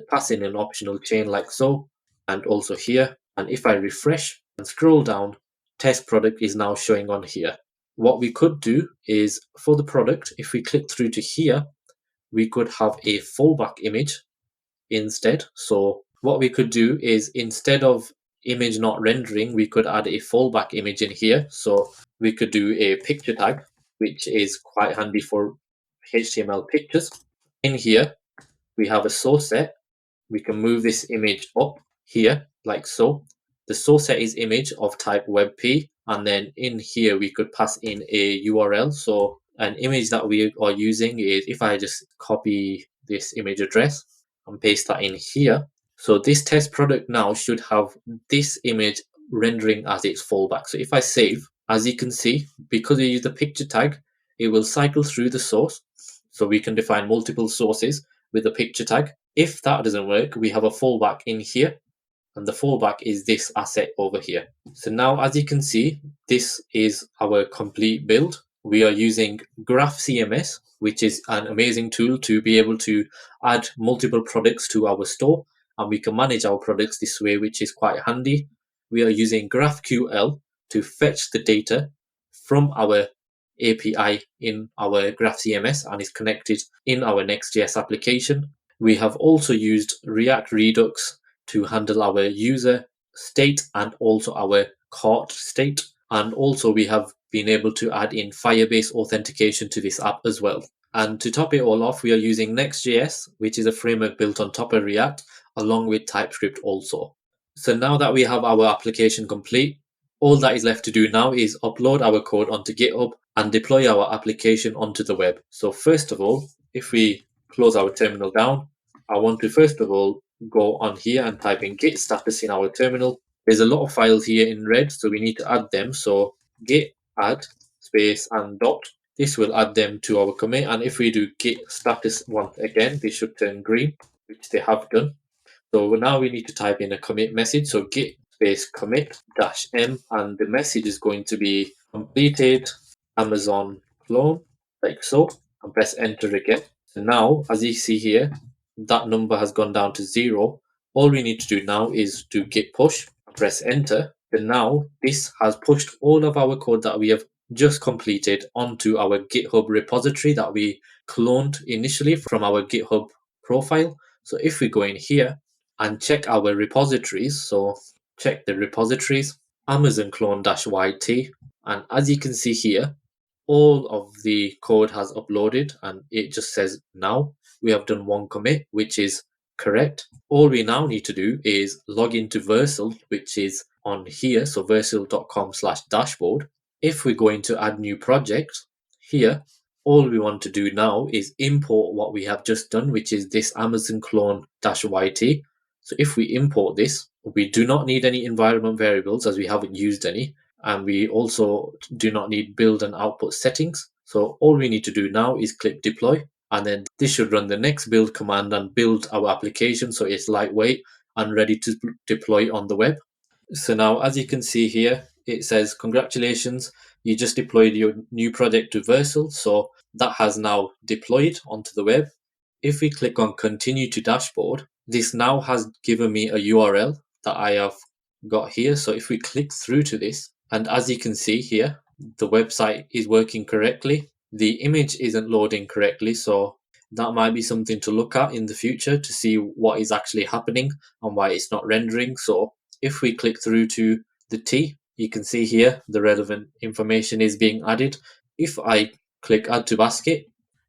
pass in an optional chain like so, and also here. And if I refresh and scroll down, test product is now showing on here. What we could do is for the product, if we click through to here, we could have a fallback image instead. So what we could do is instead of image not rendering, we could add a fallback image in here. So we could do a picture tag, which is quite handy for HTML pictures. In here, we have a source set. We can move this image up here like so. The source set is image of type WebP, and then in here we could pass in a URL. So an image that we are using is, if I just copy this image address and paste that in here. So this test product now should have this image rendering as its fallback. So if I save, as you can see, because we use the picture tag, it will cycle through the source. So we can define multiple sources with a picture tag. If that doesn't work, we have a fallback in here, and the fallback is this asset over here. So now, as you can see, this is our complete build. We are using Graph CMS, which is an amazing tool to be able to add multiple products to our store, and we can manage our products this way, which is quite handy. We are using GraphQL to fetch the data from our API in our Graph CMS and is connected in our Next.js application. We have also used React Redux to handle our user state and also our cart state. And also we have been able to add in Firebase authentication to this app as well. And to top it all off, we are using Next.js, which is a framework built on top of React, along with TypeScript also. So now that we have our application complete, all that is left to do now is upload our code onto GitHub and deploy our application onto the web. So first of all, if we close our terminal down, I want to first of all go on here and type in git status in our terminal. There's a lot of files here in red, so we need to add them. So git add space and dot. This will add them to our commit. And if we do git status once again, this should turn green, which they have done. So now we need to type in a commit message. So git space commit -m, and the message is going to be completed Amazon clone, like so, and press enter again. So now, as you see here, that number has gone down to 0. All we need to do now is to git push and press enter. And now this has pushed all of our code that we have just completed onto our GitHub repository that we cloned initially from our GitHub profile. So if we go in here and check our repositories, so check the repositories, Amazon clone-yt, and as you can see here, all of the code has uploaded and it just says now we have done one commit, which is correct. All we now need to do is log into Vercel, which is on here, so vercel.com/dashboard. If we go into add new project here, all we want to do now is import what we have just done, which is this Amazon clone-yt. So if we import this, we do not need any environment variables as we haven't used any. And we also do not need build and output settings. So all we need to do now is click deploy, and then this should run the next build command and build our application. So it's lightweight and ready to deploy on the web. So now, as you can see here, it says congratulations, you just deployed your new project to Vercel. So that has now deployed onto the web. If we click on continue to dashboard, this now has given me a URL that I have got here. So if we click through to this, and as you can see here, the website is working correctly. The image isn't loading correctly, so that might be something to look at in the future to see what is actually happening and why it's not rendering. So if we click through to the T, you can see here the relevant information is being added. If I click add to basket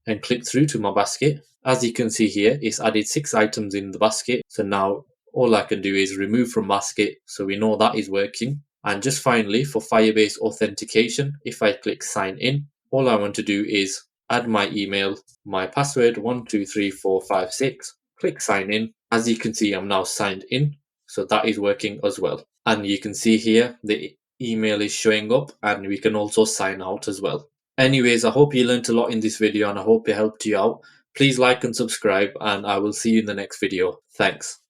and click through to my basket, as you can see here, it's added 6 items in the basket. So now all I can do is remove from basket, so we know that is working. And just finally, for Firebase authentication, if I click sign in, all I want to do is add my email, my password 123456, click sign in. As you can see, I'm now signed in, so that is working as well. And you can see here the email is showing up, and we can also sign out as well. Anyways, I hope you learned a lot in this video and I hope it helped you out. Please like and subscribe, and I will see you in the next video. Thanks.